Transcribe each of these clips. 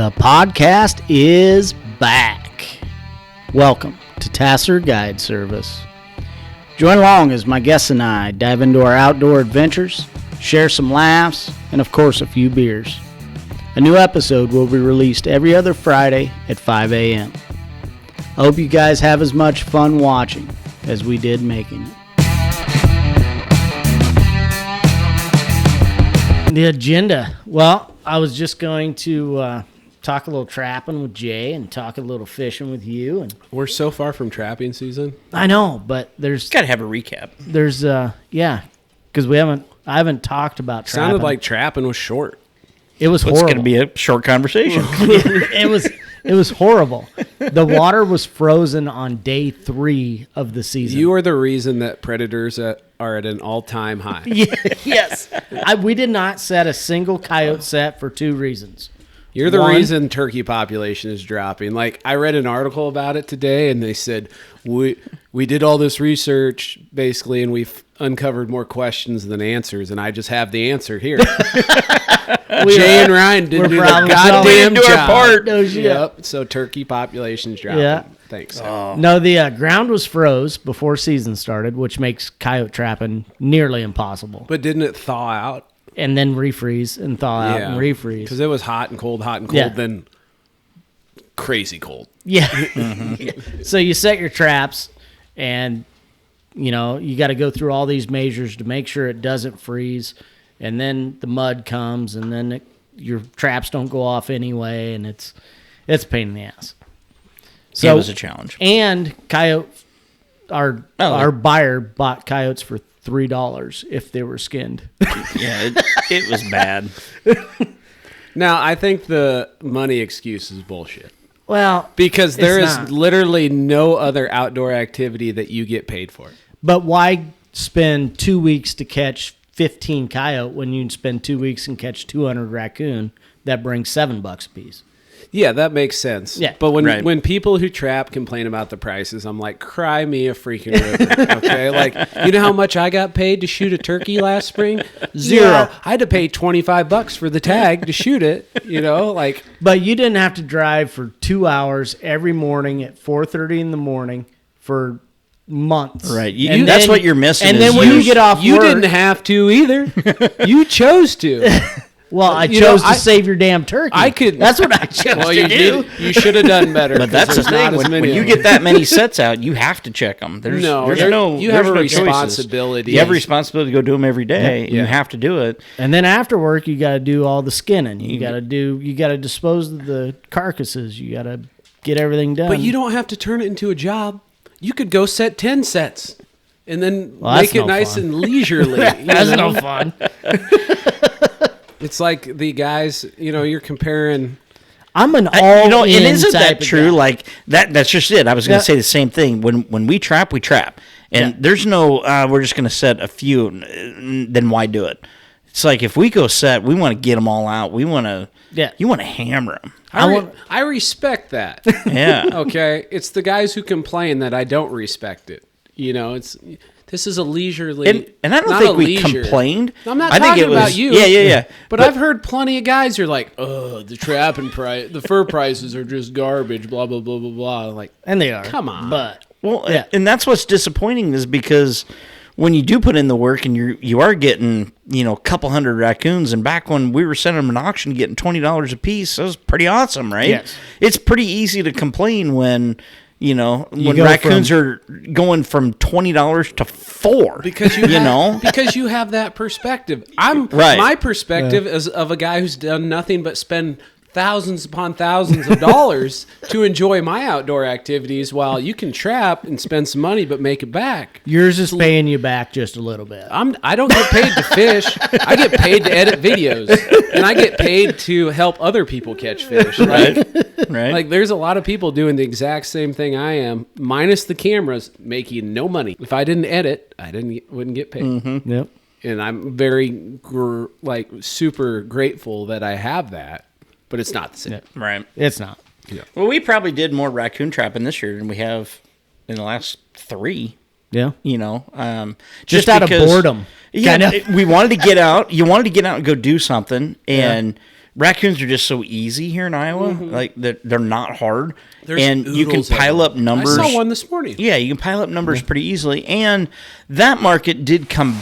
The podcast is back. Welcome to Tasler Guide Service. Join along as my guests and I dive into our outdoor adventures, share some laughs, and of course a few beers. A new episode will be released every other Friday at 5 a.m. I hope you guys have as much fun watching as we did making it. The agenda. Well, I was just going to talk a little trapping with Jay and talk a little fishing with you. And we're so far from trapping season. I know, but there's got to have a recap. There's because I haven't talked about trapping. Sounded like trapping was short. It was horrible. It's going to be a short conversation. It was horrible. The water was frozen on day 3 of the season. You are the reason that predators are at an all-time high. Yes. We did not set a single coyote set for 2 reasons. You're the reason turkey population is dropping. Like, I read an article about it today, and they said, we did all this research, basically, and we've uncovered more questions than answers, and I just have the answer here. Jay and Ryan didn't do their goddamn job. No shit. Yep. So turkey population's dropping. Yeah. Thanks. No, the ground was froze before season started, which makes coyote trapping nearly impossible. But didn't it thaw out? And then refreeze and thaw out and refreeze. Because it was hot and cold, then crazy cold. Yeah. So you set your traps, and you got to go through all these measures to make sure it doesn't freeze, and then the mud comes, and then your traps don't go off anyway, and it's a pain in the ass. So it was a challenge. And our buyer bought coyotes for $3 if they were skinned. Yeah, it was bad. Now, I think the money excuse is bullshit. Well, because there is literally no other outdoor activity that you get paid for. But why spend 2 weeks to catch 15 coyote when you can spend 2 weeks and catch 200 raccoon that brings $7 a piece? Yeah, that makes sense. Yeah. But when people who trap complain about the prices, I'm like, cry me a freaking river. Okay? Like, you know how much I got paid to shoot a turkey last spring? 0. Yeah. I had to pay $25 for the tag to shoot it, But you didn't have to drive for 2 hours every morning at 4:30 in the morning for months. Right. That's what you're missing. And then when you get off you work, didn't have to either. You chose to. Well, I chose to save your damn turkey. That's what I chose to do. You should have done better. But that's the thing. When you get that many sets out, you have to check them. You have a responsibility. You have a responsibility to go do them every day. Yeah. You have to do it. And then after work, you got to do all the skinning. You got to dispose of the carcasses. You got to get everything done. But you don't have to turn it into a job. You could go set 10 sets and then make it nice and leisurely. That's no fun. It's like the guys, you're comparing. I'm an all and isn't that true? Like that's just it. I was going to say the same thing. When we trap, and there's no. We're just going to set a few. Then why do it? It's like if we go set, we want to get them all out. We want to. Yeah. You want to hammer them. I respect that. Yeah. Okay. It's the guys who complain that I don't respect it. This is a leisurely, and I don't think we complained. I'm not talking about you. Yeah. But I've heard plenty of guys who are like, "Oh, the trapping price, the fur prices are just garbage." Blah blah blah blah blah. Like, and they are. Come on. But and that's what's disappointing is because when you do put in the work and you are getting a couple hundred raccoons, and back when we were sending them an auction getting $20 a piece, that was pretty awesome, right? Yes. It's pretty easy to complain when raccoons are going from $20 to $4 because because you have that perspective. My perspective is of a guy who's done nothing but spend thousands upon thousands of dollars to enjoy my outdoor activities while you can trap and spend some money but make it back. Yours is paying you back just a little bit. I don't get paid to fish. I get paid to edit videos, and I get paid to help other people catch fish. Right. Like there's a lot of people doing the exact same thing I am, minus the cameras, making no money. If I didn't edit, wouldn't get paid. Mm-hmm. Yep. And I'm very super grateful that I have that. But it's not the same. Yeah. Right. It's not. Yeah. Well, we probably did more raccoon trapping this year than we have in the last 3. Yeah. Just out of boredom. Yeah. We wanted to get out. You wanted to get out and go do something. And raccoons are just so easy here in Iowa. Like they're not hard, There's and you can oodles of pile them. up numbers. I saw one this morning. Yeah, you can pile up numbers pretty easily, and that market did come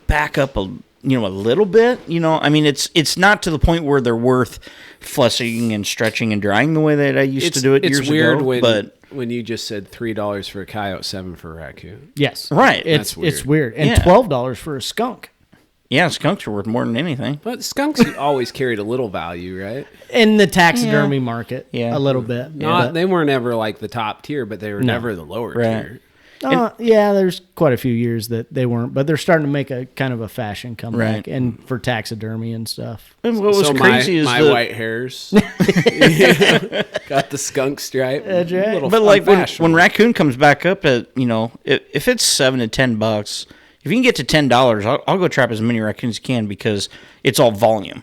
back up a little bit. I mean, it's not to the point where they're worth flushing and stretching and drying the way that I used to do it years ago. It's weird but when you just said $3 for a coyote, $7 for a raccoon. Yes. right, It's weird. And Yeah. $12 for a skunk. yeah, skunks are worth more than anything. But skunks always carried a little value, right? In the taxidermy market, Yeah. a little bit. They weren't ever like the top tier, but they were never the lower Right. tier. Yeah, there's quite a few years that they weren't, but they're starting to make a kind of a fashion comeback, Right. and for taxidermy and stuff. And what was So crazy is my the, white hairs got the skunk stripe. That's right. Little but fun like fashion. when raccoon comes back up at if it's $7 to $10, if you can get to $10, I'll go trap as many raccoons as you can because it's all volume.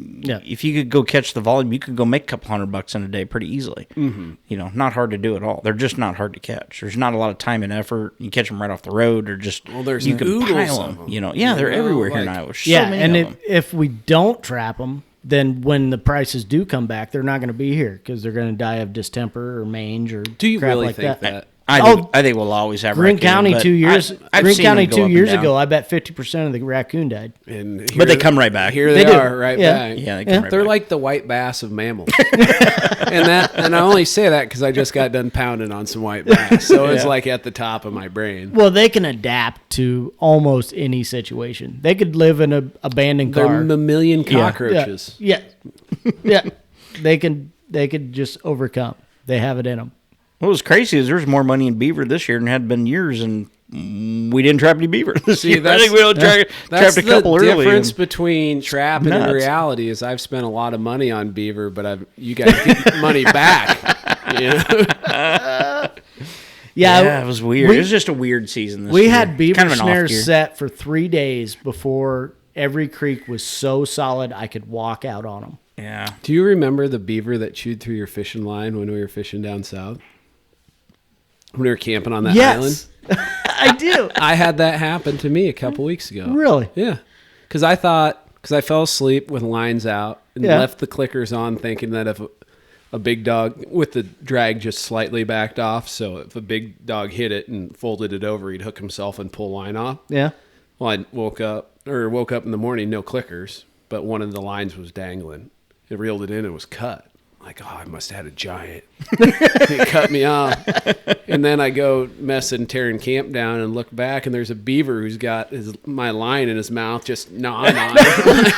If you could go catch the volume, you could go make a couple $100 in a day pretty easily. Not hard to do at all. They're just not hard to catch. There's not a lot of time and effort. You catch them right off the road, or just there's you can oodles pile of them. them. They're everywhere here in Iowa. So Yeah, many and of them. if we don't trap them, then when the prices do come back, they're not going to be here because they're going to die of distemper or mange or Do you crap really like think that. that? I think we'll always have Green raccoon, County but 2 years. I've Green seen County them go 2 up and years down. ago, I bet 50% of the raccoon died. And But they come right back. Here They they do. are, right Yeah. back. Yeah, they come right They're back. like the white bass of mammals. and I only say that because I just got done pounding on some white bass, so it's like at the top of my brain. Well, they can adapt to almost any situation. They could live in an abandoned They're car. mammalian cockroaches. Yeah. Yeah. They could just overcome. They have it in them. What was crazy is there's more money in beaver this year than had been years, and we didn't trap any beaver this year. I think we don't That's trapped a couple the early. difference and- between trapping and Nuts. reality is I've spent a lot of money on beaver, but you guys get money back. Yeah, it was weird. we- It was just a weird season this We year. had beaver Kind of an off snares year. set for 3 days before every creek was so solid I could walk out on them. Yeah. Do you remember the beaver that chewed through your fishing line when we were fishing down south? When we were camping on that island? I do. I had that happen to me a couple weeks ago. Really? Yeah. Because I fell asleep with lines out and left the clickers on thinking that if a big dog with the drag just slightly backed off, so if a big dog hit it and folded it over, he'd hook himself and pull line off. Yeah. Well, I woke up in the morning, no clickers, but one of the lines was dangling. It reeled it in and was cut. Like, I must have had a giant. It cut me off. And then I go messing, tearing camp down and look back, and there's a beaver who's got my line in his mouth just gnawing on it.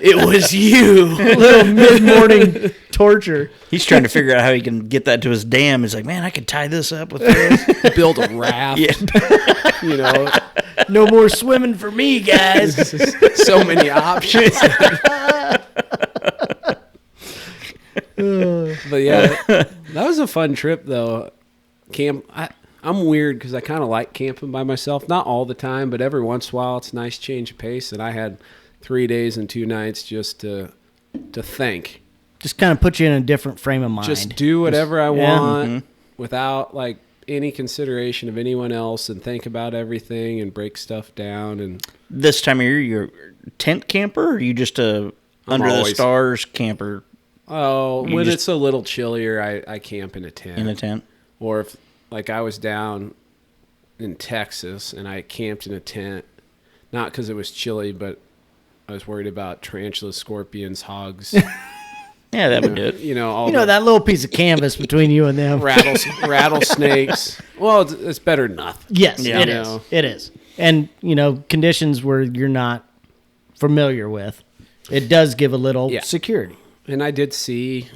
It was you. Little mid-morning torture. He's trying to figure out how he can get that to his dam. He's like, man, I could tie this up with this. Build a raft. No more swimming for me, guys. So many options. But yeah, that was a fun trip though. I'm weird because I kind of like camping by myself. Not all the time, but every once in a while it's a nice change of pace. And I had 3 days and 2 nights just to think. Just kind of put you in a different frame of mind. Just do whatever I Yeah. want without like any consideration of anyone else, and think about everything and break stuff down. And This time of year, you're a tent camper, or are you just a under the always- stars camper when just- it's a little chillier, I camp in a tent. in a tent? Or if, like, I was down in Texas and I camped in a tent, not because it was chilly, but I was worried about tarantulas, scorpions, hogs, Yeah, that would do it. all You know, the that little piece of canvas between you and them. rattlesnakes. Well, it's better than nothing. Yes, Yeah. it is. It is. And, conditions where you're not familiar with, it does give a little Yeah. security. And I did see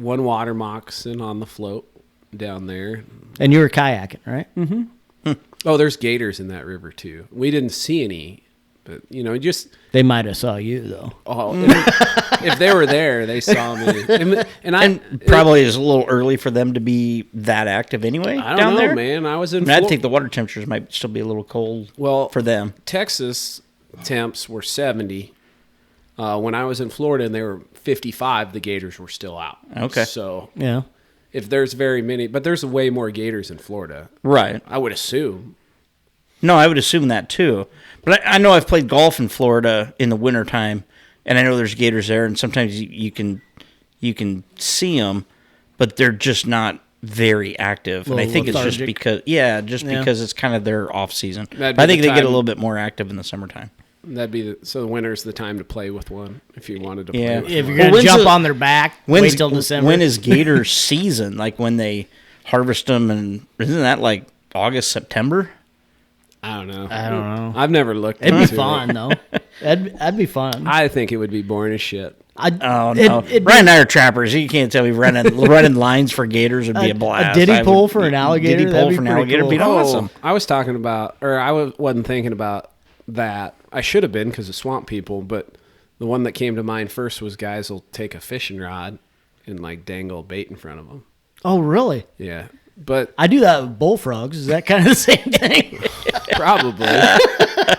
one water moccasin on the float down there. And you were kayaking, right? Oh, there's gators in that river too. We didn't see any, but just They might have saw you, though. if they were there, they saw me. And Probably is a little early for them to be that active anyway. I don't down know, there, man. I was in. I think the water temperatures might still be a little cold. Well, for them, Texas temps were 70. When I was in Florida and they were 55, the gators were still out. Okay. So Yeah. if there's very many, but there's way more gators in Florida, right? I would assume. No, I would assume that too. But I know I've played golf in Florida in the wintertime, and I know there's gators there, and sometimes you can see them, but they're just not very active. And I think it's just because because it's kind of their off season. I think they get a little bit more active in the summertime. That'd be so the winter's the time to play with one if you wanted to play with if one. you're gonna jump on their back, wait till December. When is gator season? Like when they harvest them, and isn't that like August, September? I don't know. I've never looked. It'd be fun though. That'd be fun. I think it would be boring as shit. No. Ryan and I are trappers. You can't tell me running lines for gators would be a blast. A diddy pole for an alligator. Diddy pole for an alligator would be awesome. I was talking about, or I wasn't thinking about that. I should have been because of swamp people, but the one that came to mind first was guys will take a fishing rod and like dangle a bait in front of them. Oh, really? Yeah, but I do that with bullfrogs. Is that kind of the same thing? Probably.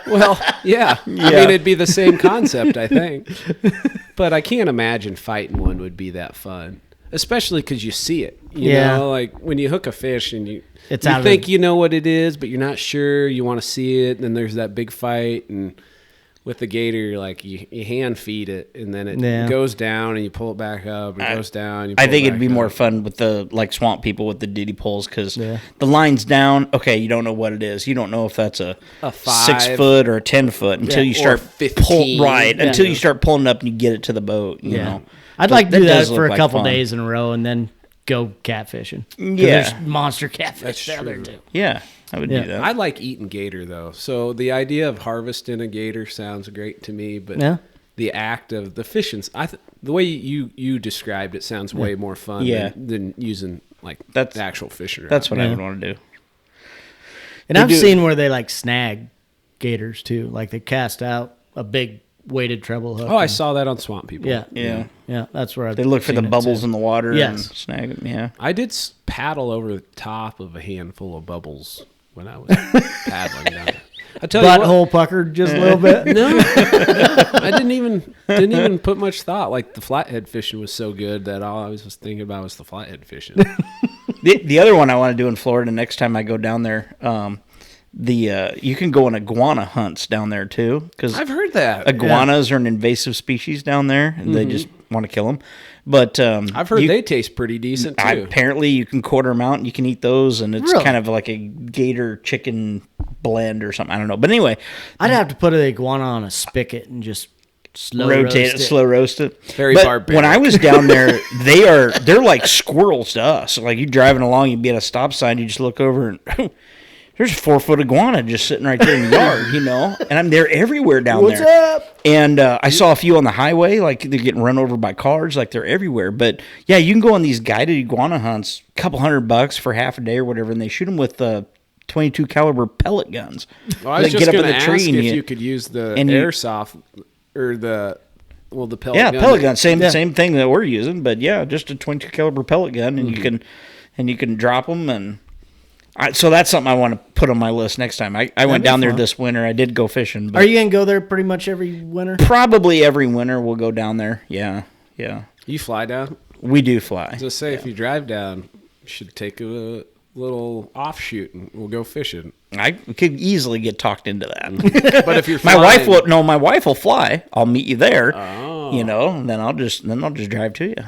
Well, yeah. I mean, it'd be the same concept, I think. But I can't imagine fighting one would be that fun, especially because you see it. You know, like when you hook a fish and you think you know what it is, but you're not sure. You want to see it, and then there's that big fight. And with the gator, you're like you hand feed it, and then it goes down, and you pull it back up, and it goes down. I think it'd be more fun with the swamp people with the diddy poles because the line's down. Okay, you don't know what it is. You don't know if that's a 6 foot or a 10 foot until you start 15. Until you start pulling up and you get it to the boat. You know, I'd like to do that for a couple days in a row, and then go catfishing. There's monster catfish down there too. Yeah. I would do that. I like eating gator though. So the idea of harvesting a gator sounds great to me, but the act of the fishing, the way you described it sounds way more fun than using like the actual fishing rod. That's what I would want to do. And I've seen where they like snag gators too. Like they cast out a big weighted treble hook. Oh, I saw that on Swamp People. Yeah. That's where they look for the bubbles in the water and snag them. Yeah, I did paddle over the top of a handful of bubbles when I was paddling down there. I tell you what, butthole puckered just a little bit. No, I didn't even put much thought. Like the flathead fishing was so good that all I was just thinking about was the flathead fishing. The other one I want to do in Florida next time I go down there. You can go on iguana hunts down there too, because I've heard that iguanas are an invasive species down there, and they just want to kill them. But I've heard they taste pretty decent too. Apparently, you can quarter them out and you can eat those, and it's kind of like a gator chicken blend or something. I don't know, but anyway, I'd have to put an iguana on a spigot and just slow roast it. Very barbaric. When I was down there, they're like squirrels to us. Like you driving along, you'd be at a stop sign, you just look over and. There's a 4-foot iguana just sitting right there in the yard, you know? And they're everywhere down there. What's up? And I saw a few on the highway, like they're getting run over by cars, like they're everywhere. But yeah, you can go on these guided iguana hunts, a couple $100 for half a day or whatever, and they shoot them with 22 caliber pellet guns. Well, I was just going to ask if you could use the airsoft or the pellet gun. Yeah, pellet gun, same thing that we're using, but yeah, just a 22 caliber pellet gun, and you can drop them and. So that's something I want to put on my list next time. I went down there this winter. I did go fishing. But are you going to go there pretty much every winter? Probably every winter we'll go down there. Yeah. You fly down? We do fly. Just say if you drive down, you should take a little offshoot and we'll go fishing. I could easily get talked into that. But if you're my wife will fly. I'll meet you there. Oh. You know, and then I'll just drive to you.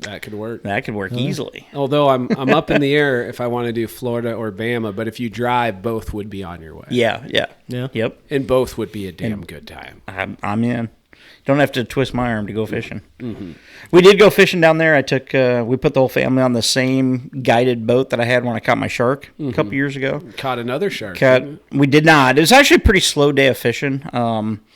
That could work. That could work easily. Although I'm up in the air if I want to do Florida or Bama, but if you drive, both would be on your way. Yeah. Yep. And both would be a damn good time. I'm in. Don't have to twist my arm to go fishing. Mm-hmm. We did go fishing down there. We put the whole family on the same guided boat that I had when I caught my shark a couple years ago. Caught another shark. We did not. It was actually a pretty slow day of fishing.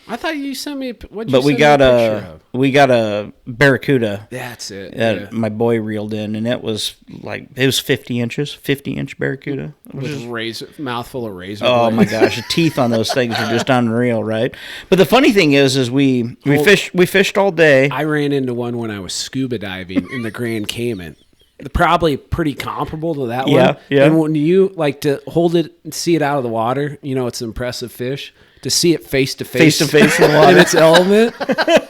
I thought you sent me. We got a barracuda. That's it. That my boy reeled in, and it was 50 inches, 50-inch barracuda. With mouthful of razor. Oh blades. my gosh, the teeth on those things are just unreal, right? But the funny thing is we fished all day. I ran into one when I was scuba diving in the Grand Cayman. Probably pretty comparable to that one. Yeah. And when you like to hold it and see it out of the water, you know it's an impressive fish. To see it face to face in the water in its element,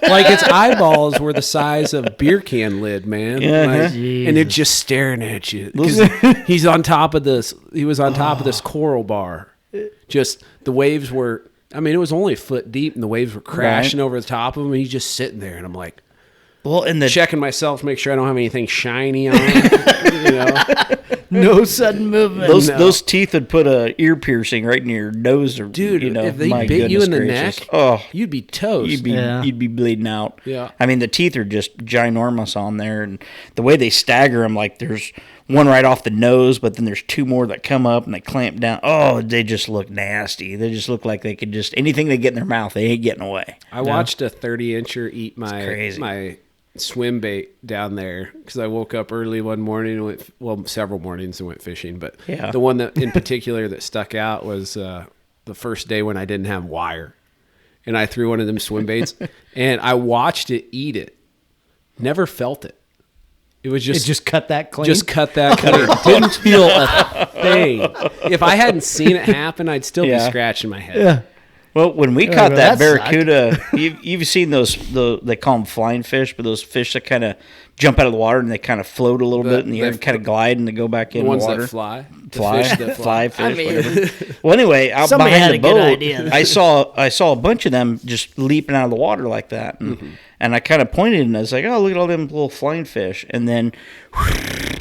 like its eyeballs were the size of a beer can lid, man. And it's just staring at you because he's on top of this. He was on top of this coral bar. Just the waves were I mean, it was only a foot deep, and the waves were crashing over the top of him, and he's just sitting there, and I'm like, well, and checking myself, make sure I don't have anything shiny on it. No sudden movement. Those teeth would put a ear piercing right in your nose, or dude, if they my bit you in the gracious. neck, you'd be toast. You'd be bleeding out. Yeah. I mean, the teeth are just ginormous on there, and the way they stagger them, like there's one right off the nose, but then there's two more that come up and they clamp down. Oh, they just look nasty. They just look like they could just anything they get in their mouth, they ain't getting away. I watched a 30-incher eat my swim bait down there because I woke up early one morning and several mornings and went fishing, but the one that in particular that stuck out was the first day when I didn't have wire, and I threw one of them swim baits and I watched it eat it. Never felt it. It was just cut that clean. Just cut that clean. Didn't feel a thing. If I hadn't seen it happen, I'd still be scratching my head. Yeah. Well, when we caught that barracuda, you've seen those, they call them flying fish, but those fish that kind of jump out of the water and they kind of float a little bit in the air and kind of glide and they go back in the water. Ones that fly? Fly fish, I mean, whatever. Well, anyway, out behind the boat, I saw a bunch of them just leaping out of the water like that. And I kind of pointed and I was like, oh, look at all them little flying fish. And then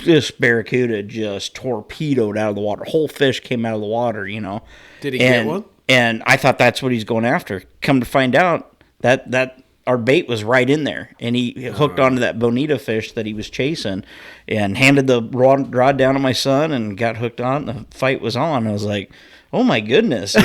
this barracuda just torpedoed out of the water. Whole fish came out of the water, Did he get one? And I thought that's what he's going after. Come to find out that our bait was right in there, and he hooked onto that bonita fish that he was chasing, and handed the rod down to my son, and got hooked on. And the fight was on. I was like, oh my goodness,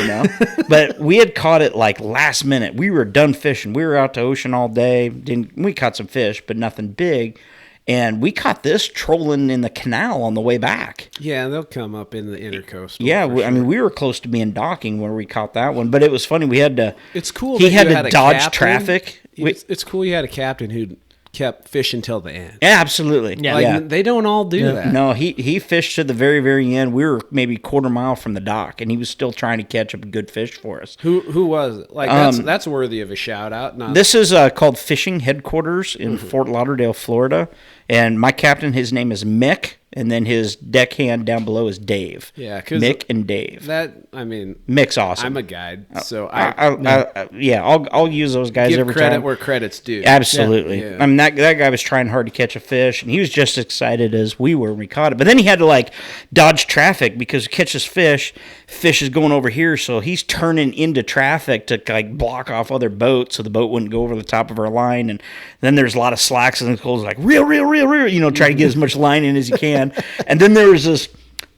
But we had caught it like last minute. We were done fishing. We were out to ocean all day. We caught some fish, but nothing big. And we caught this trolling in the canal on the way back. Yeah, they'll come up in the intercoastal. Yeah, I mean, we were close to being docking where we caught that one, but it was funny. We had to. It's cool. He had to dodge traffic. It's cool. You had a captain who kept fishing till the end. Yeah, absolutely. Yeah, they don't all do that. No, he fished to the very, very end. We were maybe quarter mile from the dock, and he was still trying to catch a good fish for us. Who was it? Like that's worthy of a shout out. This is called Fishing Headquarters in Fort Lauderdale, Florida. And my captain, his name is Mick, and then his deckhand down below is Dave. Yeah, because Mick and Dave. Mick's awesome. I'm a guide, so I'll use those guys every time. Give credit where credit's due. Absolutely. Yeah. I mean, that guy was trying hard to catch a fish, and he was just as excited as we were when we caught it. But then he had to dodge traffic because to catch this fish is going over here, so he's turning into traffic to block off other boats so the boat wouldn't go over the top of our line. And then there's a lot of slacks, and it's like reel, try to get as much line in as you can. And then there was this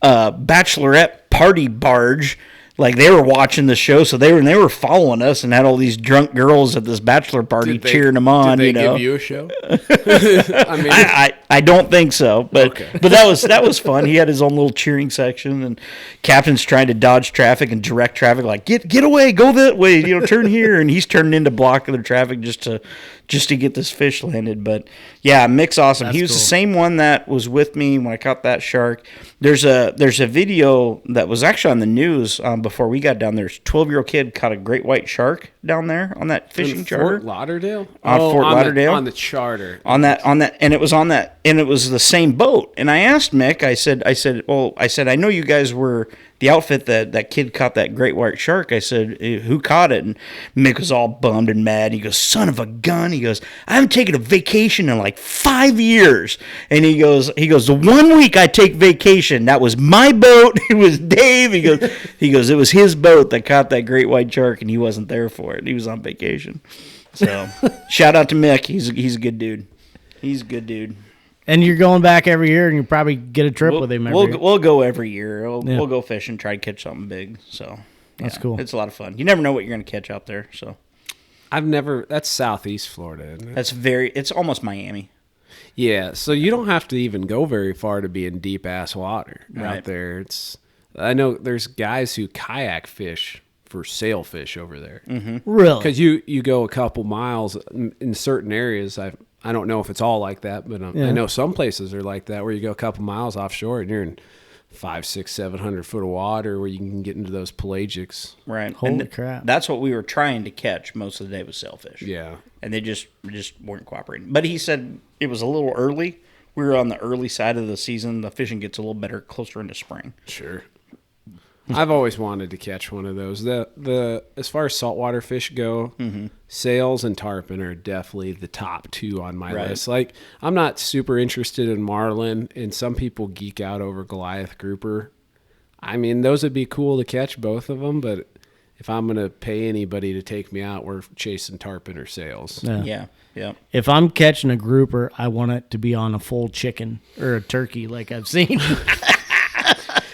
bachelorette party barge. Like they were watching the show, so they were following us and had all these drunk girls at this bachelor party cheering them on. Did they give you a show? I don't think so, but that was fun. He had his own little cheering section, and captain's trying to dodge traffic and direct traffic, like get away, go that way, turn here, and he's turning into blocking the traffic just to get this fish landed. But yeah, Mick's awesome. He was the same one that was with me when I caught that shark. There's a video that was actually on the news before we got down there. 12-year-old kid caught a great white shark down there on that fishing charter. Fort Lauderdale? Fort Lauderdale. On the charter. On that, and it was on that, and it was the same boat. And I asked Mick, I said, I know you guys were the outfit that kid caught that great white shark. I said, who caught it? And Mick was all bummed and mad. He goes, son of a gun. He goes, I haven't taken a vacation in like 5 years. And he goes, the 1 week I take vacation, that was my boat. It was Dave. He goes, it was his boat that caught that great white shark, and he wasn't there for it. He was on vacation. So shout out to Mick. He's a good dude. He's a good dude. And you're going back every year, and you probably get a trip with him every year. We'll go every year. We'll go fishing, try to catch something big. So that's cool. It's a lot of fun. You never know what you're going to catch out there. So that's Southeast Florida, isn't it? It's almost Miami. Yeah, so you don't have to even go very far to be in deep ass water out there. I know there's guys who kayak fish for sailfish over there. Mm-hmm. Really? Because you go a couple miles in certain areas. I don't know if it's all like that, but I know some places are like that where you go a couple miles offshore and you're in 500, 600, 700 foot of water where you can get into those pelagics. Right. Holy crap. That's what we were trying to catch most of the day was sailfish. Yeah. And they just weren't cooperating. But he said it was a little early. We were on the early side of the season. The fishing gets a little better closer into spring. Sure. I've always wanted to catch one of those. The as far as saltwater fish go, sails and tarpon are definitely the top two on my list. Like, I'm not super interested in marlin, and some people geek out over Goliath grouper. I mean, those would be cool to catch, both of them, but if I'm going to pay anybody to take me out, we're chasing tarpon or sails. Yeah. If I'm catching a grouper, I want it to be on a full chicken or a turkey like I've seen.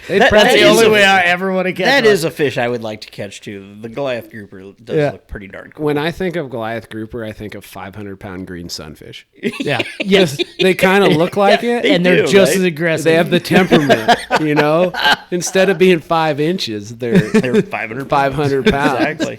That's the only way I ever want to catch That one. is a fish I would like to catch, too. The Goliath grouper does look pretty darn cool. When I think of Goliath grouper, I think of 500-pound green sunfish. Yeah. Yes. They kind of look like it. And they're just as aggressive. They have the temperament, you know? Instead of being 5 inches, they're 500 pounds. Exactly.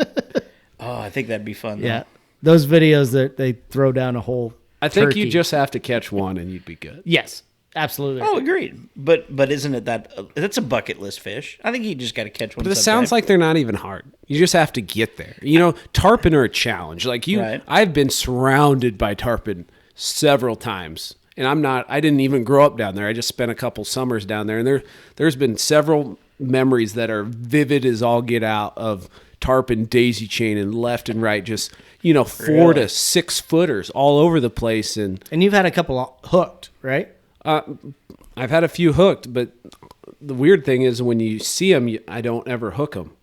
Oh, I think that'd be fun. Though. Yeah. Those videos that they throw down a whole I think turkey. you just have to catch one and you'd be good. Yes. Absolutely. Oh, agreed. But isn't it that's a bucket list fish? I think you just got to catch one. But it sounds like they're not even hard. You just have to get there. You know, tarpon are a challenge. Like I've been surrounded by tarpon several times, and I didn't even grow up down there. I just spent a couple summers down there, and there's been several memories that are vivid as all get out of tarpon daisy chain and left and right, just 4 to 6 footers all over the place. And you've had a couple hooked, right? I've had a few hooked, but the weird thing is when you see them, I don't ever hook them.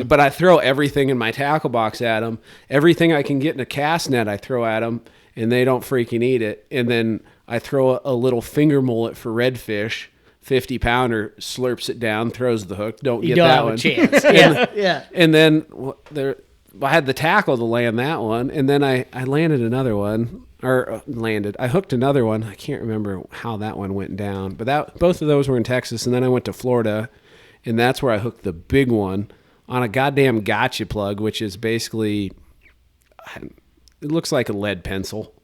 But I throw everything in my tackle box at them. Everything I can get in a cast net, I throw at them, and they don't freaking eat it. And then I throw a little finger mullet for redfish. 50-pounder, slurps it down, throws the hook. Don't get that one. You don't have a chance. Yeah. And then I had the tackle to land that one, and then I landed another one. I hooked another one. I can't remember how that one went down, but both of those were in Texas, and then I went to Florida, and that's where I hooked the big one on a goddamn gotcha plug, which is basically, it looks like a lead pencil,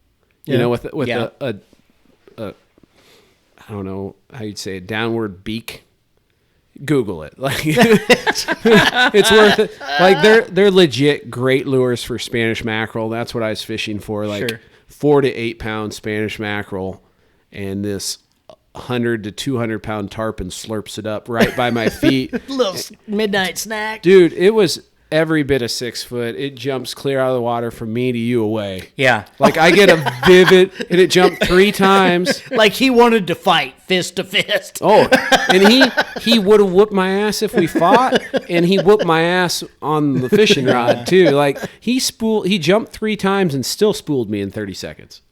with a I don't know how you'd say it, downward beak. Google it. Like it's worth it. Like they're legit great lures for Spanish mackerel. That's what I was fishing for. Like 4 to 8 pound Spanish mackerel, and this 100 to 200 pound tarpon slurps it up right by my feet. Little midnight snack. Dude, it was every bit of 6 foot. It jumps clear out of the water from me to you away. Yeah. Like I get a vivid, and it jumped 3 times. Like he wanted to fight fist to fist. Oh, and he would have whooped my ass if we fought, and he whooped my ass on the fishing rod too. Like he jumped 3 times and still spooled me in 30 seconds.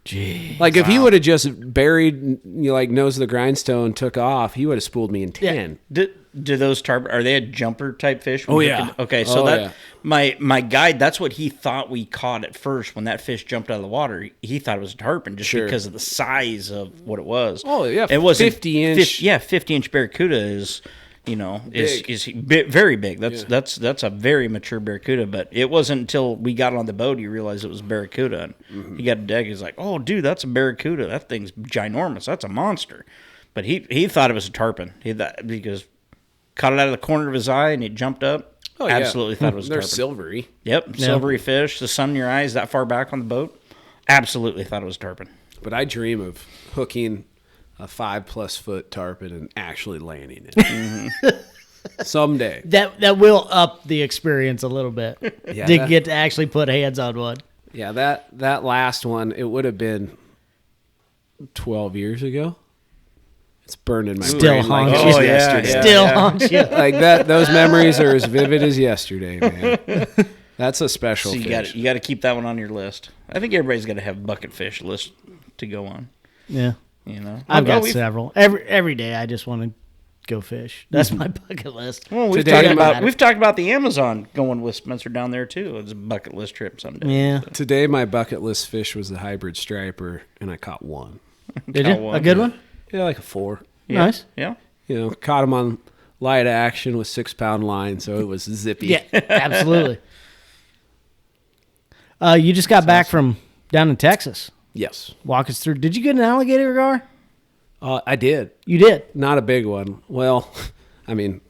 Jeez. Like if he would have just buried, nose of the grindstone, took off, he would have spooled me in 10. Yeah. Do those tarpon, are they a jumper type fish? Oh yeah. Okay, so my guide, that's what he thought we caught at first when that fish jumped out of the water. He thought it was a tarpon just because of the size of what it was. Oh yeah, it was 50-inch. 50-inch barracuda is very big. That's a very mature barracuda. But it wasn't until we got on the boat you realized it was barracuda. And he got a deck. He's like, "Oh, dude, that's a barracuda. That thing's ginormous. That's a monster." But he thought it was a tarpon. Because caught it out of the corner of his eye and it jumped up. Oh, absolutely thought it was a tarpon. They're silvery. Yep, silvery fish. The sun in your eyes that far back on the boat. Absolutely thought it was tarpon. But I dream of hooking a 5+ foot tarpon and actually landing it. Someday. That will up the experience a little bit. Yeah, to get to actually put hands on one. Yeah, that last one, it would have been 12 years ago. It's burned in my brain like it was yesterday. Still haunts you. Like that. Those memories are as vivid as yesterday, man. That's a special fish. You got to keep that one on your list. I think everybody's got to have a bucket fish list to go on. Yeah. I've got several. Every day I just want to go fish. That's my bucket list. Well, we've talked about the Amazon going with Spencer down there too. It's a bucket list trip someday. Yeah. So. Today my bucket list fish was the hybrid striper, and I caught one. Did you? A good one? Yeah, like a 4. Yeah. Nice. Yeah. Caught him on light action with 6-pound line, so it was zippy. Yeah, absolutely. You just got back from down in Texas. Yes. Walk us through. Did you get an alligator, Gar? I did. You did? Not a big one. Well, I mean,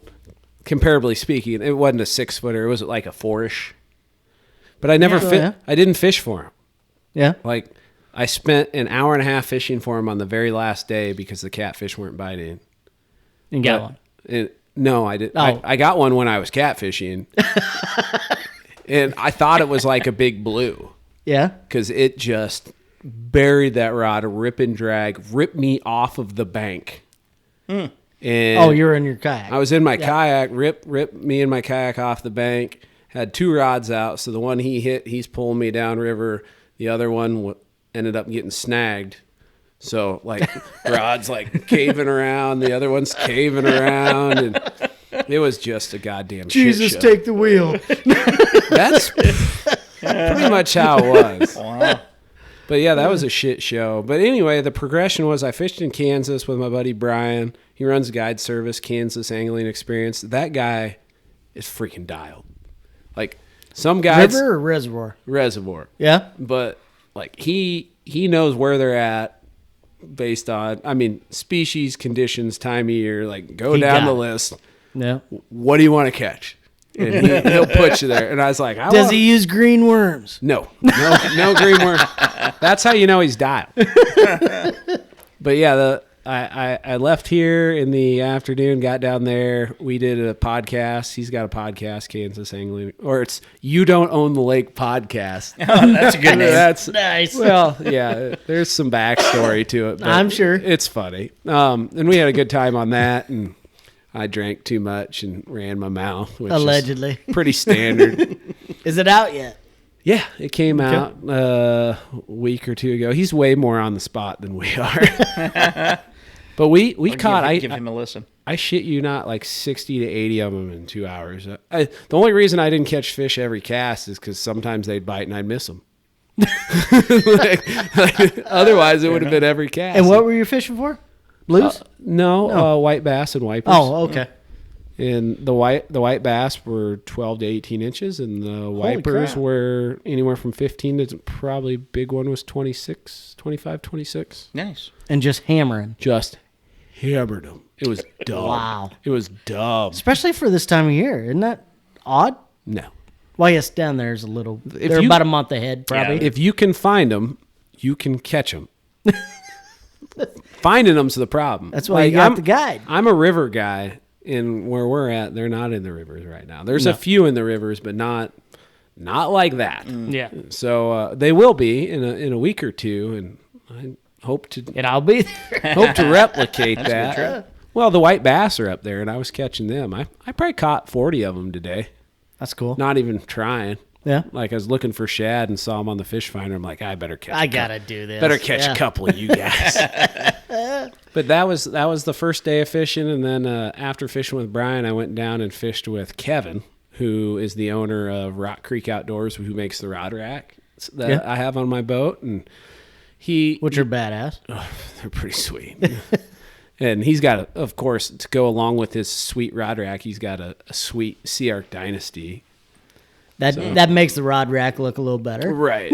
comparably speaking, it wasn't a 6-footer. It was like a 4-ish. But I never I didn't fish for him. Yeah. Like, I spent an hour and a half fishing for him on the very last day because the catfish weren't biting. And got one. No, I didn't. Oh. I got one when I was catfishing. And I thought it was like a big blue. Yeah. Because it just buried that rod, rip and drag, ripped me off of the bank. And You're in your kayak. I was in my kayak, ripped me and my kayak off the bank, had 2 rods out. So the one he hit, he's pulling me downriver. The other one ended up getting snagged. So, like, rod's like caving around, the other one's caving around, and it was just a goddamn Jesus, shit show. take the wheel. That's pretty much how it was. Wow. But yeah, that was a shit show. But anyway, the progression was I fished in Kansas with my buddy Brian. He runs guide service, Kansas Angling Experience. That guy is freaking dialed. Like, some guys... River or reservoir? Reservoir. Yeah. But, like, he knows where they're at. Based on, species, conditions, time of year, like go down the list. Yeah. What do you want to catch? And he'll put you there. And I was like, Does he use green worms? No green worm. That's how you know he's dialed. But yeah, I left here in the afternoon, got down there. We did a podcast. He's got a podcast, Kansas Angling, or it's You Don't Own the Lake podcast. Oh, that's a good name. That's nice. Well, yeah, there's some backstory to it. But I'm sure. It's funny. And we had a good time on that, and I drank too much and ran my mouth, which Allegedly. is pretty standard. Is it out yet? Yeah, it came out a week or 2 ago. He's way more on the spot than we are. But we caught. Give him a listen. I shit you not, like 60 to 80 of them in 2 hours. The only reason I didn't catch fish every cast is because sometimes they'd bite and I'd miss them. Otherwise, it would have been every cast. And what were you fishing for? Blues? No. White bass and wipers. Oh, okay. And the white bass were 12 to 18 inches, and the wipers were anywhere from 15 to probably big one was 25, 26. Nice. And just hammering. Just hammered them. It was dumb. Wow. It was dumb. Especially for this time of year. Isn't that odd? No. Well, yes, down there's a little. They're about a month ahead, probably. Yeah, if you can find them, you can catch them. Finding them's the problem. That's why you got the guide. I'm a river guy, and where we're at, they're not in the rivers right now. There's a few in the rivers, but not like that. Yeah. So they will be in a week or two, and I hope to And I'll be there. hope to replicate that. Well, the white bass are up there, and I was catching them. I probably caught 40 of them today. That's cool. Not even trying. Yeah. Like I was looking for shad and saw them on the fish finder. I'm like, I better catch. I gotta do this. Better catch a couple of you guys. But that was the first day of fishing, and then after fishing with Brian, I went down and fished with Kevin, who is the owner of Rock Creek Outdoors, who makes the rod rack that I have on my boat, and which are badass. they're pretty sweet. And he's got, of course, to go along with his sweet rod rack, he's got a sweet Sea Arc Dynasty. That makes the rod rack look a little better. Right.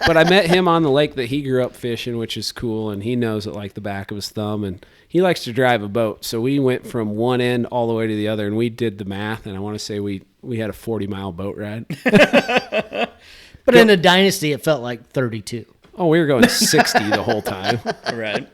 But I met him on the lake that he grew up fishing, which is cool, and he knows it like the back of his thumb, and he likes to drive a boat. So we went from one end all the way to the other, and we did the math, and I want to say we had a 40-mile boat ride. But in a Dynasty, it felt like 32. Oh, we were going 60 the whole time. Right.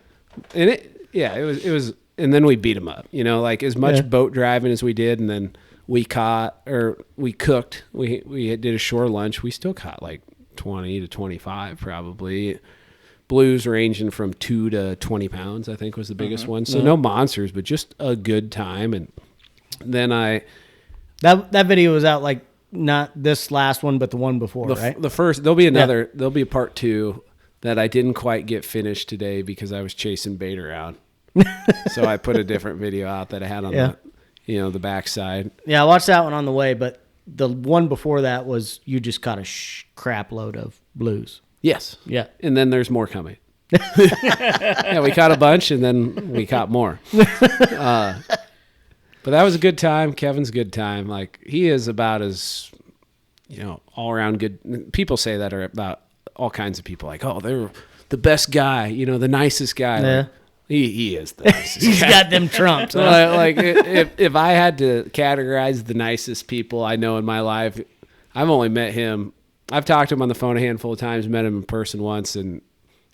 And it was, and then we beat him up, like as much boat driving as we did, and then we cooked. We did a shore lunch. We still caught like 20 to 25 probably. Blues ranging from 2 to 20 pounds, I think was the biggest one. So no monsters, but just a good time. And then that video was out like not this last one, but the one before, right? The first, there'll be a part 2 that I didn't quite get finished today because I was chasing bait around. So I put a different video out that I had on the backside. Yeah, I watched that one on the way, but the one before that was you just caught a crap load of blues. Yes. Yeah. And then there's more coming. Yeah, we caught a bunch and then we caught more. But that was a good time. Kevin's a good time. Like he is about as, all around good. People say that are about all kinds of people. Like, oh, they're the best guy, the nicest guy. Yeah. Like, he is the nicest He's guy. got them trumps. Huh? Like if I had to categorize the nicest people I know in my life, I've only met him. I've talked to him on the phone a handful of times, met him in person once, and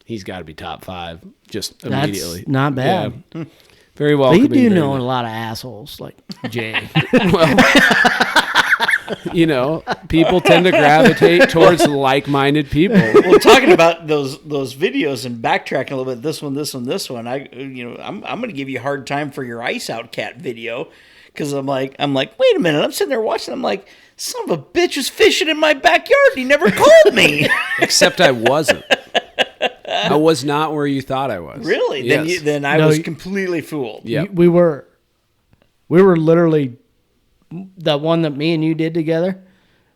he's got to be top 5 just immediately. That's not bad. Yeah. Very But welcoming. you do very know a nice. lot of assholes like Jay. Well, people tend to gravitate towards like-minded people. Well, talking about those videos and backtracking a little bit, this one, I'm going to give you a hard time for your ice out cat video because I'm like, wait a minute, I'm sitting there watching, I'm like, son of a bitch was fishing in my backyard and he never called me. Except I wasn't. I was not where you thought I was. Really? Yes. Then I was completely fooled. Yeah. We were literally the one that me and you did together.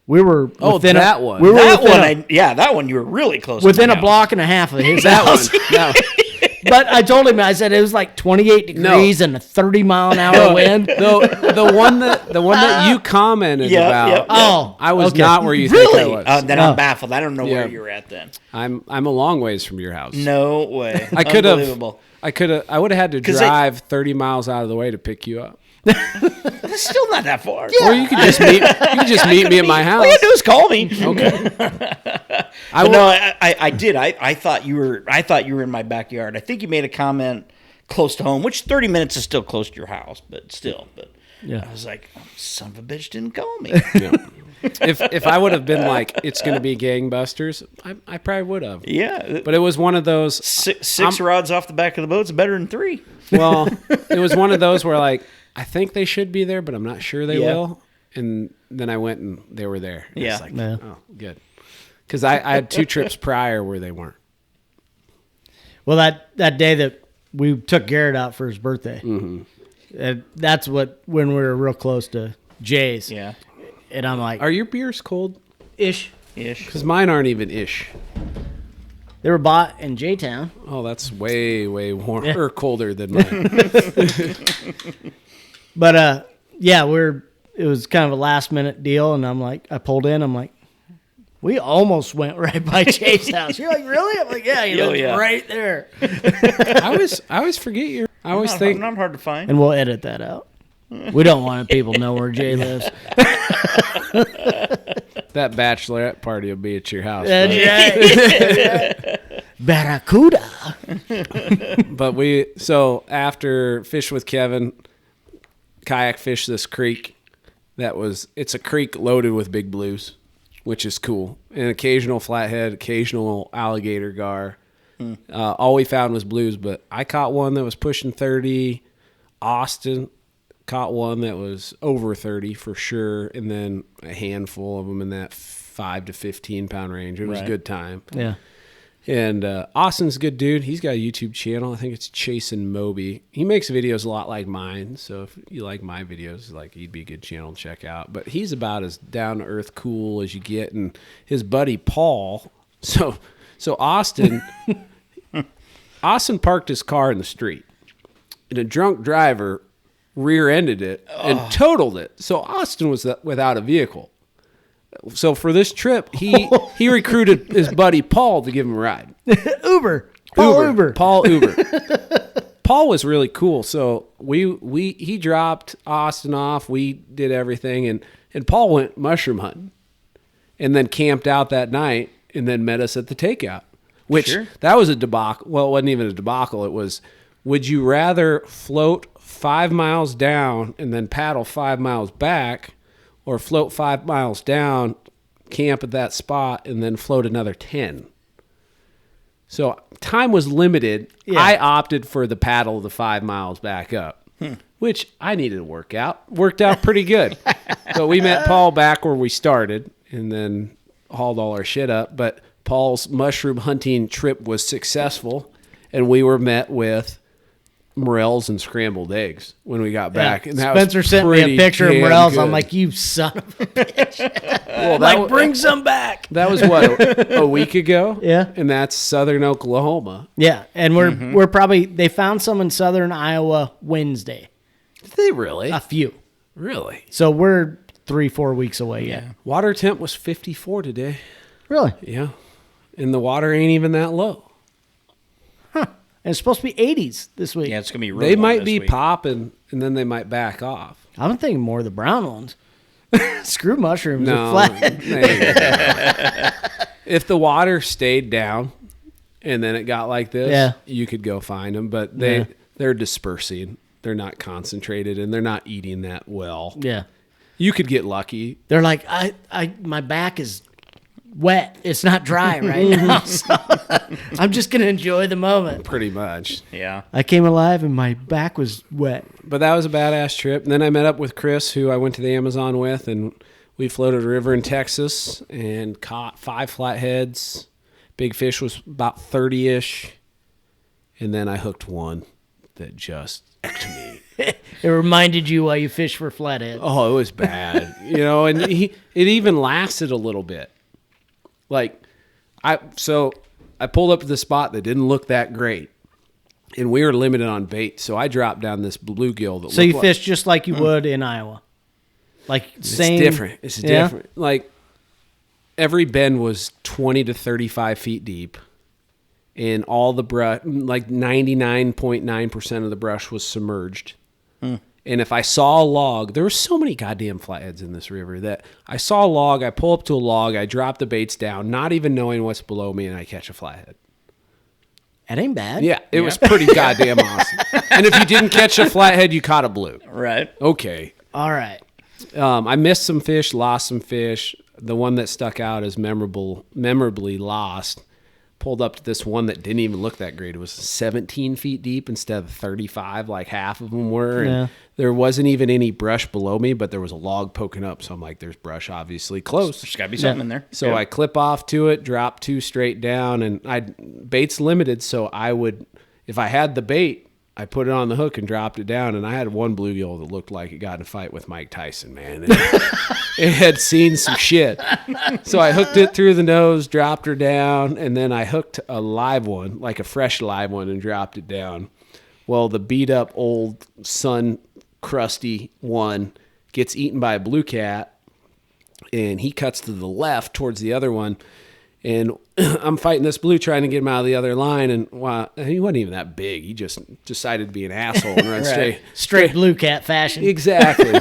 We were within that one. We were That within one, that one you were really close within to a block and a half of his That house. one. No. But I told him, I said it was like 28 degrees and a 30-mile-an-hour wind. The one that you commented Yeah, about. yeah, yeah. Oh, I was okay. not where you Really? think I was. Then I'm baffled. I don't know where Yeah. you were at then. I'm a long ways from your house. No way. I could have. Unbelievable. I would have had to 'Cause drive 30 miles out of the way to pick you up. That's still not that far. Or you could just meet me at my house. All you had to do is call me. Okay. I did. I thought you were. I thought you were in my backyard. I think you made a comment close to home, which 30 minutes is still close to your house, but still. But Yeah. I was like, oh, son of a bitch didn't call me. Yeah. If I would have been like, it's going to be gangbusters, I probably would have. Yeah, But it was one of those. six rods off the back of the boat's better than 3. Well, it was one of those where like I think they should be there, but I'm not sure they Yeah. will. And then I went and they were there. And Yeah. It's like, Yeah. oh, good. Because I had 2 trips prior where they weren't. Well, that day that we took Garrett out for his birthday, that's when we were real close to Jay's. Yeah, And I'm like, Are your beers cold? ish. ish. Because mine aren't even ish. They were bought in J-Town. Oh, that's way, way warmer Yeah. or colder than mine. But yeah, it was kind of a last minute deal, and I'm like, I pulled in, I'm like, we almost went right by Jay's house. You're like, really? I'm like, yeah, you Oh, live yeah. right there. I always forget your. I always think not hard to find. And we'll edit that out. We don't want people to know where Jay lives. that bachelorette party will be at your house. That's right. Barracuda. But after Fish with Kevin, kayak fished this creek. It's a creek loaded with big blues, which is cool. And occasional flathead, occasional alligator gar. All we found was blues, but I caught one that was pushing 30. Austin caught one that was over 30 for sure, and then a handful of them in that 5 to 15 pound range. It was a good time. Yeah. And Austin's a good dude. He's got a YouTube channel. I think it's Chasing Moby. He makes videos a lot like mine. So if you like my videos, like he'd be a good channel to check out. But he's about as down to earth cool as you get. And his buddy Paul. So Austin parked his car in the street, and a drunk driver rear-ended it and totaled it. So Austin was without a vehicle. So for this trip, he recruited his buddy Paul to give him a ride. Uber. Paul Uber. Paul Uber. Paul was really cool. So he dropped Austin off. We did everything, and Paul went mushroom hunting, and then camped out that night, and then met us at the takeout. Which that was a debacle. Well, it wasn't even a debacle. It was, would you rather float 5 miles down and then paddle 5 miles back, or float 5 miles down, camp at that spot, and then float another 10? So time was limited. Yeah. I opted for the paddle the 5 miles back up, which I needed to work out. Worked out pretty good. So we met Paul back where we started, and then hauled all our shit up. But Paul's mushroom hunting trip was successful, and we were met with morels and scrambled eggs when we got back. And that Spencer was sent me a pretty picture of damn morels. good. I'm like, you son of a bitch. Well, Like, bring some back. That was what, a week ago? Yeah. And that's southern Oklahoma. Yeah, and we're probably, they found some in southern Iowa Wednesday. Did they really? A few. Really? So we're 3-4 weeks away yet. Water temp was 54 today. Really? Yeah. And the water ain't even that low. And it's supposed to be 80s this week. Yeah, it's gonna be. Really They warm might this be week. popping, and then they might back off. I'm thinking more of the brown ones. Screw mushrooms. No. Flat. If the water stayed down and then it got like this, Yeah. you could go find them. But Yeah. they're dispersing. concentrated and they're not eating that well. Yeah. You could get lucky. They're like, my back is wet. It's not dry right now. So I'm just going to enjoy the moment. Pretty much. Yeah. I came alive and my back was wet. But that was a badass trip. And then I met up with Chris, who I went to the Amazon with, and we floated a river in Texas and caught 5 flatheads. Big fish was about 30-ish. And then I hooked one that just wrecked me. It reminded you why you fish for flathead. Oh, it was bad. And it even lasted a little bit. Like, I pulled up to the spot that didn't look that great. And we were limited on bait, so I dropped down this bluegill. So you fished just like you would in Iowa? Like same? It's different. It's different. Like, every bend was 20 to 35 feet deep. And all the brush, like 99.9% of the brush was submerged. And if I saw a log, there were so many goddamn flatheads in this river that I saw a log, I pull up to a log, I drop the baits down, not even knowing what's below me, and I catch a flathead. That ain't bad. Yeah, it was pretty goddamn awesome. And if you didn't catch a flathead, you caught a blue. Right. Okay. All right. I missed some fish, lost some fish. The one that stuck out as memorably lost. Pulled up to this one that didn't even look that great. It was 17 feet deep instead of 35, like half of them were. And there wasn't even any brush below me, but there was a log poking up. So I'm like, there's brush obviously close. There's got to be something in there. So I clip off to it, drop 2 straight down, and bait's limited. So I would, if I had the bait, I put it on the hook and dropped it down. And I had one bluegill that looked like it got in a fight with Mike Tyson, man. It had seen some shit. So I hooked it through the nose, dropped her down, and then I hooked a live one, like a fresh live one, and dropped it down. Well, the beat up old sun crusty one gets eaten by a blue cat, and he cuts to the left towards the other one. And I'm fighting this blue, trying to get him out of the other line. And he wasn't even that big. He just decided to be an asshole and run straight blue cat fashion. Exactly.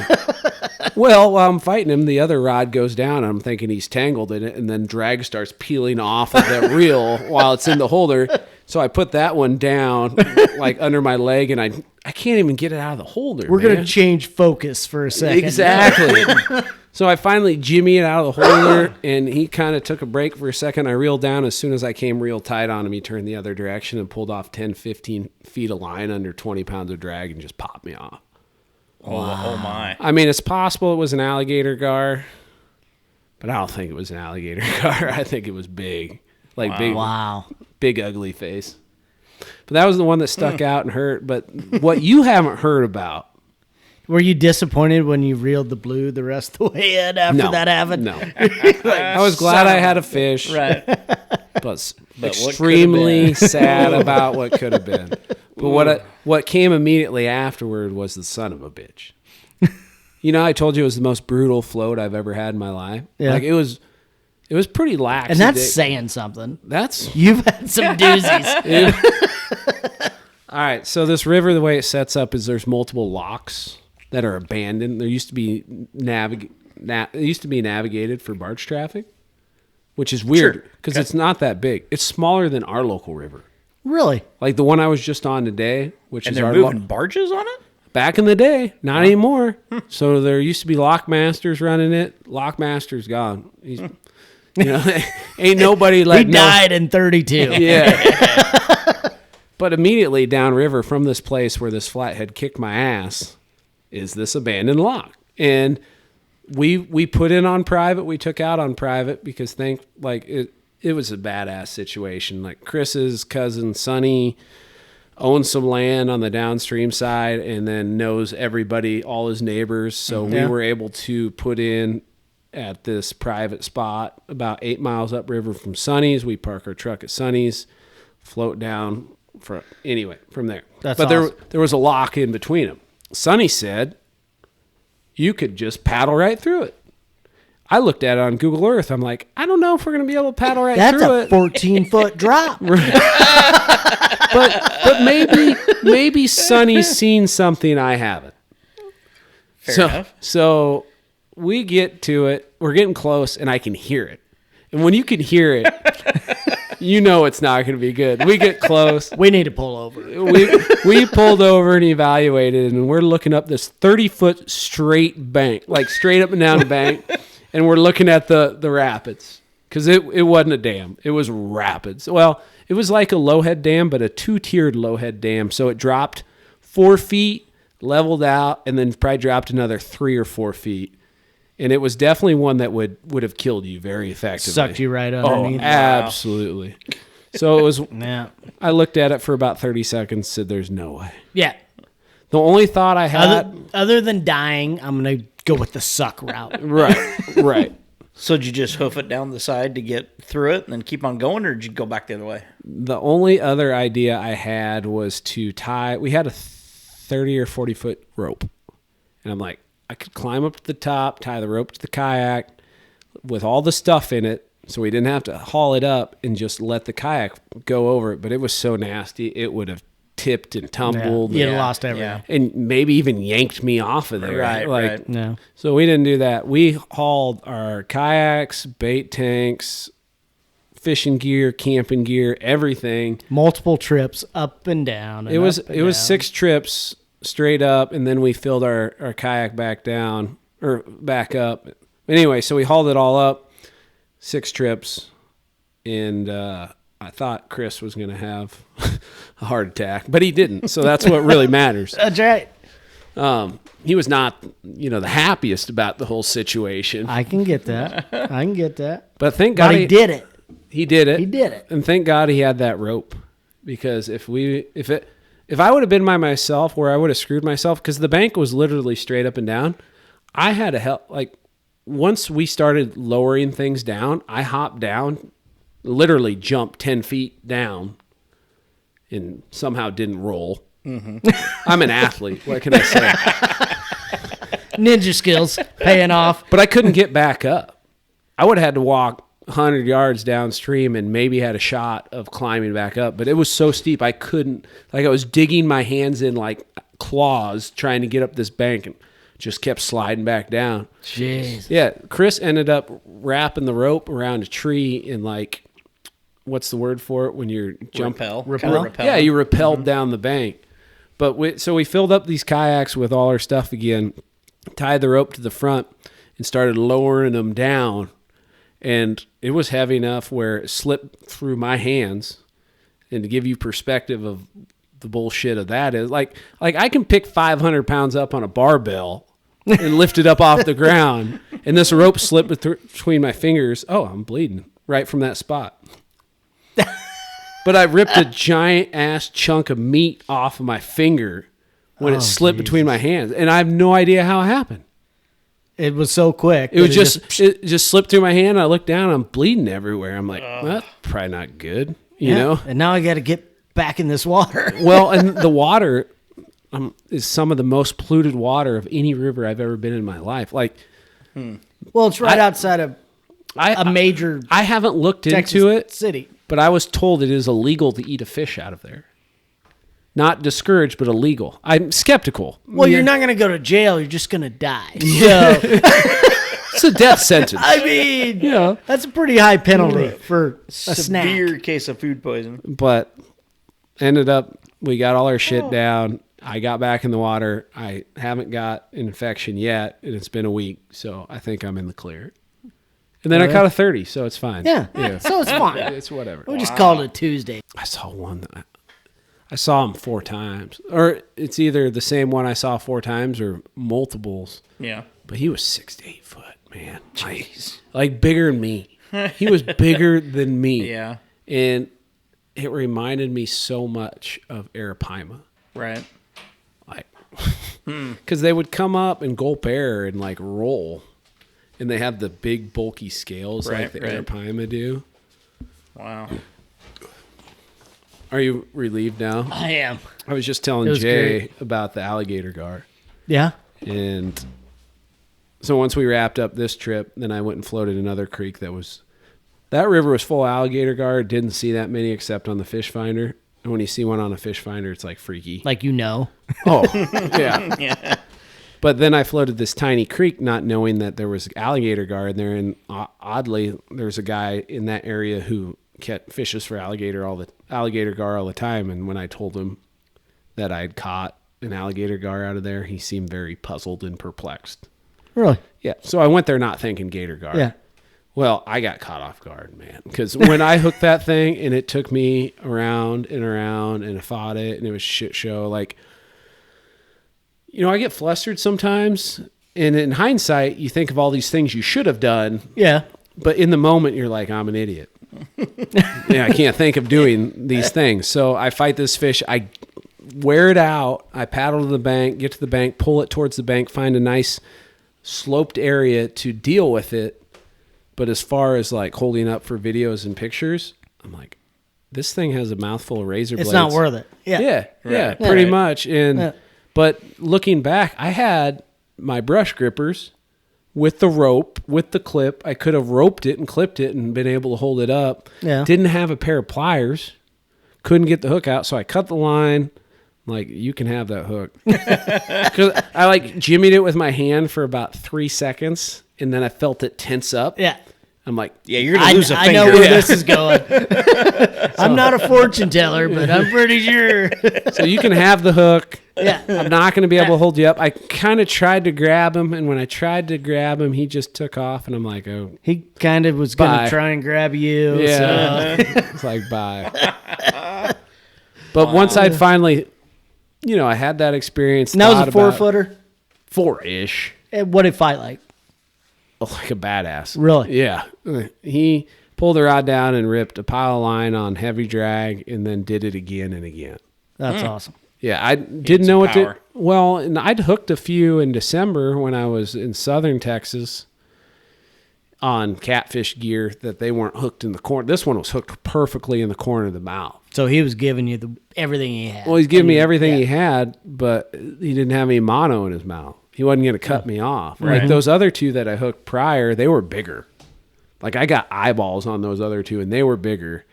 Well, while I'm fighting him, the other rod goes down. And I'm thinking he's tangled in it. And then drag starts peeling off of that reel while it's in the holder. So I put that one down, like under my leg. And I can't even get it out of the holder. We're going to change focus for a second. Exactly. So I finally jimmy it out of the holder, and he kind of took a break for a second. I reeled down. As soon as I came real tight on him, he turned the other direction and pulled off 10, 15 feet of line under 20 pounds of drag and just popped me off. Oh my. I mean, it's possible it was an alligator gar, but I don't think it was an alligator gar. I think it was big. Like big ugly face. But that was the one that stuck out and hurt. But what you haven't heard about. Were you disappointed when you reeled the blue the rest of the way in after that happened? No. I was glad I had a fish. Right. But extremely sad about what could have been. But what came immediately afterward was the son of a bitch. I told you it was the most brutal float I've ever had in my life. Yeah. Like it was pretty lax. And that's saying something. You've had some doozies. All right, so this river, the way it sets up is there's multiple locks that are abandoned. There used to be navigated for barge traffic, which is weird because it's not that big. It's smaller than our local river. Really? Like the one I was just on today, which and is they're moving barges on it? Back in the day, not anymore. So there used to be lockmasters running it. Lockmaster's gone. He's, ain't nobody like he died in 32. Yeah. But immediately downriver from this place where this flathead kicked my ass is this abandoned lock. And we put in on private. We took out on private because it was a badass situation. Like Chris's cousin, Sonny, owns some land on the downstream side and then knows everybody, all his neighbors. So we were able to put in at this private spot about 8 miles upriver from Sonny's. We park our truck at Sonny's, float down from there. That's but awesome. there was a lock in between them. Sonny said you could just paddle right through it. I looked at it on Google Earth. I'm like, I don't know if we're going to be able to paddle through it. That's a 14-foot drop. but maybe Sonny's seen something I haven't. Fair enough. So we get to it. We're getting close, and I can hear it. And when you can hear it, You know it's not going to be good. We get close. We need to pull over. We pulled over and evaluated, and we're looking up this 30-foot straight bank, like straight up and down the bank, and we're looking at the rapids because it wasn't a dam. It was rapids. Well, it was like a low-head dam, but a 2-tiered low-head dam. So it dropped 4 feet, leveled out, and then probably dropped another 3 or 4 feet. And it was definitely one that would have killed you very effectively. Sucked you right underneath. Oh, absolutely. So it was. Yeah. I looked at it for about 30 seconds. Said, "There's no way." Yeah. The only thought I had, other than dying, I'm gonna go with the suck route. right. So did you just hoof it down the side to get through it and then keep on going, or did you go back the other way? The only other idea I had was to tie. We had a 30 or 40 foot rope, and I'm like, I could climb up to the top, tie the rope to the kayak with all the stuff in it, so we didn't have to haul it up and just let the kayak go over it. But it was so nasty, it would have tipped and tumbled. You'd have lost everything. Yeah. And maybe even yanked me off of there. Right. No. So we didn't do that. We hauled our kayaks, bait tanks, fishing gear, camping gear, everything. Multiple trips up and down. It was 6 trips straight up, and then we filled our kayak back up. Anyway, so we hauled it all up, 6 trips, and I thought Chris was going to have a heart attack, but he didn't. So that's what really matters. That's right. He was not, the happiest about the whole situation. I can get that. But thank God But he did it. He did it. He did it. And thank God he had that rope, because if I would have been by myself, where I would have screwed myself, because the bank was literally straight up and down, I had to help. Like, once we started lowering things down, I hopped down, literally jumped 10 feet down, and somehow didn't roll. Mm-hmm. I'm an athlete. What can I say? Ninja skills paying off. But I couldn't get back up. I would have had to walk 100 yards downstream and maybe had a shot of climbing back up. But it was so steep, I couldn't. Like, I was digging my hands in like claws trying to get up this bank and just kept sliding back down. Jeez. Yeah, Chris ended up wrapping the rope around a tree and, like, what's the word for it when you're jumping? Rappel. Yeah, you rappelled down the bank. But so we filled up these kayaks with all our stuff again, tied the rope to the front, and started lowering them down. And it was heavy enough where it slipped through my hands. And to give you perspective of the bullshit of that is, like I can pick 500 pounds up on a barbell and lift it up off the ground, and this rope slipped between my fingers. Oh, I'm bleeding right from that spot. But I ripped a giant ass chunk of meat off of my finger when it slipped between my hands, and I have no idea how it happened. It was so quick. It just slipped through my hand. I looked down, I'm bleeding everywhere. I'm like, well, that's probably not good, you know? And now I got to get back in this water. Well, and the water is some of the most polluted water of any river I've ever been in my life. Like, Well, it's right outside of a major I haven't looked Texas into it, city. but I was told it is illegal to eat a fish out of there. Not discouraged, but illegal. I'm skeptical. Well, you're not going to go to jail. You're just going to die. So, It's a death sentence. I mean, that's a pretty high penalty for a snack. Severe case of food poisoning. But ended up, we got all our shit down. I got back in the water. I haven't got an infection yet, and it's been a week, so I think I'm in the clear. And then I caught a 30, so it's fine. Yeah. So it's fine. It's whatever. We just called it a Tuesday. I saw one that I saw him 4 times. Or it's either the same one I saw 4 times or multiples. Yeah. But he was 6 to 8 foot, man. Like bigger than me. He was bigger than me. Yeah. And it reminded me so much of Arapaima. Right. Like, because they would come up and gulp air and like roll. And they have the big bulky scales like the Arapaima do. Wow. Are you relieved now? I am. I was just telling Jay about the alligator gar. Yeah. And so once we wrapped up this trip, then I went and floated another creek that river was full of alligator gar. Didn't see that many except on the fish finder. And when you see one on a fish finder, it's like freaky. Like, Oh, yeah. Yeah. But then I floated this tiny creek not knowing that there was alligator gar in there. And oddly, there's a guy in that area who fishes for alligator gar all the time. And when I told him that I'd caught an alligator gar out of there, he seemed very puzzled and perplexed. Really? Yeah. So I went there not thinking gator gar. Yeah. Well, I got caught off guard, man, because when I hooked that thing and it took me around and around and I fought it and it was a shit show. Like, I get flustered sometimes, and in hindsight, you think of all these things you should have done. Yeah. But in the moment, you're like, I'm an idiot. I can't think of doing these things. So I fight this fish. I wear it out. I paddle to the bank, get to the bank, pull it towards the bank, find a nice sloped area to deal with it. But as far as like holding up for videos and pictures, I'm like, this thing has a mouthful of razor blades. It's not worth it. Yeah. Yeah, pretty much. And but looking back, I had my brush grippers with the rope, with the clip. I could have roped it and clipped it and been able to hold it up. Yeah. Didn't have a pair of pliers. Couldn't get the hook out, so I cut the line. Like, you can have that hook. 'Cause I like jimmied it with my hand for about 3 seconds, and then I felt it tense up. Yeah. I'm like, Yeah, you're going to lose a finger. I know where this is going. I'm not a fortune teller, but I'm pretty sure. so you can have the hook. Yeah. I'm not going to be able to hold you up. I kind of tried to grab him, and when I tried to grab him, he just took off, and I'm like, oh. He kind of was going Bye. to try and grab you. Yeah. So. It's like, bye. But once I'd finally, I had that experience. And that was a 4-footer? 4-ish. What did it fight like? Like a badass. Really? Yeah. He pulled the rod down and ripped a pile of line on heavy drag and then did it again and again. That's awesome. Yeah, I didn't know what to... Well, and I'd hooked a few in December when I was in southern Texas on catfish gear that they weren't hooked in the corner. This one was hooked perfectly in the corner of the mouth. So he was giving you everything he had. Well, he's giving me everything he had, but he didn't have any mono in his mouth. He wasn't going to cut me off. Right. Like those other two that I hooked prior, they were bigger. Like I got eyeballs on those other two, and they were bigger,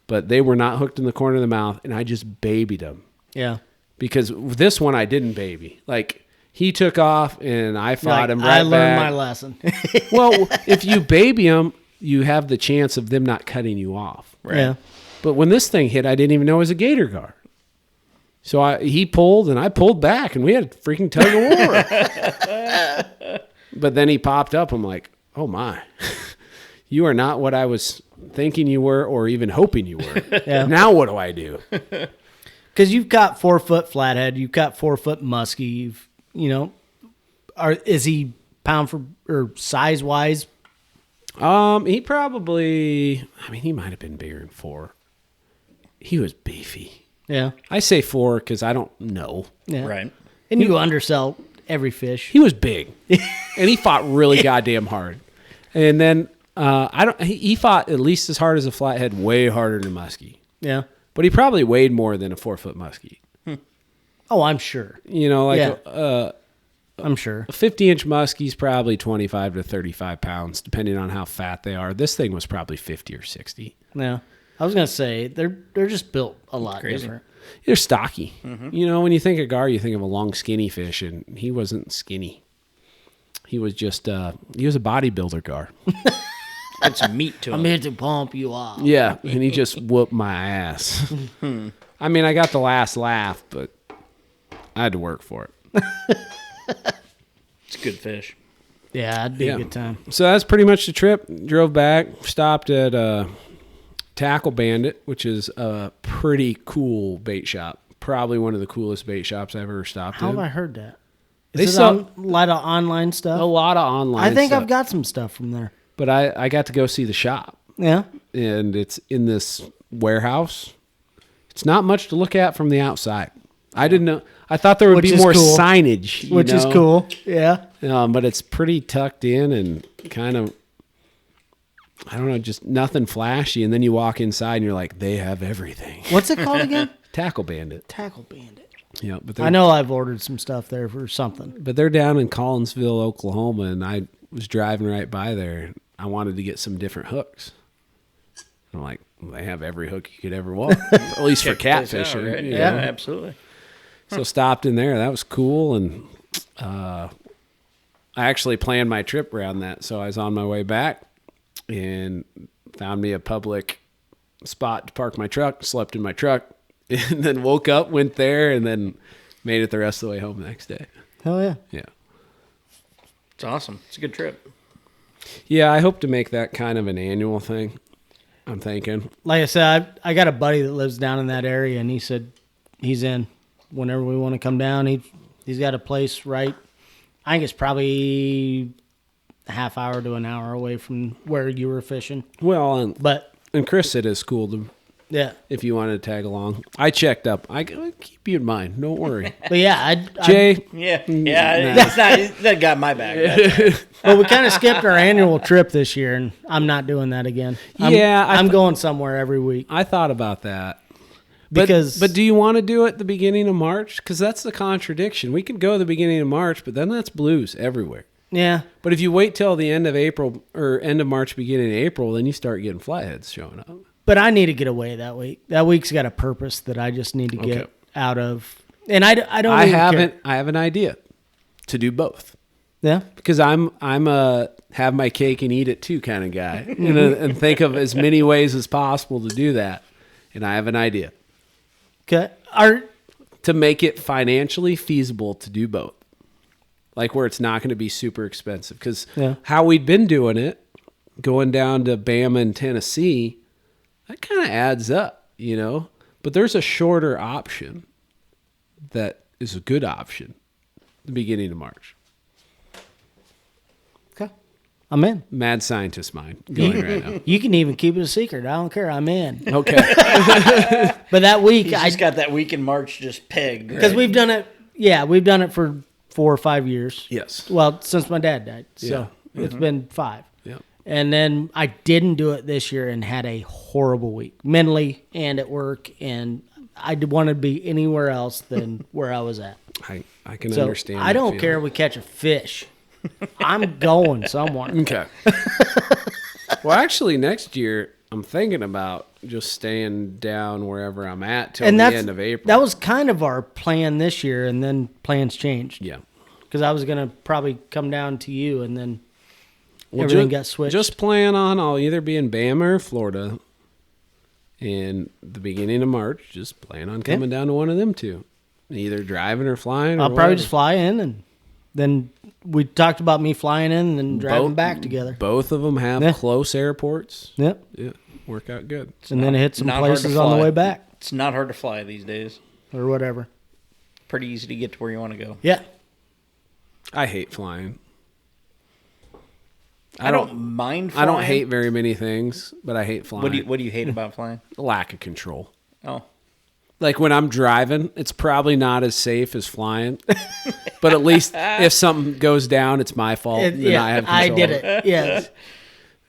but they were not hooked in the corner of the mouth, and I just babied them. Yeah. Because this one I didn't baby. Like he took off, and I fought him right back. I learned my lesson. Well, if you baby them, you have the chance of them not cutting you off. Right. Yeah. But when this thing hit, I didn't even know it was a gator gar. So he pulled, and I pulled back, and we had a freaking tug of war. But then he popped up. I'm like, oh, my. You are not what I was thinking you were or even hoping you were. Yeah. Now what do I do? Because you've got 4-foot flathead. You've got 4-foot muskie. Is he pound for or size-wise? He probably, he might have been bigger than 4. He was beefy. Yeah. I say 4 because I don't know. Yeah. Right. And you undersell every fish. He was big, and he fought really goddamn hard. And then he fought at least as hard as a flathead, way harder than a muskie. Yeah. But he probably weighed more than a 4-foot muskie. Oh, I'm sure. A I'm sure. 50-inch muskie's probably 25 to 35 pounds, depending on how fat they are. This thing was probably 50 or 60. Yeah. I was gonna say they're just built a lot different. They're stocky. Mm-hmm. When you think of gar, you think of a long, skinny fish, and he wasn't skinny. He was just he was a bodybuilder gar. Had some meat to him. I'm here to pump you off. Yeah, and he just whooped my ass. I got the last laugh, but I had to work for it. It's a good fish. Yeah, it'd be a good time. So that's pretty much the trip. Drove back, stopped at Tackle Bandit, which is a pretty cool bait shop. Probably one of the coolest bait shops I've ever stopped How in. have I heard that? They Is it sell a lot of online stuff? a lot of online I think stuff. I've got some stuff from there. But I got to go see the shop. Yeah. And it's in this warehouse. It's not much to look at from the outside. I didn't know. I thought there would Which be is more cool. signage. Which is cool. Yeah. But it's pretty tucked in and kind of, I don't know, just nothing flashy. And then you walk inside and you're like, they have everything. What's it called again? Tackle Bandit. Tackle Bandit. Yeah, but I know I've ordered some stuff there for something. But they're down in Collinsville, Oklahoma, and I was driving right by there. I wanted to get some different hooks. I'm like, well, they have every hook you could ever want, at least for catfishing. Right? you Yeah, know? absolutely. So stopped in there. That was cool, and I actually planned my trip around that. So I was on my way back and found me a public spot to park my truck, slept in my truck, and then woke up, went there, and then made it the rest of the way home the next day. Hell yeah. Yeah. It's awesome. It's a good trip. Yeah, I hope to make that kind of an annual thing. I'm thinking. Like I said, I got a buddy that lives down in that area, and he said he's in whenever we want to come down. He's got a place right. I think it's probably a half hour to an hour away from where you were fishing. Well, But and Chris said it's cool to, yeah, if you wanted to tag along. I checked up. I keep you in mind. Don't worry. but yeah, Jay. Yeah. That got my back. Well, we kind of skipped our annual trip this year, and I'm not doing that again. I'm going somewhere every week. I thought about that. But do you want to do it the beginning of March? Because that's the contradiction. We could go the beginning of March, but then that's blues everywhere. Yeah. But if you wait till the end of April or end of March, beginning of April, then you start getting flatheads showing up. But I need to get away that week. That week's got a purpose that I just need to get out of. And I don't. I have an idea to do both. Yeah. Because I'm a have my cake and eat it too kind of guy, and think of as many ways as possible to do that. And I have an idea. Okay. To make it financially feasible to do both. Like where it's not going to be super expensive. Because how we'd been doing it, going down to Bama and Tennessee, that kind of adds up, But there's a shorter option that is a good option the beginning of March. Okay. I'm in. Mad scientist mind going right now. You can even keep it a secret. I don't care. I'm in. Okay. But that week, I just got that week in March just pegged. Because we've done it. Yeah, we've done it for 4 or 5 years. Yes. Well, since my dad died. So it's been 5. Yeah. And then I didn't do it this year and had a horrible week, mentally and at work. And I wanted to be anywhere else than where I was at. I can So understand. I don't care if we catch a fish. I'm going somewhere. Okay. Well, actually, next year, I'm thinking about just staying down wherever I'm at till the end of April. That was kind of our plan this year, and then plans changed. Yeah. Because I was going to probably come down to you, and then everything got switched. Just plan on I'll either be in Bama or Florida in the beginning of March. Just plan on coming down to one of them two. Either driving or flying. I'll probably just fly in, and then we talked about me flying in and then driving back together. Both of them have close airports. Yep. Yeah, work out good. And then it hit some places on the way back. It's not hard to fly these days. Or whatever. Pretty easy to get to where you want to go. Yeah. I hate flying. I don't mind flying. I don't hate very many things, but I hate flying. What do you hate about flying? Lack of control. Oh. Like when I'm driving, it's probably not as safe as flying. But at least if something goes down, it's my fault. I have control. I did it. Yes.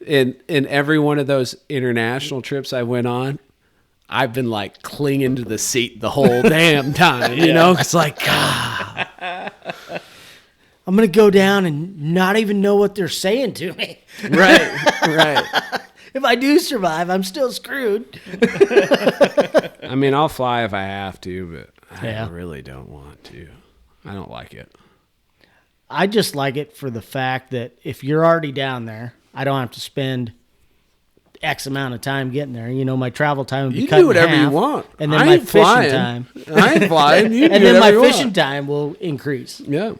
In every one of those international trips I went on, I've been like clinging to the seat the whole damn time. It's like, God. I'm going to go down and not even know what they're saying to me. Right. If I do survive, I'm still screwed. I mean, I'll fly if I have to, but I really don't want to. I don't like it. I just like it for the fact that if you're already down there, I don't have to spend X amount of time getting there. My travel time would be cut in half. You do whatever you want. And then my fishing time. I ain't flying. You and then my fishing time will increase. Yeah.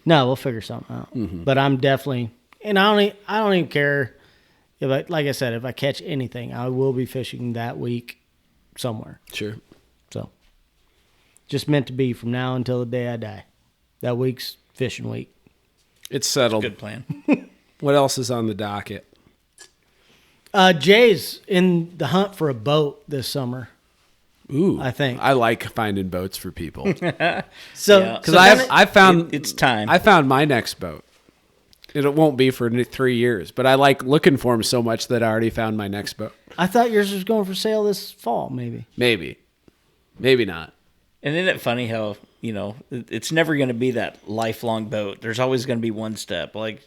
No, we'll figure something out. Mm-hmm. But I'm definitely, and I don't even care. Like I said, if I catch anything, I will be fishing that week somewhere. Sure. So, just meant to be from now until the day I die. That week's fishing week. It's settled. Good plan. What else is on the docket? Jay's in the hunt for a boat this summer. Ooh, I think I like finding boats for people. Because I found it's time. I found my next boat. It won't be for 3 years, but I like looking for them so much that I already found my next boat. I thought yours was going for sale this fall, maybe. Maybe not. And isn't it funny how, it's never going to be that lifelong boat. There's always going to be one step. Like,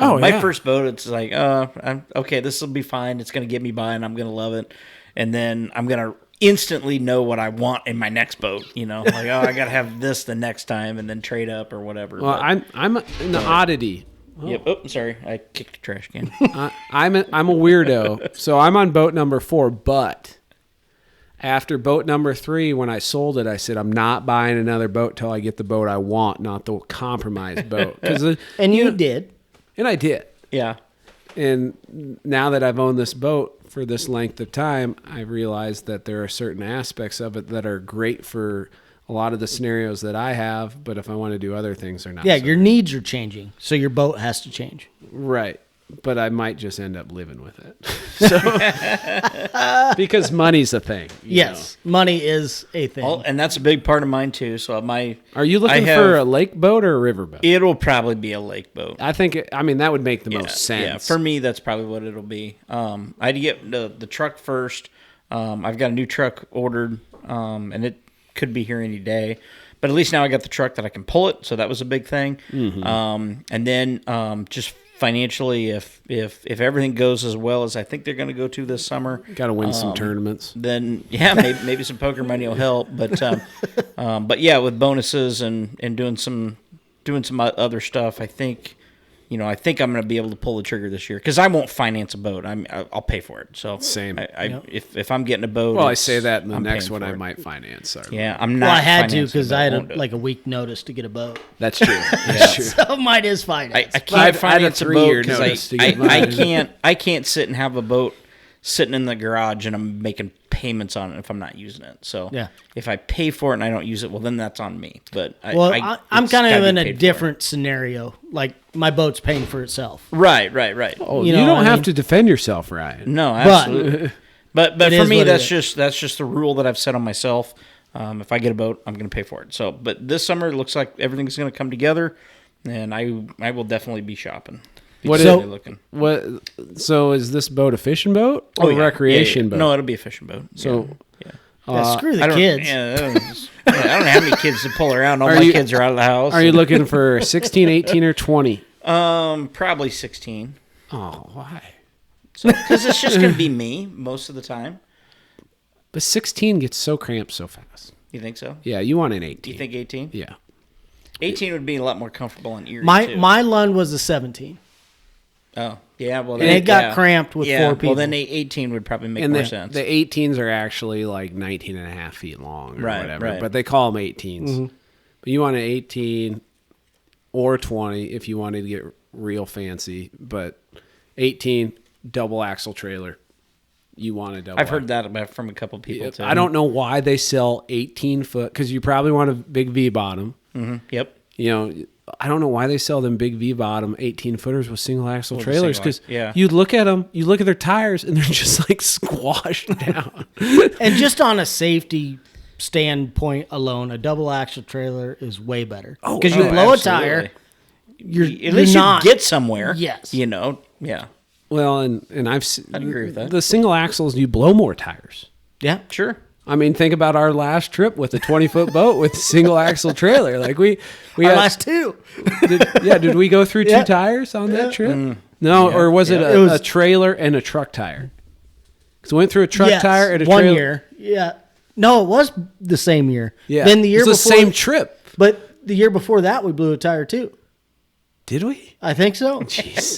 my first boat, it's like, I'm okay, this will be fine. It's going to get me by and I'm going to love it. And then I'm going to instantly know what I want in my next boat, like, I got to have this the next time and then trade up or whatever. Well, I'm an oddity. Yep. Oh, sorry. I kicked the trash can. I'm a weirdo. So I'm on boat number 4, but after boat number 3, when I sold it, I said, I'm not buying another boat till I get the boat I want, not the compromised boat. And you did. And I did. Yeah. And now that I've owned this boat for this length of time, I've realized that there are certain aspects of it that are great for a lot of the scenarios that I have, but if I want to do other things, they're not. Yeah, so your good. needs are changing, so your boat has to change. Right. But I might just end up living with it. So, because money's a thing. Yes, money is a thing. Well, and that's a big part of mine too. So Are you looking for a lake boat or a river boat? It'll probably be a lake boat. I think, that would make the most sense. Yeah, for me, that's probably what it'll be. I had to get the truck first. I've got a new truck ordered, and it could be here any day. But at least now I got the truck that I can pull it, so that was a big thing. Mm-hmm. And then just financially, if everything goes as well as I think they're going to go to this summer, got to win some tournaments. Then maybe some poker money will help. But yeah, with bonuses and doing some other stuff, I think I'm going to be able to pull the trigger this year because I won't finance a boat. I'll pay for it. So same. If I'm getting a boat, I say that in the next one I it. might finance. Sorry. Yeah, I'm not. Well, I had to because because I had a week notice to get a boat. That's true. That's true. So mine is finance. I can't finance a boat because I can't sit and have a boat sitting in the garage and I'm making payments on it if I'm not using it. So if I pay for it and I don't use it, well then that's on me. But I'm kind of in a different scenario. Like my boat's paying for itself. Right. Oh, you don't have to defend yourself, Ryan. No, absolutely. But for me, that's just the rule that I've set on myself. If I get a boat, I'm going to pay for it. So, but this summer it looks like everything's going to come together, and I will definitely be shopping. So is this boat a fishing boat or a recreation boat? No, it'll be a fishing boat. So screw the kids. I don't know how many kids to pull around. All my kids are out of the house. Are you looking for 16, 18, or 20? Probably 16. Oh, why? Because it's just going to be me most of the time. But 16 gets so cramped so fast. You think so? Yeah, you want an 18. You think 18? Yeah. 18 would be a lot more comfortable in Erie, too. My Lund was a 17. Oh, yeah. Well, and it got cramped with 4 people. Well, then 18 would probably make more sense. The 18s are actually like 19 and a half feet long or whatever. Right. But they call them 18s. Mm-hmm. But you want an 18 or 20 if you wanted to get real fancy. But 18, double axle trailer. You want a double. I've heard that from a couple people, too. I don't know why they sell 18-foot, because you probably want a big V-bottom. Mm-hmm. Yep. I don't know why they sell them big V-bottom 18-footers with single axle trailers, because you look at them, you look at their tires, and they're just like squashed down. And just on a safety standpoint alone, a double axle trailer is way better. Because you blow absolutely. A tire, at least you get somewhere. Yes. Yeah. Well, and I'd agree with that. The single axles, you blow more tires. Yeah, sure. I mean, think about our last trip with a 20-foot boat with a single axle trailer. Like we our last two. Did we go through 2 tires on that trip? No, or was it a trailer and a truck tire? Because we went through a truck tire and a trailer. 1 year. Yeah. No, it was the same year. Yeah. Then the year before. It's the same trip. But the year before that, we blew a tire too. Did we? I think so. Jeez.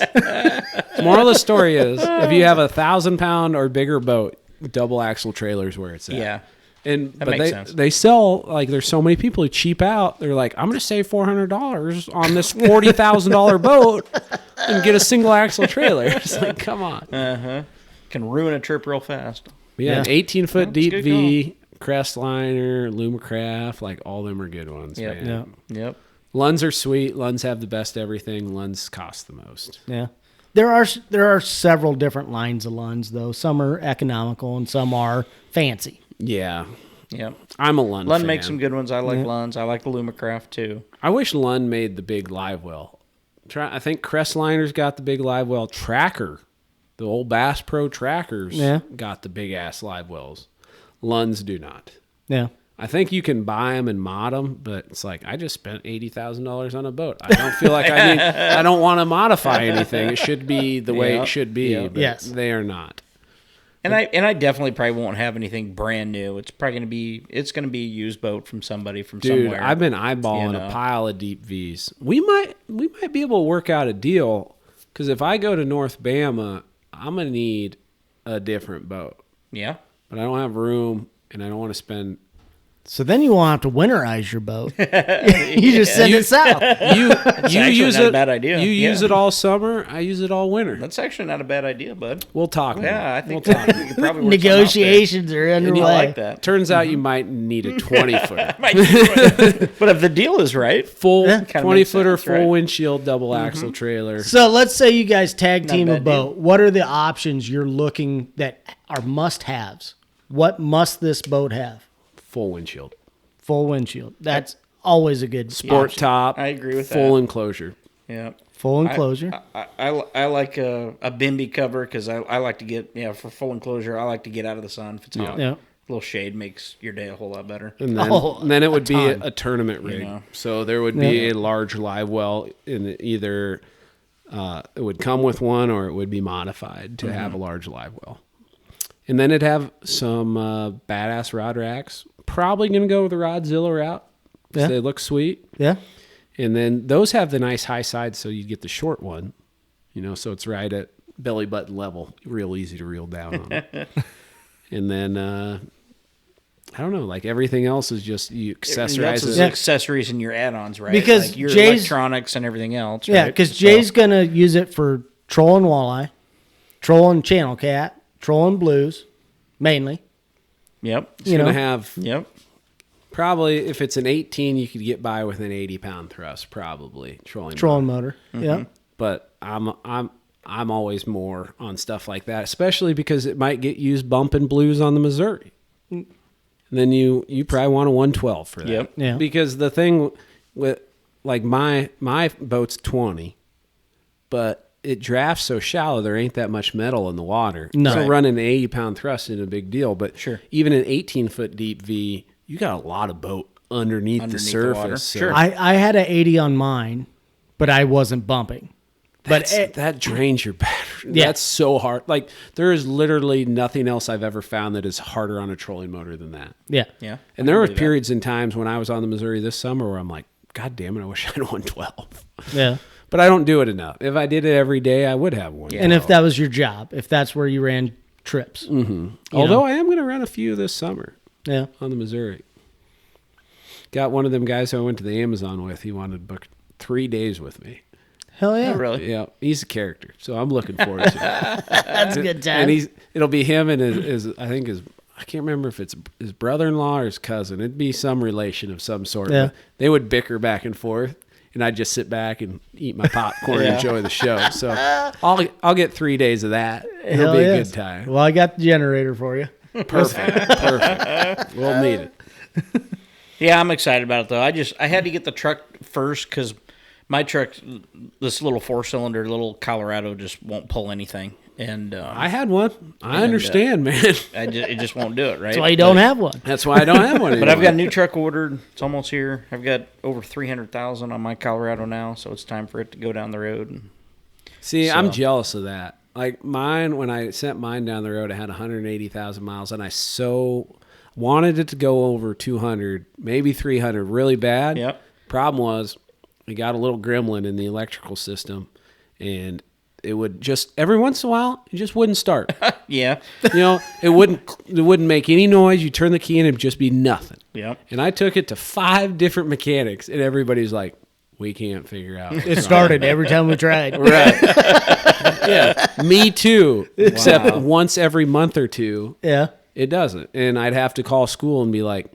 The moral of the story is, if you have a 1,000-pound or bigger boat, double axle trailers where it's at. Yeah. But makes sense. They sell, like, there's so many people who cheap out. They're like, I'm going to save $400 on this $40,000 boat and get a single axle trailer. It's like, come on. Can ruin a trip real fast. Yeah. An 18-foot deep V, Crestliner, Lumacraft, like, all of them are good ones. Yep. Man. Yep. Lunds are sweet. Lunds have the best everything. Lunds cost the most. Yeah. There are several different lines of Lunds, though. Some are economical and some are fancy. Yeah. Yep. I'm a Lund fan. makes some good ones. I like Lunds. I like the Lumacraft, too. I wish Lund made the big live well. I think Crestliner's got the big live well. Tracker, the old Bass Pro Trackers, got the big-ass live wells. Lunds do not. Yeah. I think you can buy them and mod them, but it's like, I just spent $80,000 on a boat. I don't feel like I don't want to modify anything. It should be the way it should be, but they are not. And I definitely probably won't have anything brand new. It's probably gonna be a used boat from somebody from somewhere. I've been eyeballing a pile of deep V's. We might be able to work out a deal, because if I go to North Bama, I'm gonna need a different boat. Yeah. But I don't have room, and I don't want to spend. So then you won't have to winterize your boat. You just send it south. You use not it. a bad idea. You use it all summer. I use it all winter. That's actually not a bad idea, bud. We'll talk. Yeah, I think we'll talk. we could probably work Negotiations are underway. I like that. Turns out you might need a 20-footer. But if the deal is right, Full kinda 20-footer, makes sense, full right? windshield, double axle trailer. So let's say you guys tag team a bad boat. What are the options you're looking that are must-haves? What must this boat have? Full windshield. Full windshield. That's always a good Sport option. top. I agree with full that. enclosure. Yeah. Full enclosure. I like a bimby cover because I like to get, for full enclosure, I like to get out of the sun if it's hot. Yeah. A little shade makes your day a whole lot better. And then it would be a tournament rig. know. So there would be a large live well in either it would come with one or it would be modified to have a large live well. And then it'd have some badass rod racks. Probably going to go with the Rodzilla route. Yeah. They look sweet. Yeah. And then those have the nice high sides, so you get the short one. So it's right at belly button level. Real easy to reel down on it. And then, I don't know, like everything else is just you accessorize it. Accessories and your add-ons, right? Because like your Jay's- electronics and everything else, Yeah, right? because Jay's going to use it for trolling walleye, trolling channel cat, trolling blues, mainly. Yep. It's going to have Yep. probably, if it's an 18, you could get by with an 80-pound thrust, probably Trolling motor. Yeah. But I'm always more on stuff like that, especially because it might get used bumping blues on the Missouri. And then you probably want a 112 for that. Yep. Yeah. Because the thing with like my boat's 20, but it drafts so shallow there ain't that much metal in the water. No. So running an 80-pound thrust isn't a big deal. But Sure. even an 18-foot deep V, you got a lot of boat underneath the the water. surface. So Sure. I had an 80 on mine, but I wasn't bumping. But that drains your battery. Yeah. That's so hard. Like there is literally nothing else I've ever found that is harder on a trolling motor than that. yeah. Yeah. And there were periods and times when I was on the Missouri this summer where I'm like, God damn it, I wish I had 112. Yeah. But I don't do it enough. If I did it every day, I would have one. And if that was your job, if that's where you ran trips. Although I am going to run a few this summer Yeah. on the Missouri. Got one of them guys who I went to the Amazon with. He wanted to book 3 days with me. Hell yeah. Oh, really? Yeah, he's a character, so I'm looking forward to it. That's a good time. And it'll be him and his I can't remember if it's his brother-in-law or his cousin. It'd be some relation of some sort. Yeah. But they would bicker back and forth, and I'd just sit back and eat my popcorn and enjoy the show. So I'll get 3 days of that. It'll Hell be a yes. good time. Well, I got the generator for you. Perfect. We'll need it. Yeah, I'm excited about it though. I had to get the truck first because my truck, this little 4-cylinder, little Colorado, just won't pull anything. And I had one. I understand, man. it just won't do it, right? That's why you don't have one. That's why I don't have one anymore. But I've got a new truck ordered. It's almost here. I've got over 300,000 on my Colorado now, so it's time for it to go down the road. See, I'm jealous of that. Like mine, when I sent mine down the road, I had 180,000 miles, and I so wanted it to go over 200, maybe 300, really bad. Yep. Problem was, we got a little gremlin in the electrical system, and it would just every once in a while, it just wouldn't start. Yeah. It wouldn't make any noise. You turn the key and it'd just be nothing. Yep. And I took it to 5 different mechanics, and everybody's like, we can't figure out. It started every time we tried. Right. Yeah. Me too. Except once every month or two, Yeah. it doesn't. And I'd have to call school and be like,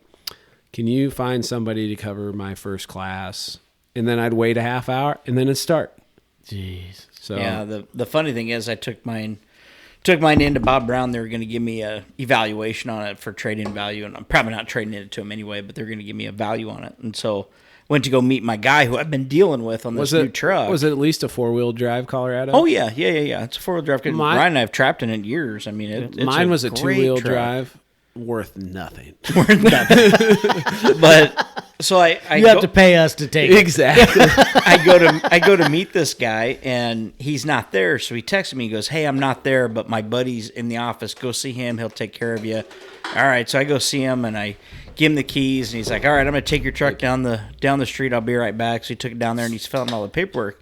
can you find somebody to cover my first class? And then I'd wait a half hour and then it'd start. Jeez. So Yeah, the funny thing is I took mine into Bob Brown. They were going to give me a evaluation on it for trading value, and I'm probably not trading it to him anyway, but they're going to give me a value on it. And so went to go meet my guy who I've been dealing with on this new truck. Was it at least a 4-wheel drive Colorado? Oh, yeah. It's a 4-wheel drive. 'Cause Mine- Ryan and I have trapped in it years. I mean, it's Mine was a great 2-wheel truck. drive worth nothing. But so I You have to pay us to take it. Exactly. I go to meet this guy, and he's not there. So he texted me. He goes, "Hey, I'm not there, but my buddy's in the office. Go see him. He'll take care of you." All right. So I go see him, and I give him the keys, and he's like, "All right, I'm gonna take your truck down the street. I'll be right back." So he took it down there, and he's filling all the paperwork.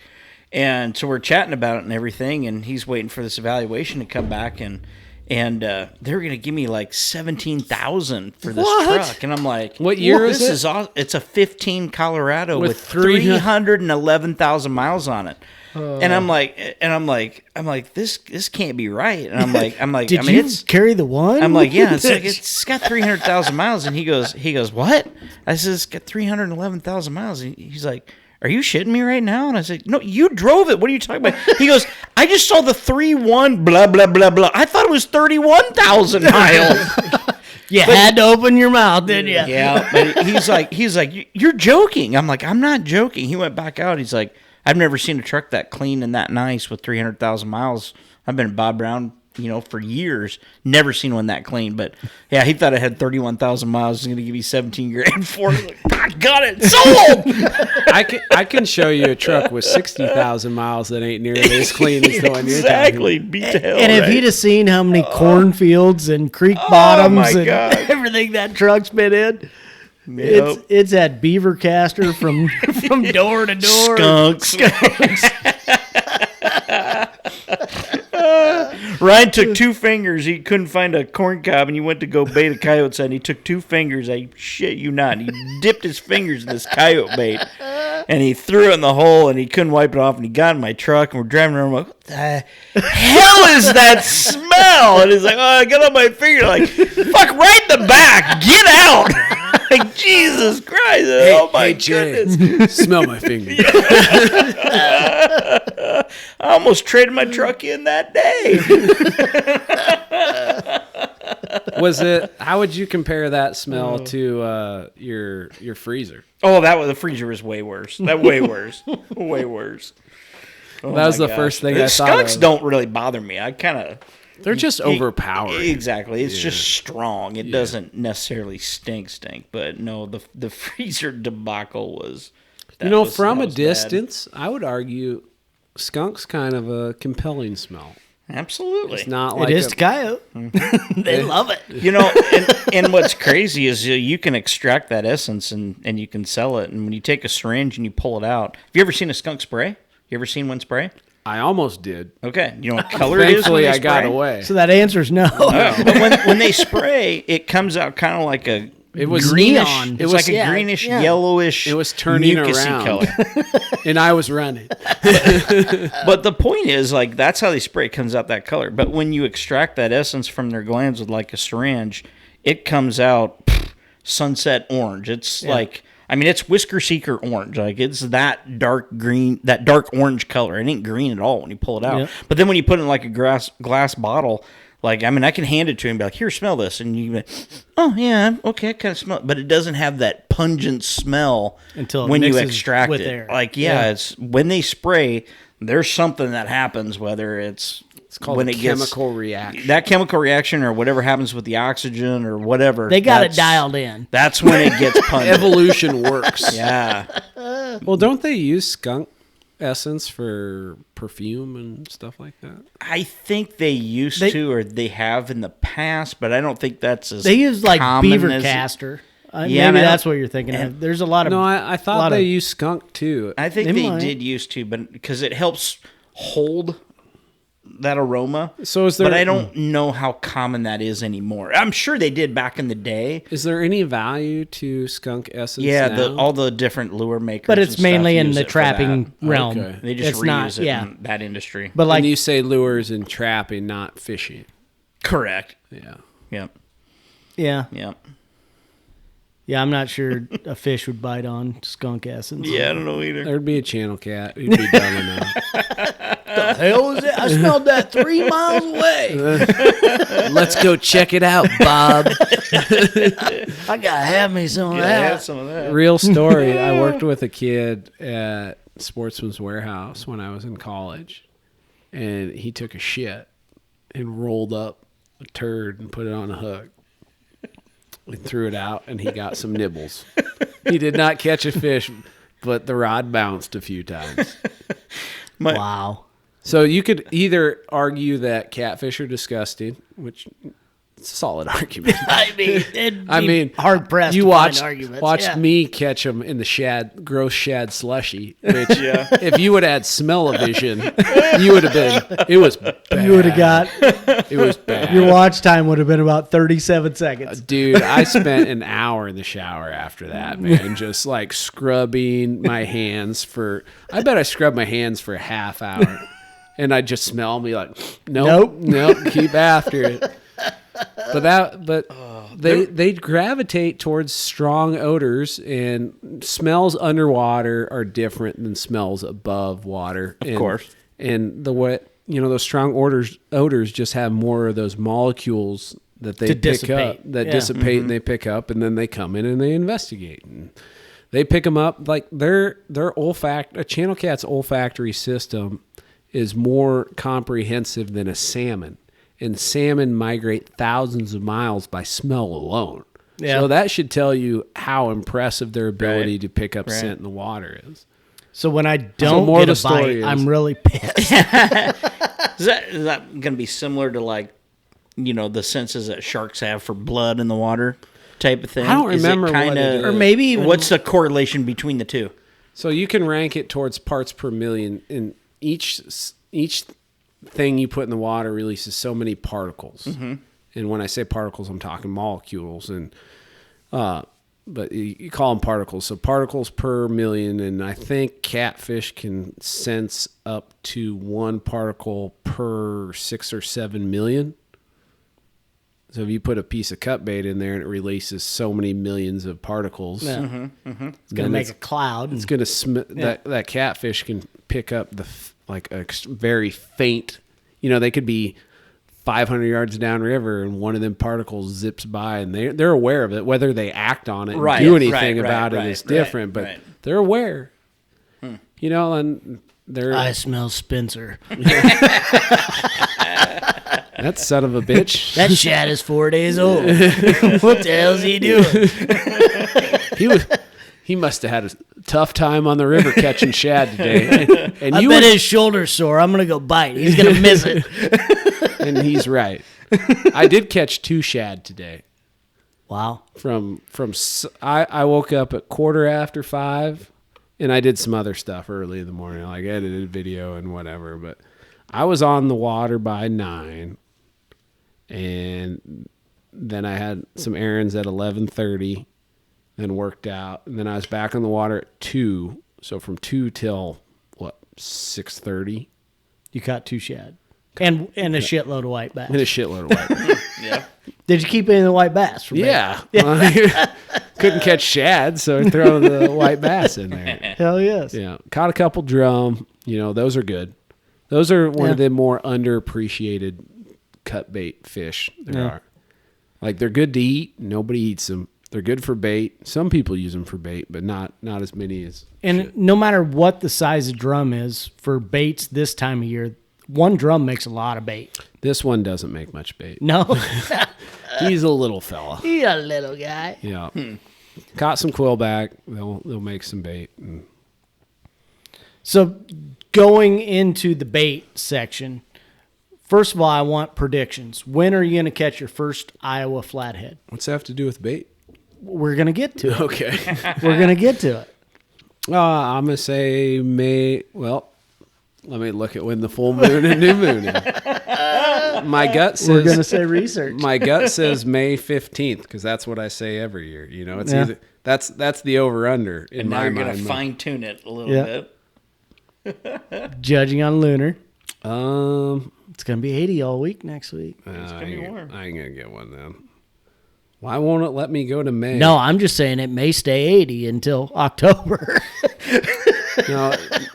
And so we're chatting about it and everything, and he's waiting for this evaluation to come back, and they were gonna give me like $17,000 for this truck, and I'm like, What year is this it? is awesome. It's a 15 Colorado with three- 311,000 miles on it. And I'm like, this can't be right. And I'm like, Did I mean, you carry the one? I'm like, yeah, it's got 300,000 miles. And he goes, what? I said, it's got 311,000 miles. And he's like, are you shitting me right now? And I said, no, you drove it. What are you talking about? He goes, I just saw the 3-1 blah, blah, blah, blah. I thought it was 31,000 miles. You had to open your mouth, didn't you? Yeah, but he's like, you're joking. I'm like, I'm not joking. He went back out. He's like, I've never seen a truck that clean and that nice with 300,000 miles. I've been Bob Brown, for years. Never seen one that clean. But yeah, he thought it had 31,000 miles. He's going to give me 17 grand for it. Like, I got it sold. I can show you a truck with 60,000 miles that ain't nearly as clean as the one you're Exactly. talking. Beat the hell. And if right? he'd have seen how many cornfields and creek bottoms my and God. everything that truck's been in, Yep. it's that beaver caster from door to door. Skunks. Ryan took 2 fingers. He couldn't find a corn cob, and he went to go bait a coyote, and he took 2 fingers. I shit you not. And he dipped his fingers in this coyote bait, and he threw it in the hole, and he couldn't wipe it off. And he got in my truck, and we're driving around. I'm like, what the hell is that smell? And he's like, oh, I got on my finger. Like, fuck, right in the back. Get out. Like, Jesus Christ. Oh, my goodness. Smell my finger. I almost traded my truck in that day. Was it? How would you compare that smell to your freezer? Oh, the freezer was way worse. Way worse. Way worse. Oh, That was my the gosh. first thing I thought Skunks of. don't really bother me. I kind of... They're just overpowering. Exactly. It's just strong. It doesn't necessarily stink. But no, the freezer debacle was... From a bad. distance, I would argue skunk's kind of a compelling smell. Absolutely. It's not like It is to coyote. They love it. And what's crazy is you can extract that essence and you can sell it. And when you take a syringe and you pull it out, have you ever seen a skunk spray? You ever seen one spray? I almost did. Okay. You know what color it is? Thankfully, I got away. So that answer's no. But when they spray, it comes out kind of like a It was greenish. neon. It's It was- like a yeah, greenish, yeah. yellowish. It was turning mucusy around. color. And I was running. But the point is, like, that's how they spray. It comes out that color. But when you extract that essence from their glands with like a syringe, it comes out sunset orange. It's like, I mean, it's whisker seeker orange. Like, it's that dark green, that dark orange color. It ain't green at all when you pull it out. Yep. But then when you put it in like a glass bottle, like, I mean, I can hand it to him and be like, here, smell this. And you be like, oh, yeah, okay, I kind of smell it. But it doesn't have that pungent smell Until it when you mixes extract with it. air. Like, Yeah. it's when they spray, there's something that happens, whether it's called when a it gets chemical reaction. that chemical reaction or whatever happens with the oxygen or whatever. They got it that's- dialed in. That's when it gets pungent. Evolution works. Yeah. Well, don't they use skunk essence for perfume and stuff like that? I think they used to, or they have in the past, but I don't think that's as They use like common beaver as- caster. Yeah, Maybe and I that's don't- what you're thinking of. There's a lot of. No, I thought lot they of- used skunk too. I think They they might. did used to, but because it helps hold that aroma. So is there? But I don't know how common that is anymore. I'm sure they did back in the day. Is there any value to skunk essence? Yeah, now? all the different lure makers. but and it's stuff mainly in use the it for trapping that. realm. Okay. They just it's reuse not, it yeah. in that industry. But like, and you say lures and trapping, not fishing. Correct. Yeah. Yep. yeah, Yep. yeah, I'm not sure a fish would bite on skunk essence. Yeah, I don't know either. There'd be a channel cat. He'd be dumb enough. The hell is it? I smelled that 3 miles away. Let's go check it out, Bob. I gotta have me some of Yeah, that. have some of that. Real story. I worked with a kid at Sportsman's Warehouse when I was in college, and he took a shit and rolled up a turd and put it on a hook. We threw it out, and he got some nibbles. He did not catch a fish, but the rod bounced a few times. Wow. So you could either argue that catfish are disgusting, which it's a solid argument. I mean, hard pressed. You to watched find arguments. watched me catch them in the gross shad slushy. Which, if you would have had smell-o-vision, you would have been. It was bad. You would have got It was bad. your watch time would have been about 37 seconds. Dude, I spent an hour in the shower after that, man, just like scrubbing my hands I bet I scrubbed my hands for a half hour. And I'd just smell me like, nope, keep after it. But they gravitate towards strong odors, and smells underwater are different than smells above water. Of course. And those strong odors just have more of those molecules that they pick up, that dissipate and they pick up, and then they come in and they investigate. And they pick them up like a channel cat's olfactory system is more comprehensive than a salmon. And salmon migrate thousands of miles by smell alone. Yeah. So that should tell you how impressive their ability to pick up scent in the water is. So when I don't get a bite, I'm really pissed. Is that going to be similar to like, the senses that sharks have for blood in the water type of thing? I don't remember what it is. Or maybe even, what's the correlation between the two? So you can rank it towards parts per million, and each thing you put in the water releases so many particles. Mm-hmm. And when I say particles, I'm talking molecules, and but you call them particles. So particles per million, and I think catfish can sense up to 1 particle per 6 or 7 million. So if you put a piece of cut bait in there and it releases so many millions of particles, it's going to make a cloud. It's going to that catfish can pick up a very faint. They could be 500 yards downriver, and one of them particles zips by, and they're aware of it. Whether they act on it and do anything about it is different, but they're aware. And they're. I smell Spencer. That son of a bitch. That shad is 4 days old. What the hell is he doing? He must have had a tough time on the river catching shad today. And I bet his shoulder's sore. I'm going to go bite. He's going to miss it. And he's right. I did catch 2 shad today. Wow. I woke up at 5:15, and I did some other stuff early in the morning, like edited video and whatever. But I was on the water by 9, and then I had some errands at 11:30. Then worked out, and then I was back on the water at 2. So from 2 till 6:30. You caught 2 shad, and a shitload of white bass. And a shitload of white bass. Yeah. Did you keep any of the white bass? Yeah. Couldn't catch shad, so I throw the white bass in there. Hell yes. Yeah. Caught a couple drum. Those are good. Those are one of the more underappreciated cut bait fish there are. Like, they're good to eat. Nobody eats them. They're good for bait. Some people use them for bait, but not as many as. And should. No matter what the size of drum is for baits this time of year, one drum makes a lot of bait. This one doesn't make much bait. No. He's a little fella. He's a little guy. Yeah. Caught some quillback. They'll make some bait. So going into the bait section, first of all, I want predictions. When are you going to catch your first Iowa flathead? What's that have to do with bait? We're going to get to it. Okay. We're going to get to it. I'm going to say May. Well, let me look at when the full moon and new moon is. My gut says. We're going to say research. My gut says May 15th, because that's what I say every year. It's either that's the over under in and now my you're mind. going to fine tune it a little bit. Judging on lunar. It's going to be 80 all week next week. It's going to be warm. I ain't going to get one then. Why won't it let me go to May? No, I'm just saying it may stay 80 until October. No,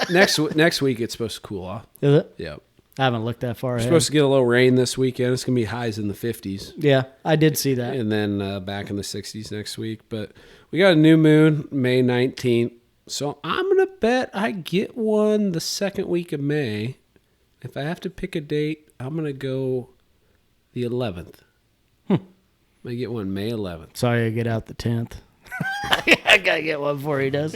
next week it's supposed to cool off. Is it? Yeah. I haven't looked that far We're ahead. supposed to get a little rain this weekend. It's going to be highs in the 50s. Yeah, I did see that. And then back in the 60s next week. But we got a new moon, May 19th. So I'm going to bet I get one the second week of May. If I have to pick a date, I'm going to go the 11th. I get one May 11th. Sorry, I get out the 10th. I gotta get one before he does.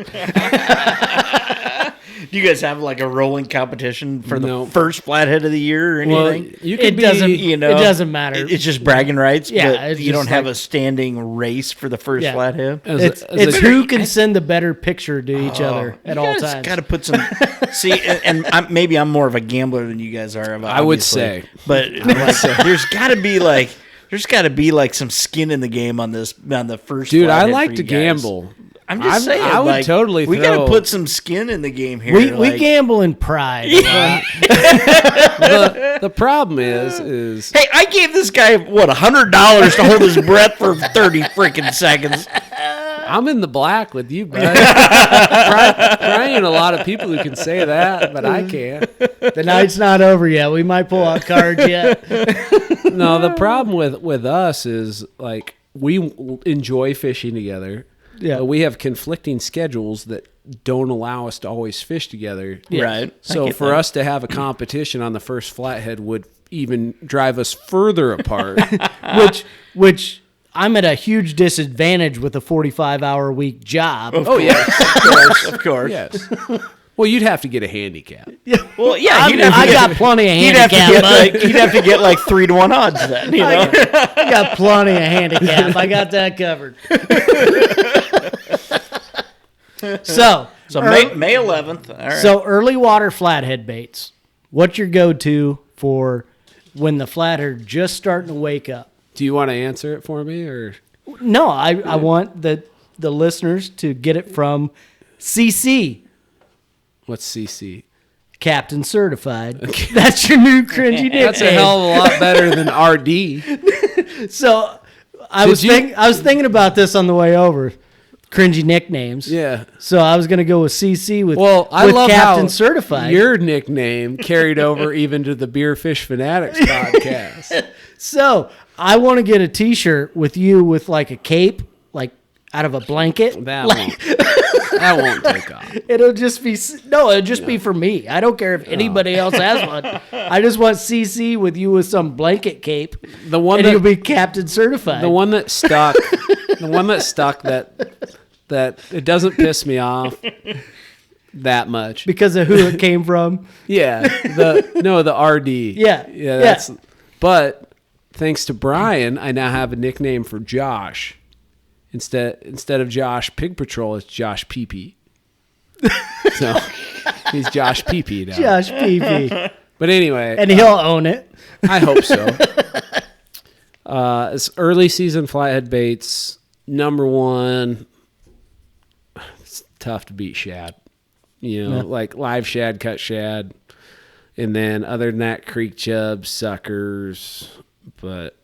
Do you guys have like a rolling competition for the No. first flathead of the year or anything? You It doesn't. It doesn't matter. It's just bragging rights. Yeah, but it's you don't just have like- a standing race for the first Yeah. flathead. It's who can send the better picture to each other at all times. Got to put some. See, and maybe I'm more of a gambler than you guys are. I would obviously. say. But like, there's got to be like some skin in the game on the first. Dude, I flathead like for to you guys. gamble. I'm just saying. I would like, totally We got to throw- put some skin in the game here. we like- gamble in pride. The problem is Hey, I gave this guy $100 to hold his breath for 30 freaking seconds. I'm in the black with you, bud. Probably ain't a lot of people who can say that, but I can. The night's not over yet. We might pull out cards yet. No, the problem with us is like we enjoy fishing together. Yeah. But we have conflicting schedules that don't allow us to always fish together. Right. So I get for that. us to have a competition on the first flathead would even drive us further apart. which I'm at a huge disadvantage with a 45-hour week job. Oh yes, Of course. yes. Well, you'd have to get a handicap. Well, yeah, I got plenty of handicap, bud. He'd have to get like 3-1 odds then, you know? I got plenty of handicap. I got that covered. So May 11th. All right. So early water flathead baits. What's your go-to for when the flathead just starting to wake up? Do you want to answer it for me, or No, I want the listeners to get it from CC, what's CC? Captain Certified. That's your new cringy nickname. That's a hell of a lot better than RD. So I was thinking about this on the way over. Cringy nicknames. Yeah. So I was going to go with CC with, I with love Captain how Certified. your nickname carried over even to the Beer Fish Fanatics podcast. So I want to get a T-shirt with you with like a cape, like out of a blanket. That won't take off. It'll just be be for me. I don't care if anybody else has one. I just want CC with you with some blanket cape. The one and that you'll be Captain Certified. the one that stuck, that it doesn't piss me off that much. because of who it came from. Yeah, the RD. Yeah. That's. But thanks to Brian, I now have a nickname for Josh. Instead of Josh Pig Patrol, it's Josh PP. So he's Josh PP now. Josh PP. But anyway, And he'll own it. I hope so. It's early season flathead baits. Number one, it's tough to beat shad. Like live shad, cut shad. And then other than that, creek chubs, suckers. But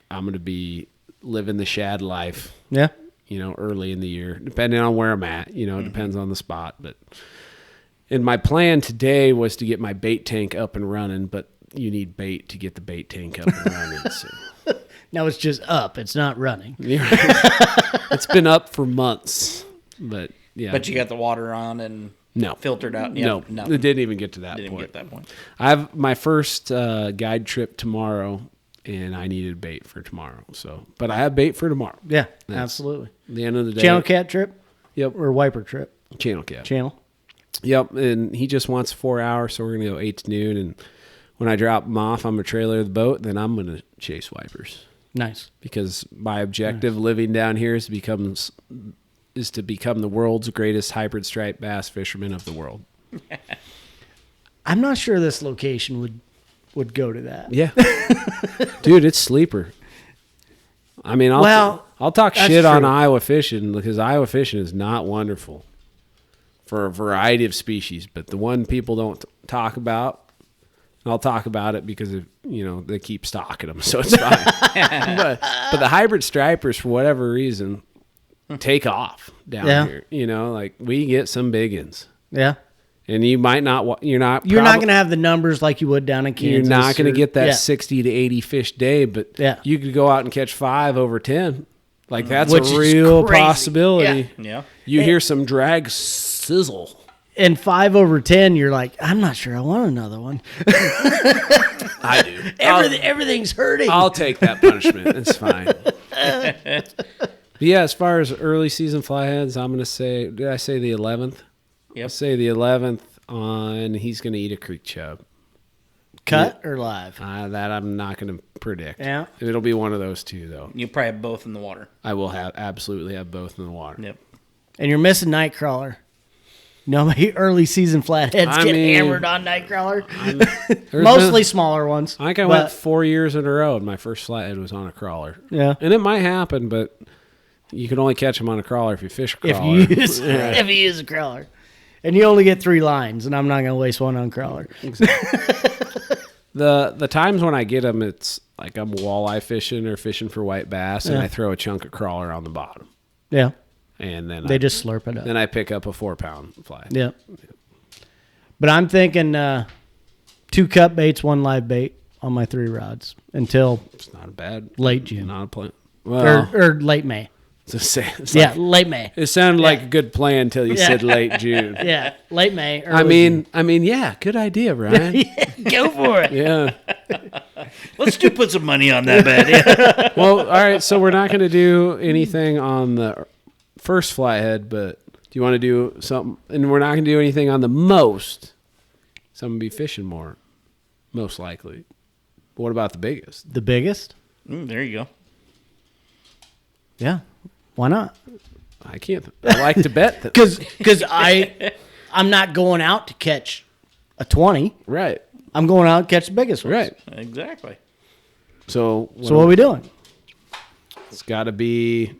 I'm going to be living the shad life, Yeah. early in the year, depending on where I'm at. It depends on the spot. And my plan today was to get my bait tank up and running, but you need bait to get the bait tank up and running. So. Now it's just up. It's not running. It's been up for months, but yeah. But you got the water on and no filtered out. No, it didn't even get to that Didn't point. get that point. I have my first guide trip tomorrow, and I needed bait for tomorrow. So, but I have bait for tomorrow. Yeah, That's absolutely. The end of the day. Channel cat trip? Yep. Or wiper trip? Channel cat. Channel. Yep. And he just wants 4 hours, so we're gonna go 8 to noon. And when I drop him off on the trailer of the boat, then I'm gonna chase wipers. Nice. Because my objective living down here is to become the world's greatest hybrid striped bass fisherman of the world. I'm not sure this location would go to that. Yeah. Dude, it's sleeper. I mean, I'll talk that's shit on true. Iowa fishing because Iowa fishing is not wonderful for a variety of species, but the one people don't talk about, and I'll talk about it because they keep stocking them, so it's fine. but the hybrid stripers, for whatever reason, take off down here. Like we get some big ones. Yeah. And you might not. You're not going to have the numbers like you would down in Kansas. You're not going to get that Yeah. 60 to 80 fish day, but you could go out and catch 5 over 10. Like that's Which a is real crazy. possibility. Yeah. You hear some drag sizzle. And 5 over 10, you're like, I'm not sure I want another one. I do. Everything's hurting. I'll take that punishment. It's fine. But yeah, as far as early season flatheads, I'm going to say, did I say the 11th? Yep. I'll say the 11th on he's going to eat a creek chub. Cut or live? That I'm not going to predict. Yeah. It'll be one of those two, though. You probably have both in the water. I will absolutely have both in the water. Yep. And you're missing nightcrawler. No, early season flatheads get hammered on nightcrawler. Mostly smaller ones. I think I went 4 years in a row, and my first flathead was on a crawler. Yeah. And it might happen, but you can only catch them on a crawler if you fish a crawler. If you use a crawler. And you only get 3 lines, and I'm not going to waste one on crawler. The times when I get them, it's like I'm walleye fishing or fishing for white bass, and I throw a chunk of crawler on the bottom. Yeah. And then they just slurp it up. Then I pick up a 4-pound fly. Yeah. But I'm thinking 2 cut baits, 1 live bait on my 3 rods until it's not a bad late June. Not a plan. Well, or late May. Late May. It sounded like a good plan until you said late June. Yeah, late May. I mean, yeah, good idea, Brian. Go for it. Yeah. Let's put some money on that bet. Yeah. Well, all right. So we're not going to do anything on the first flathead, but do you want to do something? And we're not going to do anything on the most. So I'm going to be fishing more, most likely. But what about the biggest? The biggest? There you go. Yeah. Why not? I can't. I like to bet that. Because I'm not going out to catch a 20. Right. I'm going out to catch the biggest ones. Right. Exactly. So what are we doing? It's got to be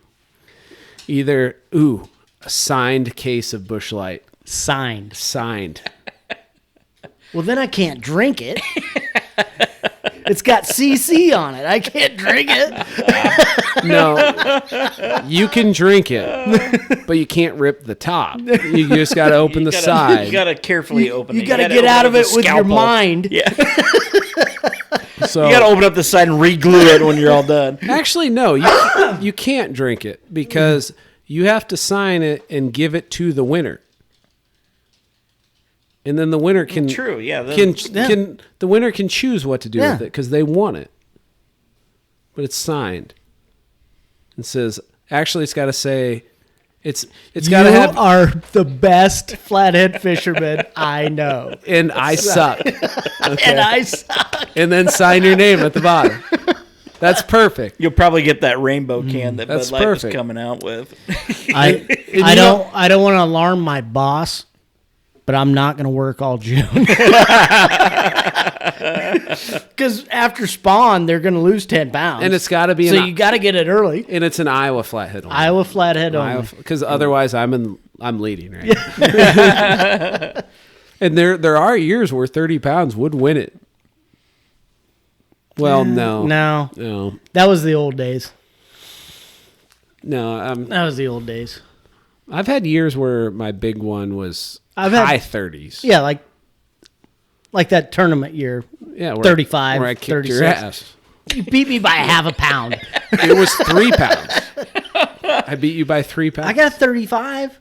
either, a signed case of Busch Light. Signed. Well, then I can't drink it. It's got CC on it. I can't drink it. No, you can drink it, but you can't rip the top. You just got to open the side. You got to carefully open it. You got to get out of it with your mind. Yeah. So, you got to open up the side and re-glue it when you're all done. Actually, no, you can't drink it because you have to sign it and give it to the winner. And then the winner can the winner can choose what to do with it because they want it. But it's signed. It says it's got to say it's got to have. You are the best flathead fisherman I know, and I suck. Okay. And I suck. And then sign your name at the bottom. That's perfect. You'll probably get that rainbow can that Bud Light was coming out with. I don't want to alarm my boss. But I'm not going to work all June. Because after spawn, they're going to lose 10 pounds. And it's got to be so you got to get it early. And it's an Iowa flathead only. Iowa flathead only. Because otherwise I'm leading, right? Yeah. And there are years where 30 pounds would win it. Well, no. That was the old days. No. That was the old days. I've had years where my big one was high 30s. Yeah, like that tournament year. Yeah, 35, where I kicked 36. your ass. You beat me by half a pound. It was 3 pounds. I beat you by 3 pounds. I got 35.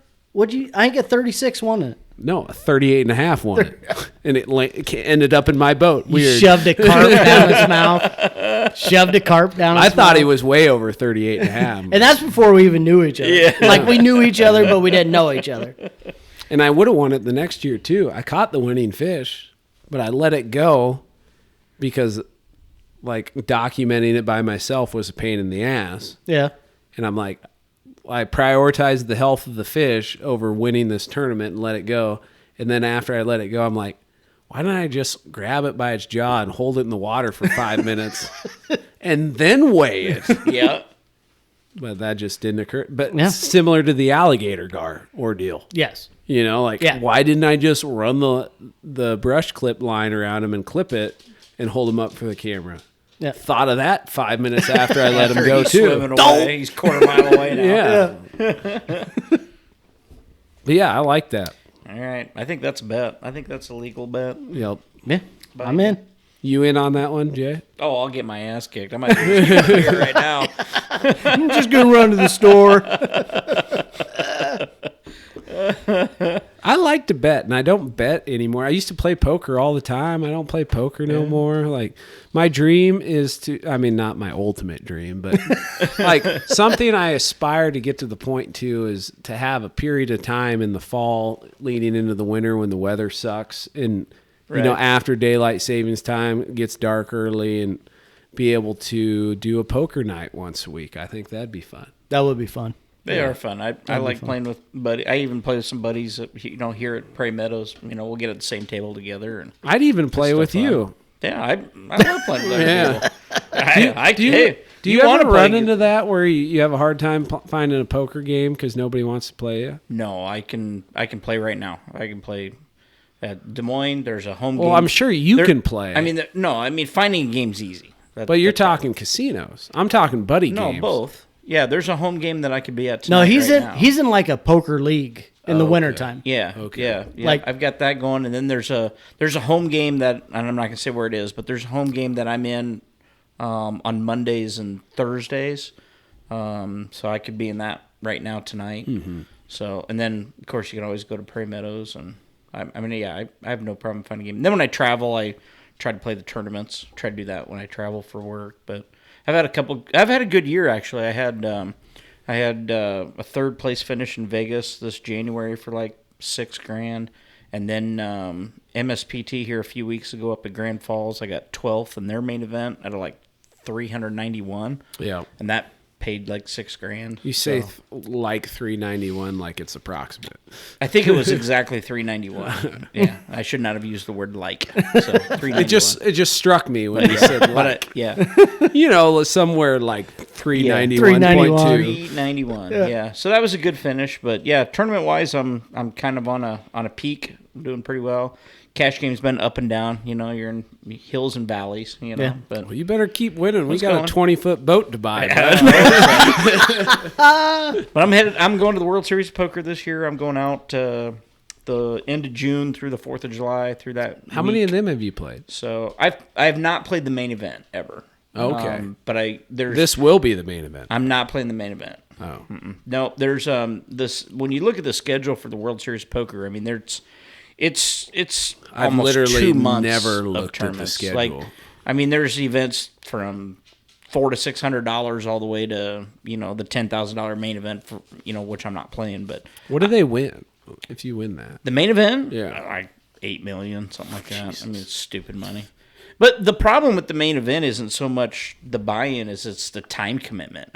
I got 36 won it. No, a 38 and a half won it. And it ended up in my boat. Weird. You shoved a carp down his mouth. Shoved a carp down his mouth. I thought he was way over 38 and a half. And that's before we even knew each other. Yeah. Like we knew each other, but we didn't know each other. And I would have won it the next year, too. I caught the winning fish, but I let it go because, documenting it by myself was a pain in the ass. Yeah. And I'm like, I prioritized the health of the fish over winning this tournament and let it go. And then after I let it go, I'm like, why don't I just grab it by its jaw and hold it in the water for 5 minutes and then weigh it? Yeah. But that just didn't occur. But similar to the alligator gar ordeal. Yes. Why didn't I just run the brush clip line around him and clip it and hold him up for the camera? Yeah. Thought of that 5 minutes after I let him go, too. Away. He's quarter mile away now. Yeah. But yeah, I like that. All right. I think that's a bet. I think that's a legal bet. Yep. Yeah. I'm in. You in on that one, Jay? Oh, I'll get my ass kicked. I might be here right now. I'm just going to run to the store. I like to bet, and I don't bet anymore. I used to play poker all the time. I don't play poker no more. Like, my dream is not my ultimate dream, but like something I aspire to get to the point to is to have a period of time in the fall leading into the winter when the weather sucks and, after daylight savings time, it gets dark early, and be able to do a poker night once a week. I think that'd be fun. That would be fun. They are fun. I like playing with buddies. I even play with some buddies, here at Prairie Meadows. We'll get at the same table together. And I'd even play with you. Yeah, I love playing with other people. Do you want ever run into that where you have a hard time finding a poker game because nobody wants to play you? No, I can play right now. I can play at Des Moines. There's a home game. Well, I'm sure you can play. Finding a game's easy. But you're talking casinos. I'm talking buddy games. No, both. Yeah, there's a home game that I could be at tonight. No, he's in like a poker league in the wintertime. Yeah. Okay. Yeah. Like, I've got that going, and then there's a home game that, and I'm not gonna say where it is, but there's a home game that I'm in on Mondays and Thursdays. So I could be in that right now tonight. Mm-hmm. So, and then of course you can always go to Prairie Meadows, and I have no problem finding a game. And then when I travel, I try to play the tournaments. Try to do that when I travel for work, but. I've had a good year actually. I had a third place finish in Vegas this January for like $6,000, and then MSPT here a few weeks ago up at Grand Falls. I got 12th in their main event out of like 391. Yeah, and that paid like $6,000. You say like 391, like it's approximate. I think it was exactly 391. Yeah, I should not have used the word like. So 391. It just struck me when you said like. Somewhere like 391.2. 391. Yeah. So that was a good finish, but yeah, tournament wise, I'm kind of on a peak. I'm doing pretty well. Cash game's been up and down. You're in hills and valleys. But well, you better keep winning. We got a 20-foot boat to buy. But I'm going to the World Series of Poker this year. I'm going out the end of June through the 4th of July through that. How many of them have you played? So I've not played the main event ever. Okay, but this will be the main event. I'm not playing the main event. Oh no, there's this. When you look at the schedule for the World Series of Poker, it's I've almost literally 2 months never of looked at the schedule. There's events from $400 to $600 all the way to the $10,000 main event for which I'm not playing. But what do they win if you win that? The main event, like $8 million, something like that. Jesus. It's stupid money. But the problem with the main event isn't so much the buy-in as it's the time commitment.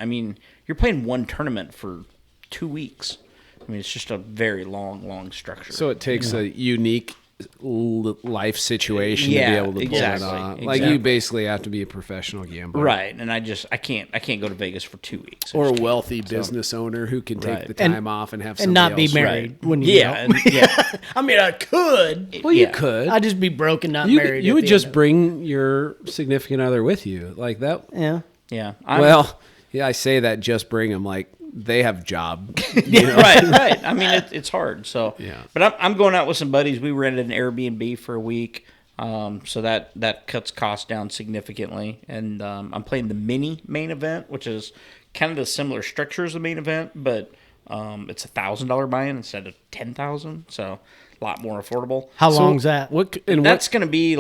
You're playing one tournament for 2 weeks. It's just a very long structure. So it takes a unique life situation to be able to pull it off. Like you basically have to be a professional gambler, right? And I can't go to Vegas for 2 weeks. Or a wealthy business owner who can take the time off and have somebody not be else married when you I could. Well, you could. I'd just be broke and not married. You would just bring your significant other with you, like that. Yeah. I say that just bring them like. They have job. Right. It's hard. So, But I'm going out with some buddies. We rented an Airbnb for a week, so that cuts costs down significantly. And I'm playing the mini main event, which is kind of the similar structure as the main event, but it's $1,000 buy-in instead of $10,000, so a lot more affordable. How long's that? That's going to be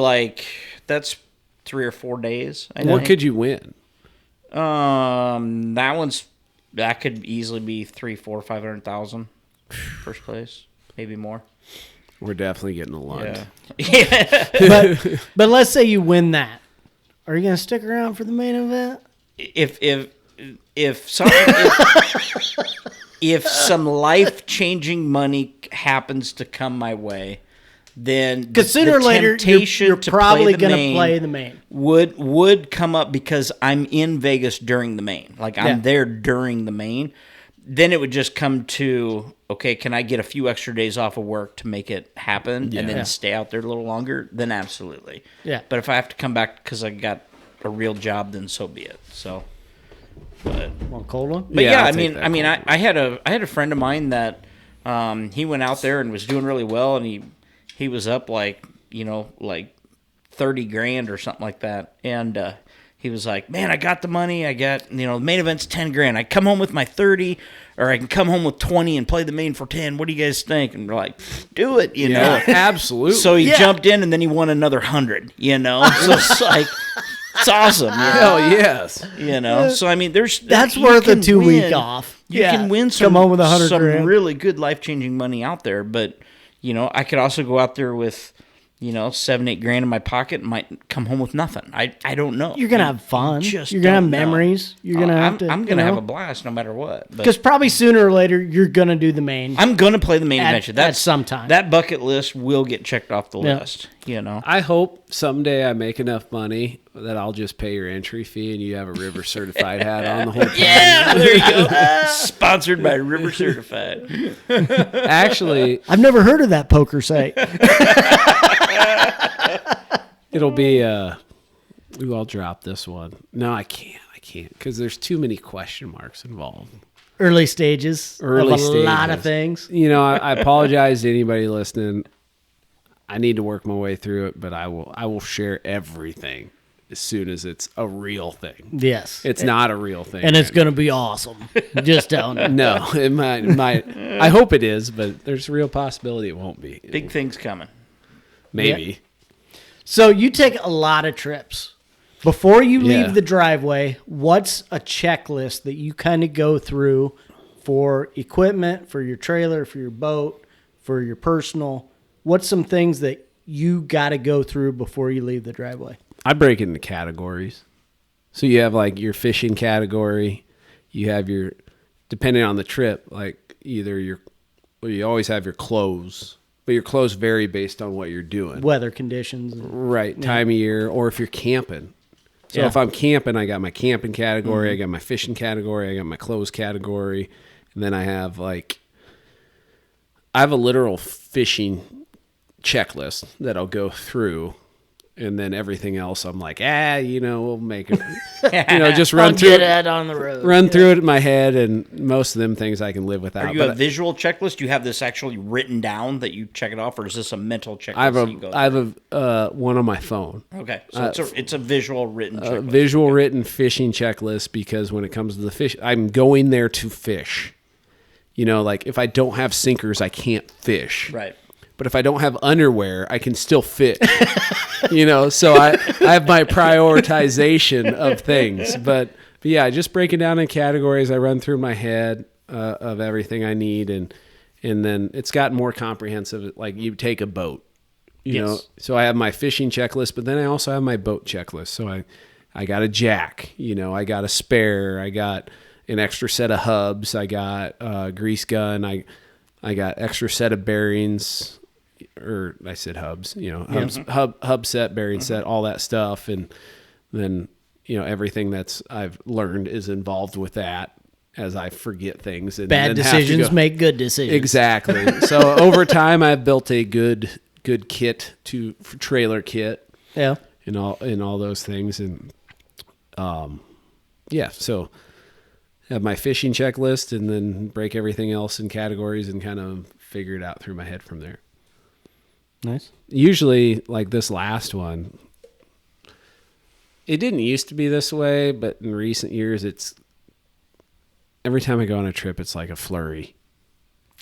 that's 3 or 4 days. What could you win? That could easily be 300,000, 400,000, 500,000 first place, maybe more. We're definitely getting a lunch. Yeah. but let's say you win that. Are you going to stick around for the main event? If some life-changing money happens to come my way, then sooner or later you're probably going to play the main. Would come up because I'm in Vegas during the main. Like I'm there during the main. Then it would just come to, okay, can I get a few extra days off of work to make it happen and then stay out there a little longer? Then absolutely. Yeah. But if I have to come back because I got a real job, then so be it. So. But want a cold one? But I had a friend of mine that he went out there and was doing really well, and he was up like $30,000 or something like that, and He was like, man, I got the money. I got, the main event's $10,000. I come home with my 30, or I can come home with 20 and play the main for 10. What do you guys think? And we're like, do it, you know. Absolutely. So he jumped in, and then he won another 100, So it's like, it's awesome. Hell yes. So I mean, that's worth a 2-week off. You can win come home with $100 grand. Really good life-changing money out there, but I could also go out there with $7-8 in my pocket and might come home with nothing. I don't know. You're gonna have fun. You're gonna have memories. You're gonna have to. I'm gonna have a blast no matter what. Because probably sooner or later you're gonna do the main. I'm gonna play the main adventure. At some time. That bucket list will get checked off the list. I hope someday I make enough money that I'll just pay your entry fee and you have a River Certified hat on the whole time. Yeah, there you go. Sponsored by River Certified. Actually, I've never heard of that poker site. It'll be I'll drop this one. No, I can't because there's too many question marks involved. Early stages of a lot of things. I apologize to anybody listening. I need to work my way through it, but I will share everything as soon as it's a real thing. Yes. It's not a real thing. And it's going to be awesome. Just telling you. No, it might. I hope it is, but there's a real possibility it won't be. Big things coming. Maybe. Yeah. So you take a lot of trips. Before you leave the driveway, what's a checklist that you kind of go through for equipment, for your trailer, for your boat, for your personal? What's some things that you got to go through before you leave the driveway? I break it into categories. So you have like your fishing category. You have your, depending on the trip, like either you always have your clothes. But your clothes vary based on what you're doing. Weather conditions. Right. Time of year. Or if you're camping. So if I'm camping, I got my camping category. I got my fishing category. I got my clothes category. And then I have a literal fishing checklist that I'll go through. And then everything else, I'm like, we'll make it. Just run through it on the road. Run through it in my head, and most of them things I can live without. Are you a visual checklist? Do you have this actually written down that you check it off, or is this a mental checklist? I have a one on my phone. Okay, so it's a visual written checklist. Visual written fishing checklist, because when it comes to the fish, I'm going there to fish. Like if I don't have sinkers, I can't fish. Right. But if I don't have underwear, I can still fish. So I have my prioritization of things. But yeah, just break it down in categories. I run through my head of everything I need, and then it's gotten more comprehensive. Like you take a boat, you know. So I have my fishing checklist, but then I also have my boat checklist. So I got a jack, I got a spare, I got an extra set of hubs, I got a grease gun, I got extra set of bearings. Or I said hubs, hub set, bearing set, all that stuff. And then, everything I've learned is involved with that as I forget things. And bad decisions make good decisions. Exactly. So over time, I've built a good kit trailer kit. Yeah. And all those things. And, so I have my fishing checklist and then break everything else in categories and kind of figure it out through my head from there. Nice. Usually, like this last one, it didn't used to be this way, but in recent years, it's every time I go on a trip, it's like a flurry.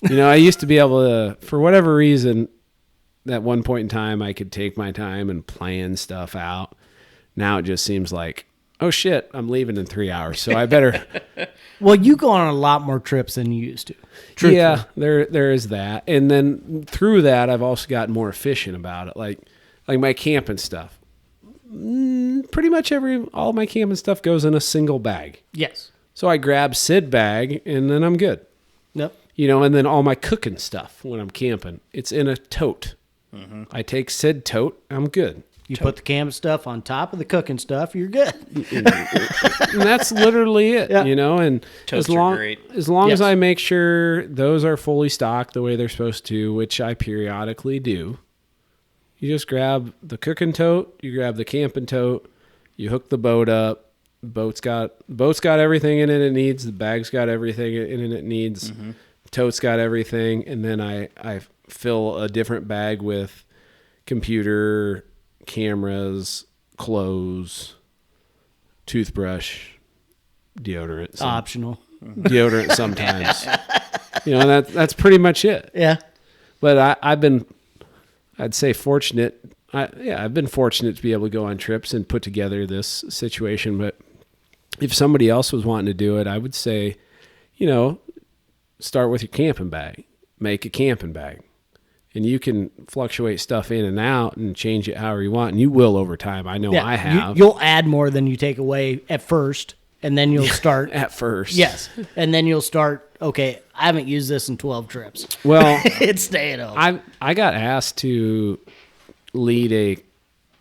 I used to be able to, for whatever reason, at one point in time, I could take my time and plan stuff out. Now it just seems like, oh shit, I'm leaving in 3 hours, so I better. Well, you go on a lot more trips than you used to. Truthfully. Yeah, there is that. And then through that, I've also gotten more efficient about it. Like my camping stuff. Pretty much all my camping stuff goes in a single bag. Yes. So I grab Sid bag and then I'm good. Yep. And then all my cooking stuff when I'm camping, it's in a tote. Mm-hmm. I take Sid tote, I'm good. You put the camp stuff on top of the cooking stuff, you're good. And that's literally it, and Totes are great. As long as I make sure those are fully stocked the way they're supposed to, which I periodically do, you just grab the cooking tote, you grab the camping tote, you hook the boat up. Boat's got everything in it needs. The bag's got everything in it needs. Mm-hmm. Tote's got everything, and then I fill a different bag with computer, cameras, clothes, toothbrush, deodorant. Optional. Deodorant sometimes. That's pretty much it. Yeah. But I'd say fortunate. I've been fortunate to be able to go on trips and put together this situation. But if somebody else was wanting to do it, I would say, start with your camping bag. Make a camping bag. And you can fluctuate stuff in and out and change it however you want. And you will over time. I know I have. You'll add more than you take away at first. And then you'll start. At first. Yes. And then you'll start, okay, I haven't used this in 12 trips. Well. It's staying home. I got asked to lead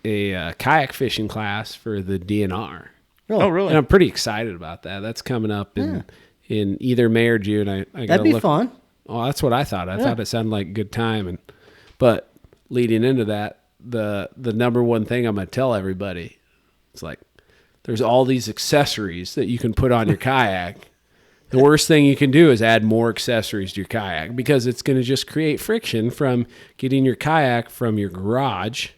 a kayak fishing class for the DNR. Oh, really? And I'm pretty excited about that. That's coming up in either May or June. That'd be fun. Oh, that's what I thought. I thought it sounded like a good time. But leading into that, the number one thing I'm going to tell everybody, it's like, there's all these accessories that you can put on your kayak. The worst thing you can do is add more accessories to your kayak because it's going to just create friction from getting your kayak from your garage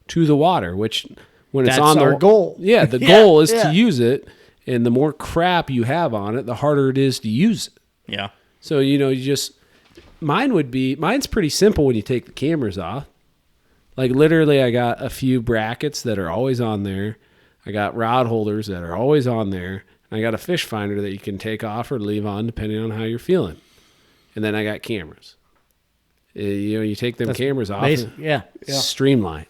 to the water, which when it's on our goal. Yeah, the goal is to use it. And the more crap you have on it, the harder it is to use it. Yeah. So, mine's pretty simple when you take the cameras off. Like literally I got a few brackets that are always on there. I got rod holders that are always on there. And I got a fish finder that you can take off or leave on depending on how you're feeling. And then I got cameras. You take them cameras off. Streamline.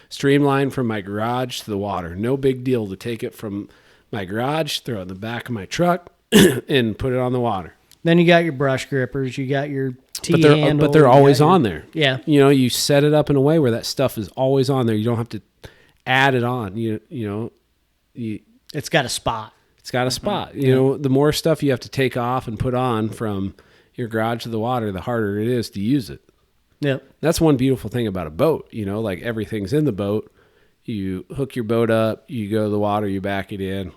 Streamline from my garage to the water. No big deal to take it from my garage, throw it in the back of my truck, and put it on the water. Then you got your brush grippers. You got your T-handle. But they're always on there. Yeah. You set it up in a way where that stuff is always on there. You don't have to add it on. It's got a spot. It's got a spot. The more stuff you have to take off and put on from your garage to the water, the harder it is to use it. Yep. That's one beautiful thing about a boat. Like everything's in the boat. You hook your boat up, you go to the water, you back it in,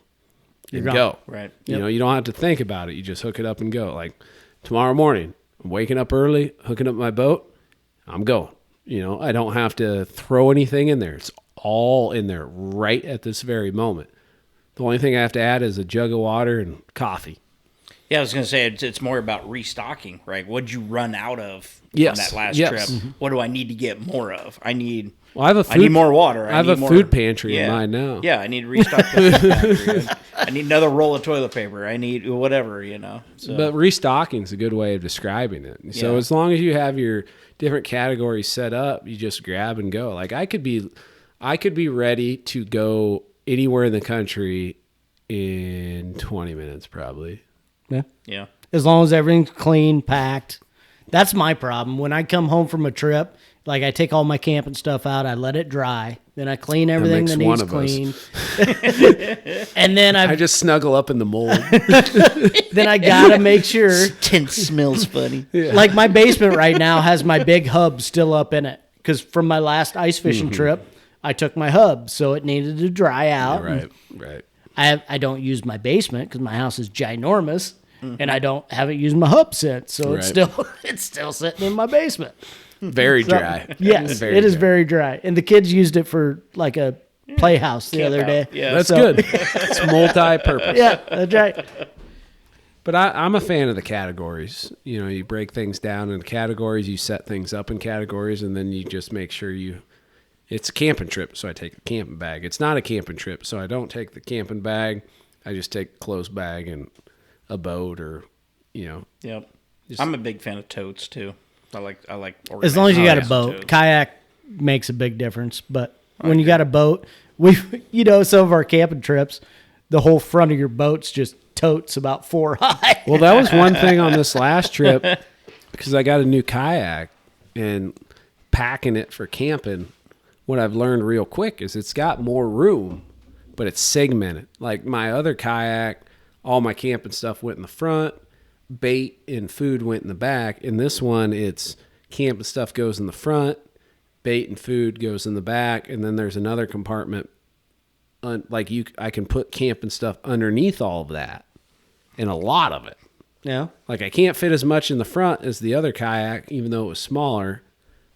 and go. Right. Yep. You don't have to think about it. You just hook it up and go. Like tomorrow morning, I'm waking up early, hooking up my boat, I'm going. I don't have to throw anything in there. It's all in there right at this very moment. The only thing I have to add is a jug of water and coffee. Yeah, I was going to say it's more about restocking, right? What'd you run out of on that last trip? Mm-hmm. What do I need to get more of? I need more water. I have a food pantry in mine now. Yeah, I need to restock the food pantry. I need another roll of toilet paper. I need whatever, So. But restocking is a good way of describing it. So as long as you have your different categories set up, you just grab and go. Like I could be ready to go anywhere in the country in 20 minutes probably. Yeah. As long as everything's clean, packed. That's my problem. When I come home from a trip, like I take all my camping stuff out, I let it dry, then I clean everything that needs clean. And then I just snuggle up in the mold. Then I gotta make sure. Tent smells funny. Yeah. Like my basement right now has my big hub still up in it because from my last ice fishing trip, I took my hub, so it needed to dry out. Yeah, right. I don't use my basement because my house is ginormous, and I haven't used my hub since, so it's still sitting in my basement. Very dry. Yes, it is very dry, and the kids used it for like a playhouse the other day. Yeah, that's good. It's multi-purpose. Yeah, that's right. But I'm a fan of the categories. You break things down into categories, you set things up in categories, and then you just make sure it's a camping trip, so I take the camping bag. It's not a camping trip, so I don't take the camping bag. I just take a clothes bag and a boat or, Yep. I'm a big fan of totes, too. I like as long as you got a boat. Totes. Kayak makes a big difference, but when you got a boat, some of our camping trips, the whole front of your boat's just totes about 4 high. Well, that was one thing on this last trip because I got a new kayak and packing it for camping. What I've learned real quick is it's got more room, but it's segmented. Like my other kayak, all my camping stuff went in the front, bait and food went in the back. In this one, it's camping stuff goes in the front, bait and food goes in the back, and then there's another compartment. I can put camping stuff underneath all of that, and a lot of it. Yeah. Like I can't fit as much in the front as the other kayak, even though it was smaller.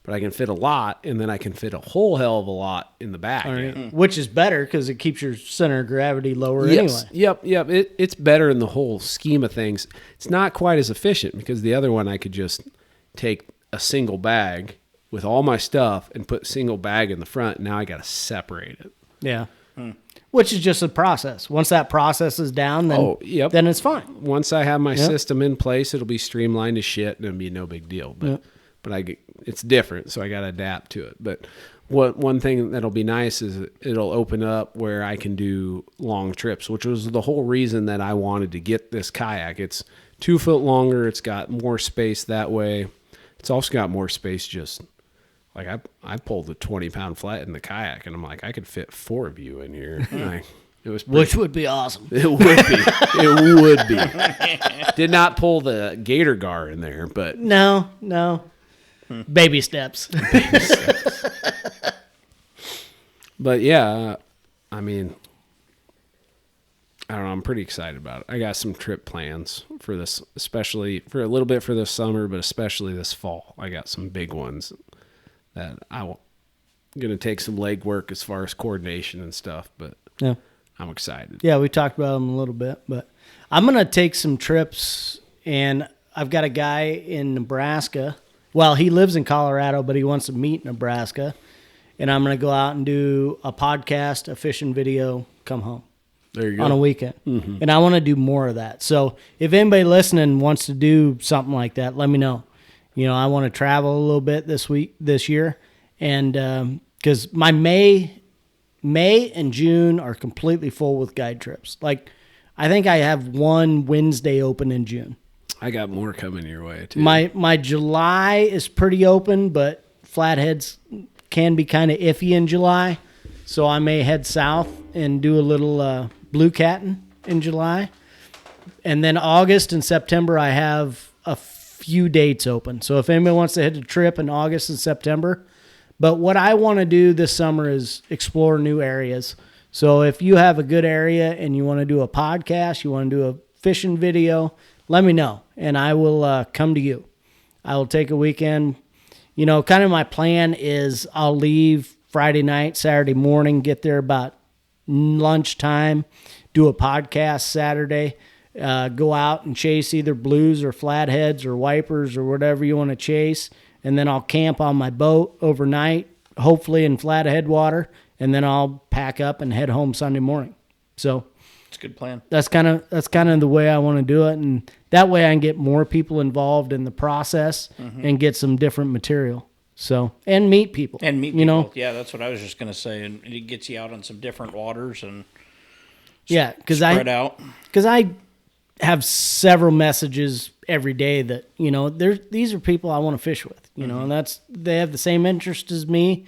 but I can fit a lot, and then I can fit a whole hell of a lot in the back. Right. Which is better because it keeps your center of gravity lower Yes. anyway. Yep. It's better in the whole scheme of things. It's not quite as efficient because the other one I could just take a single bag with all my stuff and put single bag in the front. Now I got to separate it. Yeah. Which is just a process. Once that process is down, then then it's fine. Once I have my system in place, it'll be streamlined as shit and it'll be no big deal. But it's different, so I got to adapt to it. But one thing that'll be nice is it'll open up where I can do long trips, which was the whole reason that I wanted to get this kayak. It's 2 foot longer. It's got more space that way. It's also got more space just like I pulled a 20-pound flat in the kayak, and I'm like, I could fit 4 of you in here. Which would be awesome. It would be. It would be. Did not pull the gator gar in there, but no. Baby steps. But yeah, I mean, I don't know. I'm pretty excited about it. I got some trip plans for this, especially for a little bit for this summer, but especially this fall. I got some big ones that I'm going to take some leg work as far as coordination and stuff, but yeah, I'm excited. Yeah, we talked about them a little bit, but I'm going to take some trips, and I've got a guy in Nebraska. Well, he lives in Colorado, but he wants to meet Nebraska, and I'm going to go out and do a podcast, a fishing video, come home. There you go. On a weekend. Mm-hmm. And I want to do more of that. So if anybody listening wants to do something like that, let me know. I want to travel a little bit this year. And because my May and June are completely full with guide trips. Like, I think I have one Wednesday open in June. I got more coming your way, too. My July is pretty open, but Flatheads can be kind of iffy in July. So I may head south and do a little blue catting in July. And then August and September, I have a few dates open. So if anybody wants to hit a trip in August and September. But what I want to do this summer is explore new areas. So if you have a good area and you want to do a podcast, you want to do a fishing video, let me know. And I will come to you. I will take a weekend. Kind of my plan is I'll leave Friday night, Saturday morning, get there about lunchtime, do a podcast Saturday, go out and chase either blues or flatheads or wipers or whatever you want to chase, and then I'll camp on my boat overnight, hopefully in flathead water, and then I'll pack up and head home Sunday morning. So it's a good plan. That's kind of the way I want to do it, and that way I can get more people involved in the process and get some different material. So, and meet people. Yeah, that's what I was just going to say. And it gets you out on some different waters and spread out. Because I have several messages every day that, these are people I want to fish with, and they have the same interest as me.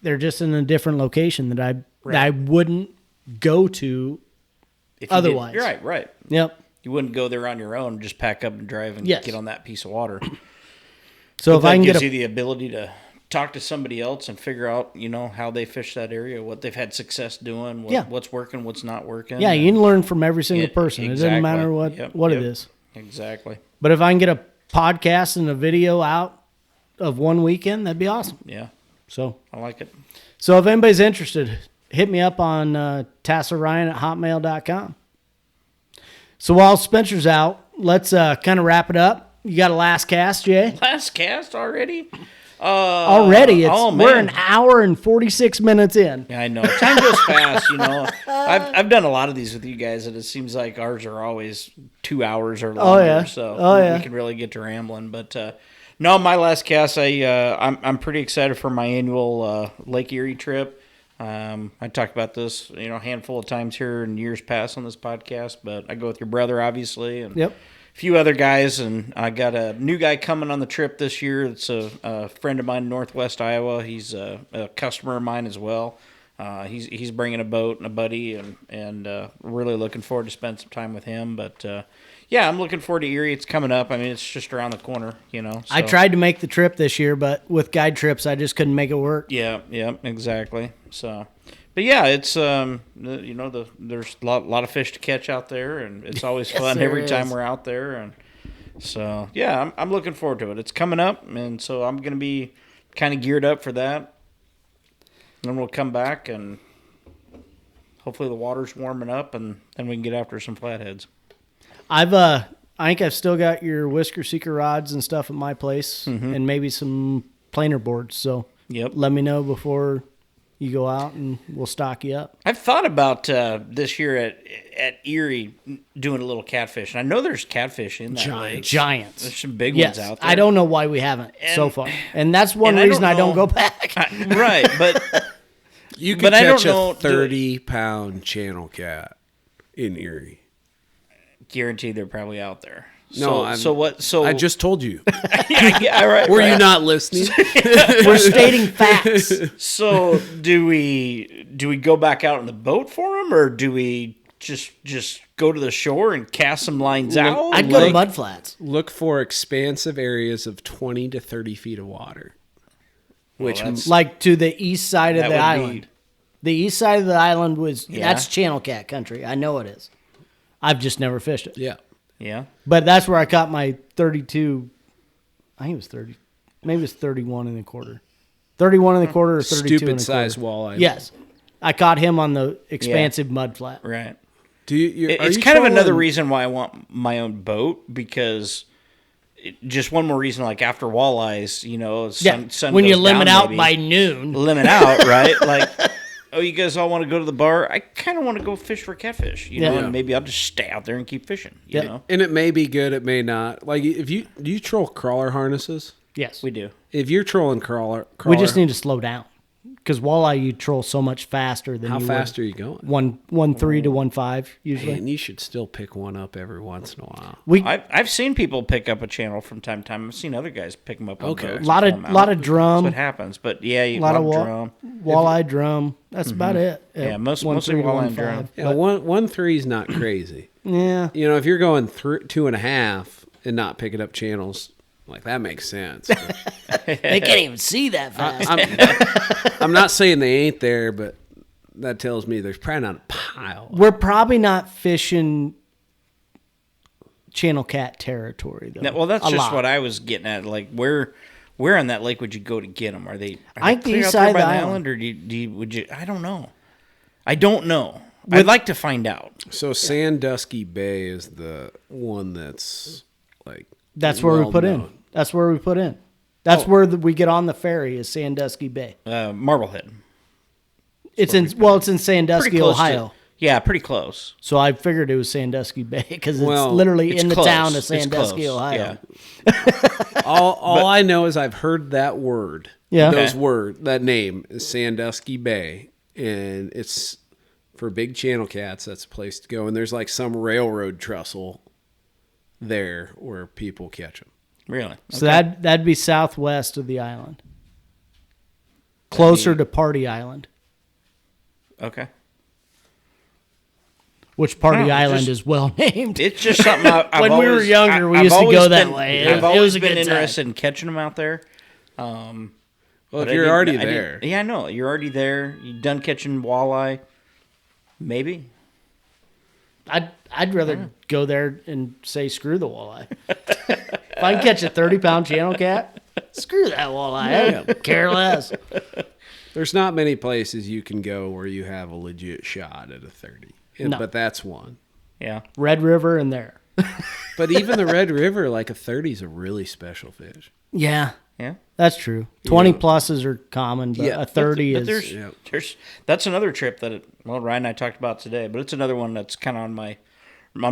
They're just in a different location that I wouldn't go to otherwise. You're right. Yep. You wouldn't go there on your own, just pack up and drive and get on that piece of water. So but if I can gives you the ability to talk to somebody else and figure out, how they fish that area, what they've had success doing, what's working, what's not working. Yeah, you can learn from every single person. Exactly. It doesn't matter what it is. Exactly. But if I can get a podcast and a video out of one weekend, that'd be awesome. Yeah. So I like it. So if anybody's interested, hit me up on taslerryan@hotmail.com. So while Spencer's out, let's kind of wrap it up. You got a last cast, Jay? Last cast already? Already. We're an hour and 46 minutes in. Yeah, I know. Time goes fast, I've done a lot of these with you guys, and it seems like ours are always 2 hours or longer. So we can really get to rambling. But no, my last cast, I'm pretty excited for my annual Lake Erie trip. I talked about this, a handful of times here in years past on this podcast, but I go with your brother, obviously, and few other guys, and I got a new guy coming on the trip this year. It's a friend of mine in Northwest Iowa. He's a customer of mine as well. He's bringing a boat and a buddy, and really looking forward to spend some time with him. But I'm looking forward to Erie. It's coming up. I mean, it's just around the corner, So. I tried to make the trip this year, but with guide trips, I just couldn't make it work. Yeah, exactly. So. But yeah, it's there's a lot of fish to catch out there, and it's always fun every time we're out there, and so I'm looking forward to it. It's coming up, and so I'm going to be kind of geared up for that. And then we'll come back and hopefully the water's warming up, and then we can get after some flatheads. I think I've still got your whisker seeker rods and stuff at my place, and maybe some planer boards. So let me know before you go out, and we'll stock you up. I've thought about this year at Erie doing a little catfish, and I know there's catfish in that lake. Giants. There's some big ones out there. I don't know why we haven't so far, and that's one reason I don't go back. Right, but you could catch a 30-pound channel cat in Erie. Guaranteed they're probably out there. No, I just told you. Yeah, right. Were you not listening? We're stating facts. So do we go back out on the boat for them, or do we just go to the shore and cast some lines out? I'd go to mud flats. Look for expansive areas of 20 to 30 feet of water. Which Like to the east side of the island. The east side of the island that's channel cat country. I know it is. I've just never fished it. Yeah. But that's where I caught my 32. I think it was 30. Maybe it was 31 and a quarter. 31 and a quarter or 32 stupid and a size quarter. walleye. Yes. I caught him on the expansive mud flat. Right. It's kind of another reason why I want my own boat, because just one more reason, like after walleyes, sun when you goes limit down, out maybe. by noon. Limit out, right? Like, oh, you guys all want to go to the bar? I kind of want to go fish for catfish, know, and maybe I'll just stay out there and keep fishing, you know? And it may be good, it may not. Like, do you troll crawler harnesses? Yes. We do. If you're trolling crawler we just need to slow down. Because walleye, you troll so much faster than how you fast would. are you going? 1.3 to 1.5 usually. And you should still pick one up every once in a while. I've seen people pick up a channel from time to time. I've seen other guys pick them up on boats. A lot of drum. That's what happens. But yeah, a lot of drum. Walleye drum. That's about it. Yeah, mostly walleye and drum. Yeah, 1.3 is not crazy. Yeah. If you're going 2.5 and not picking up channels, like that makes sense. They can't even see that fast. I'm not saying they ain't there, but that tells me there's probably not a pile. We're probably not fishing channel cat territory, though. Well, that's just what I was getting at. Like, where on that lake would you go to get them? Are they I think the clear east out side there of by the the island. or would you? I don't know. I'd like to find out. So Sandusky Bay is the one that's like That's where we put in. That's where we put in. That's where we get on the ferry is Sandusky Bay. Marblehead. It's in Sandusky, Ohio. Yeah, pretty close. So I figured it was Sandusky Bay because it's literally in the town of Sandusky, Ohio. Yeah. all I know is I've heard that word. Yeah. That name is Sandusky Bay, and it's for big channel cats. That's a place to go. And there's like some railroad trestle there where people catch them. Really? So that'd be southwest of the island, closer to Party Island. Okay. Which Party Island is well named. It's just something when we were younger, we used to go that way. I've always been interested in catching them out there. Well, if you're already there. Yeah, I know. You're already there. You're done catching walleye. Maybe. I'd rather go there and say screw the walleye. If I can catch a 30-pound channel cat, screw that walleye. I don't care less. There's not many places you can go where you have a legit shot at a 30. But that's one. Yeah. Red River and there. But even the Red River, like a 30 is a really special fish. Yeah. Yeah. That's true. 20 pluses are common, but a 30 is... That's another trip that, Ryan and I talked about today, but it's another one that's kind of on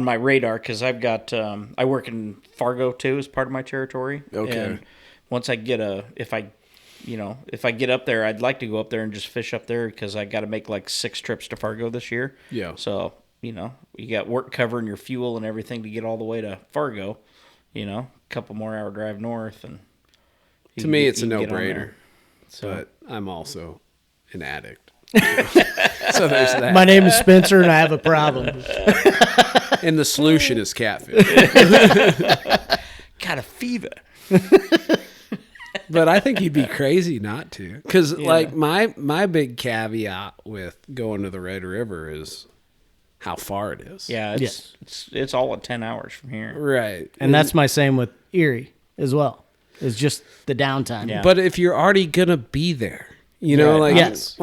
my radar because I've got... I work in Fargo, too, as part of my territory. Okay. And once I get if I get up there, I'd like to go up there and just fish up there because I got to make like 6 trips to Fargo this year. Yeah. So, you got work covering your fuel and everything to get all the way to Fargo, a couple more hour drive north. And to me, it's a no-brainer. But I'm also an addict. So there's that. My name is Spencer and I have a problem. And the solution is catfish. Got a fever. But I think you'd be crazy not to. Because, like, my big caveat with going to the Red River is how far it is. Yeah, it's all at 10 hours from here. Right. And that's my same with Erie as well. It's just the downtime. Yeah. But if you're already gonna be there, you know, Right. like Yes.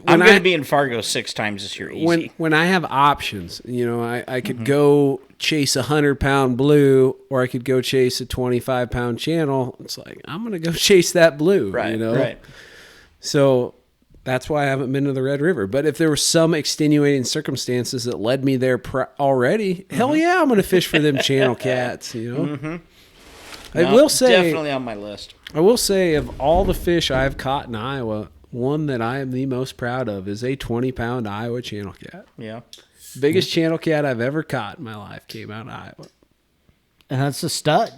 I'm going to be in Fargo 6 times this year. Easy. when I have options, you know, I could go chase a 100-pound blue, or I could go chase a 25-pound channel. It's like I'm gonna go chase that blue, Right. You know, Right. So that's why I haven't been to the Red River. But if there were some extenuating circumstances that led me there already, hell yeah, I'm gonna fish for them channel cats. You know, I will say definitely on my list. I will say, of all the fish I've caught in Iowa, one that I am the most proud of is a 20-pound Iowa channel cat. Yeah. Biggest channel cat I've ever caught in my life came out of Iowa. And that's a stud.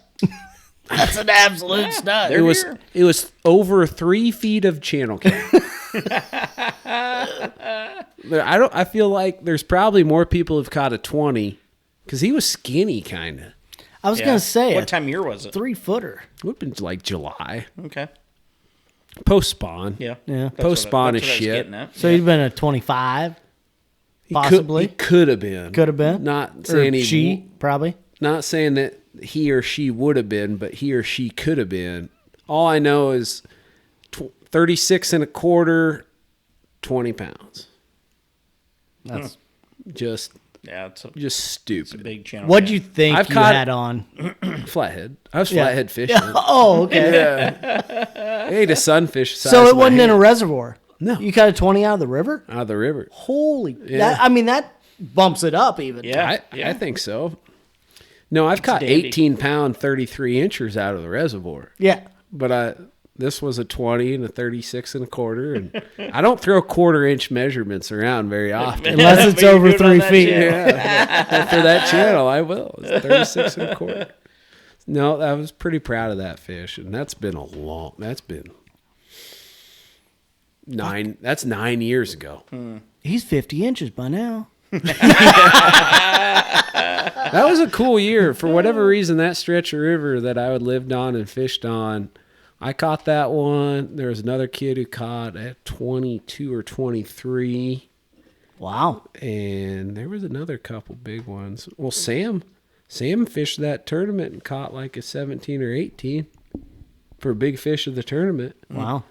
That's an absolute stud. It was over 3 feet of channel cat. I feel like there's probably more people who've caught a 20 because he was skinny, kind of. I was gonna say What time of year was it? 3-footer. It would have been like July. Okay. Post spawn. Yeah. Yeah. Post spawn is that's what I was shit. getting at. So he'd been a 25, He possibly. could have been. Could have been. Not saying Or she probably. Not saying that he or she would have been, but he or she could have been. All I know is 36 and a quarter, 20 pounds. That's Just Yeah, it's a stupid. big channel. What'd cat. you think I've you caught- had on? Flathead. I was Yeah. flathead fishing. Oh, okay. Yeah. I ate a sunfish. So it wasn't in a reservoir. No. You caught a 20 out of the river? out of the river. Holy. Yeah. That bumps it up even. Yeah. I think so. No, I've caught dandy. 18-pound, 33 inchers out of the reservoir. Yeah. But this was a 20 and a 36 and a quarter. And I don't throw quarter-inch measurements around very often. Unless it's But you're over doing on 3 that feet. channel. But for that channel, I will. It's 36 and a quarter. No, I was pretty proud of that fish. And that's been that's been 9 years ago. He's 50 inches by now. That was a cool year. For whatever reason, that stretch of river that I had lived on and fished on, I caught that one. There was another kid who caught at 22 or 23. Wow. And there was another couple big ones. Well, Sam fished that tournament and caught like a 17 or 18 for a big fish of the tournament. Wow.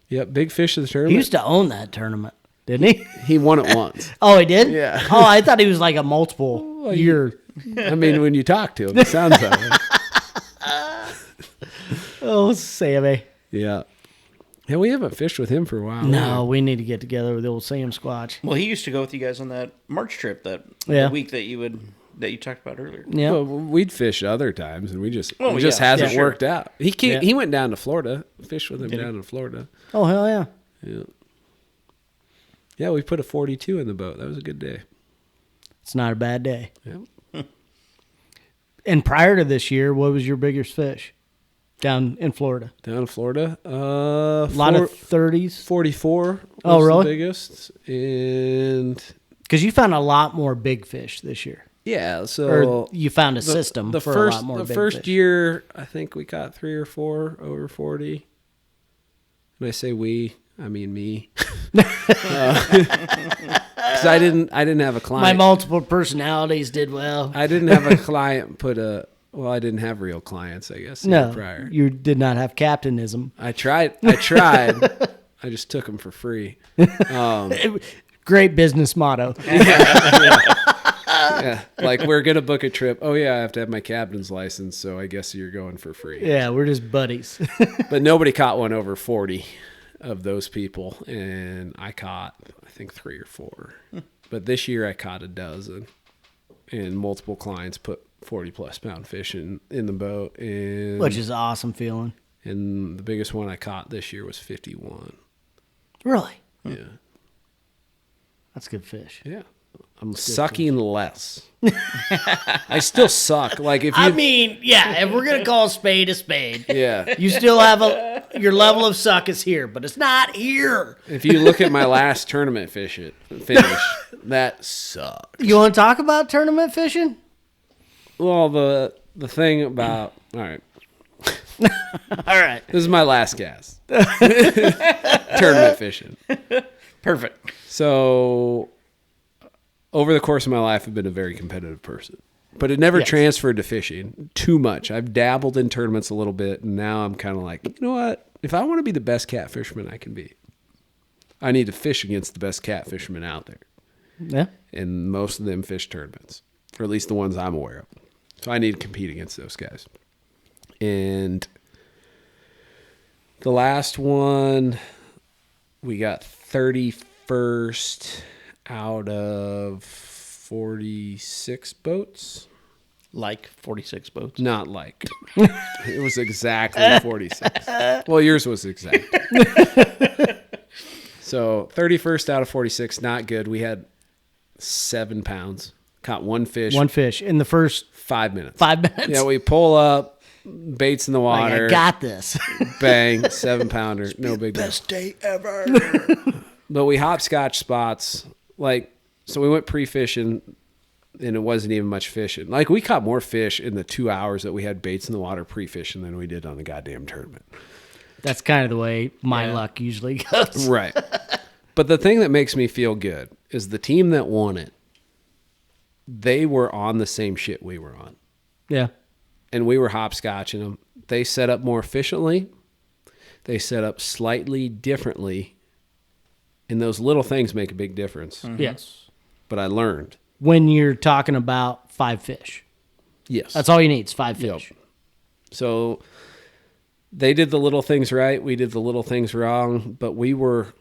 Yep, big fish of the He tournament. used to own that tournament, didn't he? He won it once. Oh, he did? Yeah. Oh, I thought he was like a multiple year. I mean, when you talk to him, it sounds like it. Oh, Sammy. Yeah. Yeah, we haven't fished with him for a while. No, we need to get together with the old Sam Squatch. Well, he used to go with you guys on that March trip the week that you talked about earlier. Yeah. Well, we'd fish other times, and it just yeah. hasn't Yeah, sure. worked out. He Yeah. he went down to Florida, fished with him down in Florida. Oh, hell yeah. Yeah. Yeah, we put a 42 in the boat. That was a good day. It's not a bad day. Yeah. And prior to this year, what was your biggest fish down in Florida? Down in Florida, A lot of 30s? 44 was Oh, really? the biggest. And Because you found a lot more big fish this year. yeah, so Or you found a system for a lot more the big first fish. year, I think we caught 3 or 4 over 40. When I say we, I mean me. Because I didn't have a client. My multiple personalities did well. I didn't have a client I didn't have real clients, I guess. No, prior. you did not have captainism. I tried. I just took them for free. Great business motto. Yeah, like we're gonna book a trip. Oh yeah, I have to have my captain's license, so I guess you're going for free. Yeah, we're just buddies. But nobody caught one over 40 of those people, and I caught I think 3 or 4. But this year I caught a dozen, and multiple clients put 40+ pound fish in the boat, and Which is an awesome feeling. and the biggest one I caught this year was 51. Really? Yeah, That's good fish. yeah. I'm sucking less. I still suck. Like if you, I mean, yeah, if we're going to call a spade, yeah. you still have your level of suck is here, but it's not here. If you look at my last tournament finish, that sucked. You want to talk about tournament fishing? Well, the thing about all right, All right. this is my last cast. Tournament fishing. Perfect. So, over the course of my life, I've been a very competitive person. But it never transferred to fishing too much. I've dabbled in tournaments a little bit, and now I'm kind of like, you know what? If I want to be the best catfisherman I can be, I need to fish against the best catfishermen out there. Yeah. And most of them fish tournaments, or at least the ones I'm aware of. So I need to compete against those guys. And the last one, we got 31st out of 46 boats. Like 46 boats. Not like. It was exactly 46. Well, yours was exact. So 31st out of 46, not good. We had 7 pounds. Caught one fish. One fish in the first 5 minutes. 5 minutes. Yeah, we pull up, baits in the water. I got this. Bang, 7-pounder. No big deal. Best day ever. But we hopscotch spots. Like, so we went pre-fishing, and it wasn't even much fishing. Like, we caught more fish in the 2 hours that we had baits in the water pre-fishing than we did on the goddamn tournament. That's kind of the way my luck usually goes. Right. But the thing that makes me feel good is the team that won it, they were on the same shit we were on. Yeah. And we were hopscotching them. They set up more efficiently. They set up slightly differently. And those little things make a big difference. Mm-hmm. Yes. But I learned. When you're talking about 5 fish. Yes. That's all you need is 5 fish. Yep. So they did the little things right. We did the little things wrong. But we were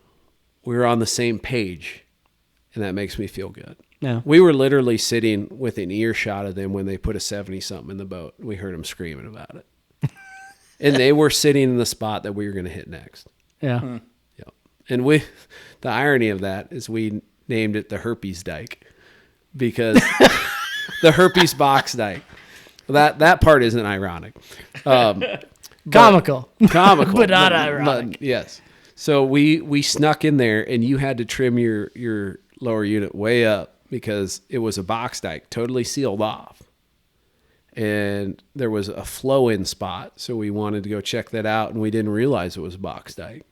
on the same page. And that makes me feel good. Yeah. We were literally sitting within earshot of them when they put a 70-something in the boat. We heard them screaming about it. And they were sitting in the spot that we were going to hit next. Yeah. Yep. And the irony of that is we named it the Herpes Dike because the Herpes Box Dike. That part isn't ironic. Comical. Comical. But not ironic. Yes. So we snuck in there, and you had to trim your lower unit way up because it was a box dike, totally sealed off. And there was a flow-in spot, so we wanted to go check that out, and we didn't realize it was a box dike.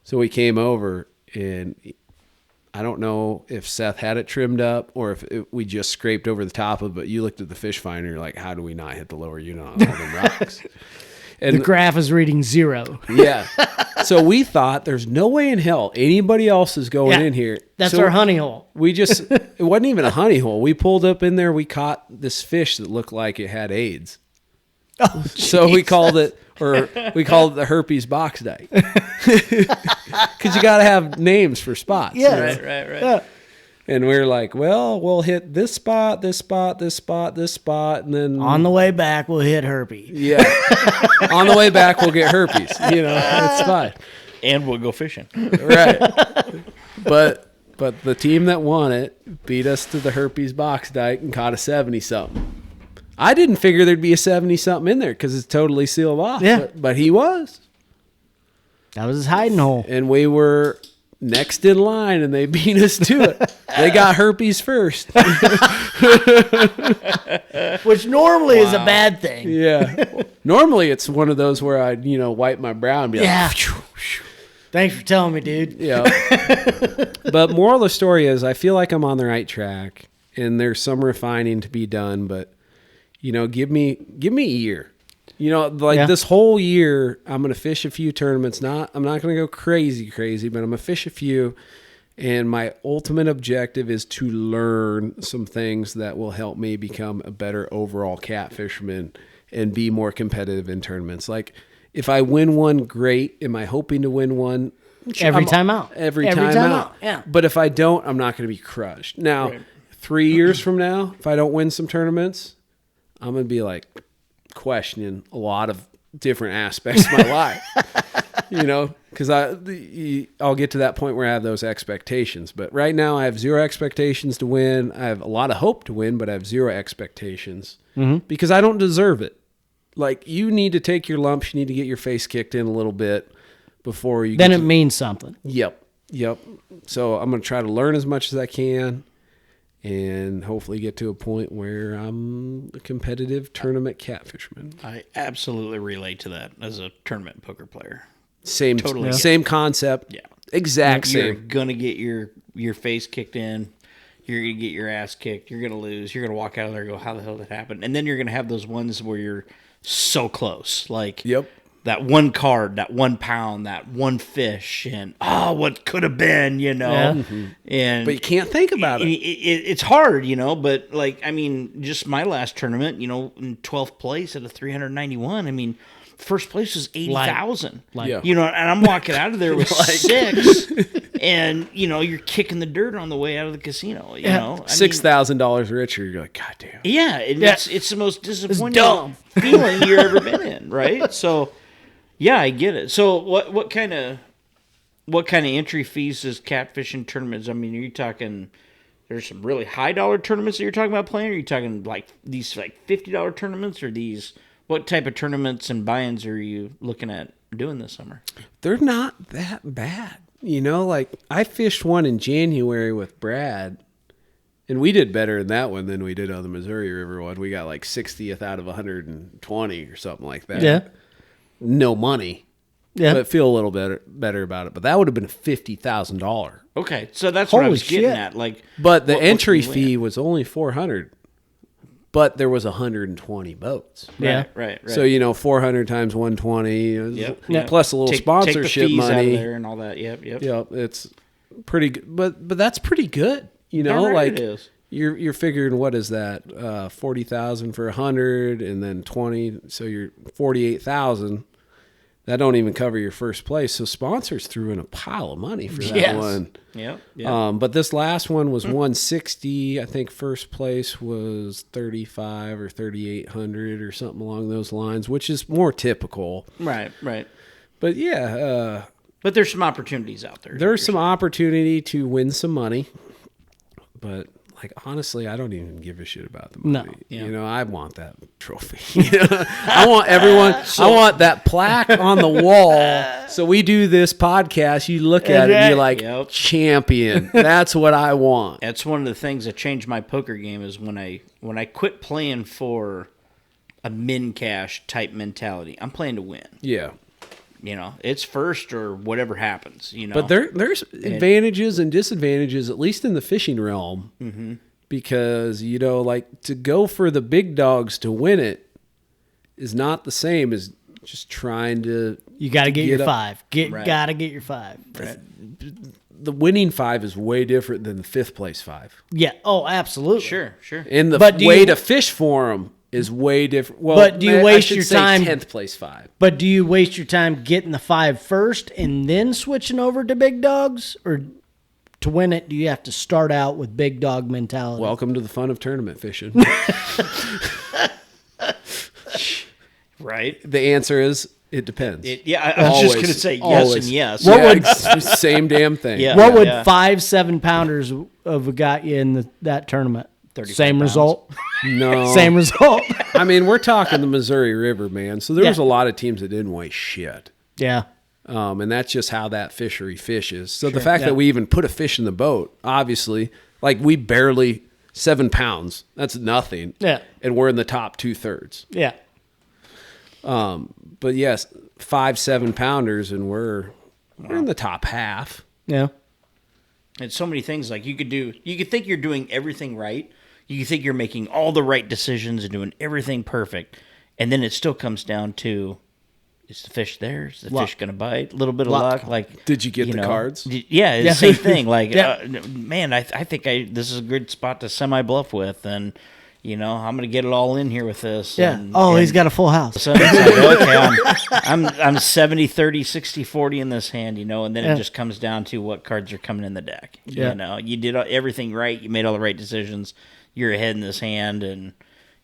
So we came over, and I don't know if Seth had it trimmed up or if we just scraped over the top of it, but you looked at the fish finder, and you're like, how do we not hit the lower unit on all them rocks? And the graph is reading 0. Yeah. So we thought there's no way in hell anybody else is going in here. That's so our honey hole. We just, it wasn't even a honey hole. We pulled up in there. We caught this fish that looked like it had AIDS. Oh, so we called it the Herpes Box Dike. Because you got to have names for spots. Yeah. Right. Yeah. And we were like, well, we'll hit this spot, this spot, this spot, this spot, and then on the way back, we'll hit herpes. Yeah. On the way back, we'll get herpes. It's fine. And we'll go fishing. Right. But the team that won it beat us to the Herpes Box Dike and caught a 70-something. I didn't figure there'd be a 70-something in there because it's totally sealed off. Yeah. But he was. That was his hiding hole. And we were next in line, and they beat us to it. They got herpes first. Which normally is a bad thing. Yeah. Normally it's one of those where I'd, wipe my brow and be like, Thanks for telling me, dude. Yeah. But moral of the story is I feel like I'm on the right track, and there's some refining to be done, but give me a year. This whole year I'm going to fish a few tournaments. I'm not going to go crazy, but I'm going to fish a few, and my ultimate objective is to learn some things that will help me become a better overall catfisherman and be more competitive in tournaments. Like, if I win one, great. Am I hoping to win one? Every time out. Every time out. Yeah. But if I don't, I'm not going to be crushed. Now, 3 years from now, if I don't win some tournaments, I'm going to be like questioning a lot of different aspects of my life. Because I'll get to that point where I have those expectations. But right now, I have 0 expectations to win. I have a lot of hope to win, but I have 0 expectations because I don't deserve it. Like, you need to take your lumps. You need to get your face kicked in a little bit before you. Then it means something. Yep. So I'm going to try to learn as much as I can, and hopefully get to a point where I'm a competitive tournament catfisherman. I absolutely relate to that as a tournament poker player. Same concept. Yeah. Exact You're same. gonna get your face kicked in. you're going to get your ass kicked. You're going to lose. You're going to walk out of there and go, how the hell did that happen? And then you're going to have those ones where you're so close. Like that one card, that 1 pound, that one fish, and what could have been, you know? Yeah. Mm-hmm. And but you can't think about it. It's hard, you know, but like, I mean, just my last tournament, you know, in 12th place at a 391, I mean, first place was 80,000. You know, and I'm walking out of there with 6, and you know, you're kicking the dirt on the way out of the casino. You know, $6,000 richer. You're like, God damn. Yeah, it's the most disappointing feeling you've ever been in, right? So, yeah, I get it. So, what kind of entry fees is catfishing tournaments? I mean, are you talking? There's some really high dollar tournaments that you're talking about playing. Or are you talking like these like $50 tournaments, or these? What type of tournaments and buy-ins are you looking at doing this summer? They're not that bad. You know, like I fished one in January with Brad, and we did better in that one than we did on the Missouri River one. We got like 60th out of 120 or something like that. Yeah. No money. Yeah. But feel a little better about it. But that would have been $50,000. Okay, so that's what I Holy was getting shit. at. Like, But the what entry can you fee win? was only $400. But there was 120 boats. Yeah. Right. So, you know, 400 times 120, Yep. plus a little Take sponsorship the fees money. out of there and all that. Yep. Yep, it's pretty good. But that's pretty good. You know, Darn right like it is. you're figuring, what is that? 40,000 for 100 and then 20, so you're 48,000. That don't even cover your first place. So sponsors threw in a pile of money for that one. Yep. But this last one was 160. I think first place was 35 or 3,800 or something along those lines, which is more typical. Right. But yeah, But there's some opportunities out there. there's some opportunity to win some money. But like honestly, I don't even give a shit about the money. No. Yeah. You know, I want that trophy. You know? I want everyone. I want that plaque on the wall. So we do this podcast. You look at it and you're like, Yep. champion. That's what I want. That's one of the things that changed my poker game is when I quit playing for a min cash type mentality. I'm playing to win. Yeah. You know, it's first or whatever happens. You know, But there's advantages and disadvantages, at least in the fishing realm, because, you know, like to go for the big dogs to win it is not the same as just trying to. You got to get your up. 5. Right. Got to get your 5. Right. The winning 5 is way different than the 5th place 5. Yeah. Oh, absolutely. Sure. And the But do way you- to fish for them is way different. Well, But do you I waste should your say time- 10th place 5. But do you waste your time getting the 5 first and then switching over to big dogs? Or to win it, do you have to start out with big dog mentality? Welcome to the fun of tournament fishing. Right. The answer is it depends. I was just Always. going to say yes Always. and yes. What would- it's same damn thing. Yeah. what would 5 7-pounders have got you in that tournament? 35 Same pounds. result? No. Same result? I mean, we're talking the Missouri River, man. So there was Yeah. a lot of teams that didn't weigh shit. Yeah. And that's just how that fishery fishes. So the fact Yeah. that we even put a fish in the boat, obviously, like we barely 7 pounds. That's nothing. Yeah. And we're in the top 2/3. Yeah. But yes, 5 7-pounders, and we're in the top half. Yeah. And so many things like you could think you're doing everything right. You could think you're making all the right decisions and doing everything perfect. And then it still comes down to, is the fish there? Is the Luck. fish going to bite? A little bit of Luck. luck. Like, Did you get the cards? Yeah, it's Yeah. the same thing. Like, Yeah. Man, I think this is a good spot to semi-bluff with. And, you know, I'm going to get it all in here with this. Yeah. And, He's got a full house. So it's like, okay, I'm 70, 30, 60, 40 in this hand, you know, and then Yeah. it just comes down to what cards are coming in the deck. Yeah. You know, you did everything right. You made all the right decisions. You're ahead in this hand, and,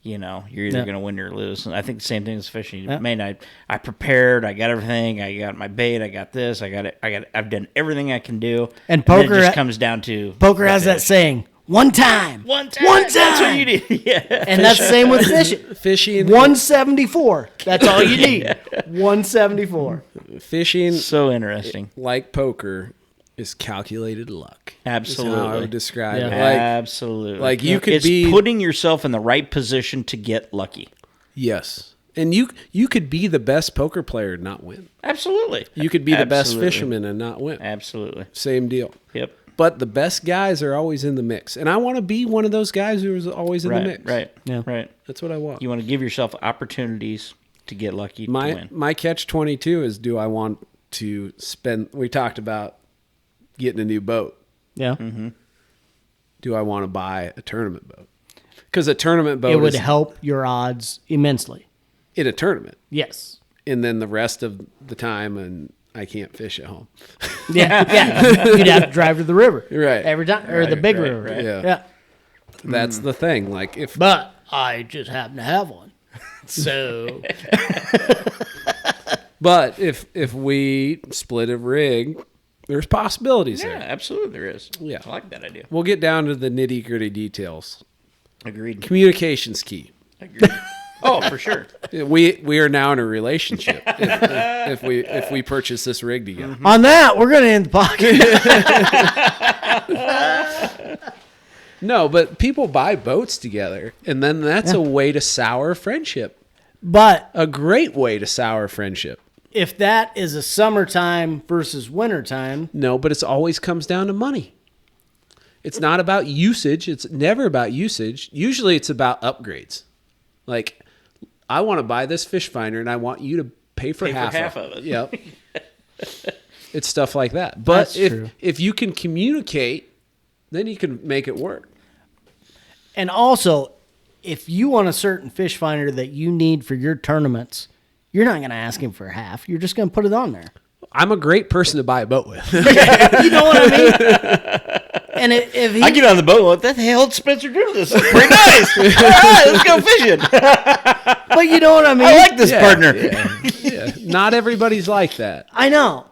you know, you're either Yeah. going to win or lose. And I think the same thing as fishing. Yeah. Man, I prepared. I got everything. I got my bait. I got this. I got it. I've done everything I can do. And then poker it just ha- comes down to Poker the has that fish. saying, one time. One time. One time. That's what you need. Yeah. And that's the same with fishing. Fishing. 174. That's all you need. 174. Fishing, So interesting. like poker, is calculated luck. Absolutely. Is how I would describe Yeah. it. Like, Absolutely. like you could it's be- putting yourself in the right position to get lucky. yes. And you could be the best poker player and not win. Absolutely. You could be the best Absolutely. fisherman and not win. Absolutely. Same deal. Yep. But the best guys are always in the mix. And I want to be one of those guys who is always in the mix. Right. That's what I want. You want to give yourself opportunities to get lucky to win. My catch-22 is, do I want to spend... We talked about getting a new boat. Yeah. Mm-hmm. Do I want to buy a tournament boat? Because a tournament boat it would help your odds immensely. In a tournament. Yes. And then the rest of the time, and I can't fish at home. Yeah. You'd have to drive to the river. Right. Every time. Or the big river. Right. Yeah. That's the thing. Like if... But I just happen to have one. So... But if we split a rig, there's possibilities Yeah, there. absolutely there is. Yeah. I like that idea. We'll get down to the nitty-gritty details. Agreed. Communication's key. Agreed. Oh, for sure. We are now in a relationship if we purchase this rig together. On that, we're going to end the podcast. No, but people buy boats together, and then that's a way to sour friendship. But A great way to sour friendship. if that is a summertime versus wintertime, No, but it always comes down to money. It's not about usage. It's never about usage. Usually it's about upgrades. Like, I want to buy this fish finder, and I want you to pay for half of it. Yep. It's stuff like that. But That's true. if you can communicate, then you can make it work. and also, if you want a certain fish finder that you need for your tournaments, you're not going to ask him for half. You're just going to put it on there. I'm a great person to buy a boat with. You know what I mean? And if he, I get on the boat. What the hell did Spencer do to this? This is pretty nice. All right, let's go fishing. but you know what I mean? I like this partner. Yeah. Not everybody's like that. I know.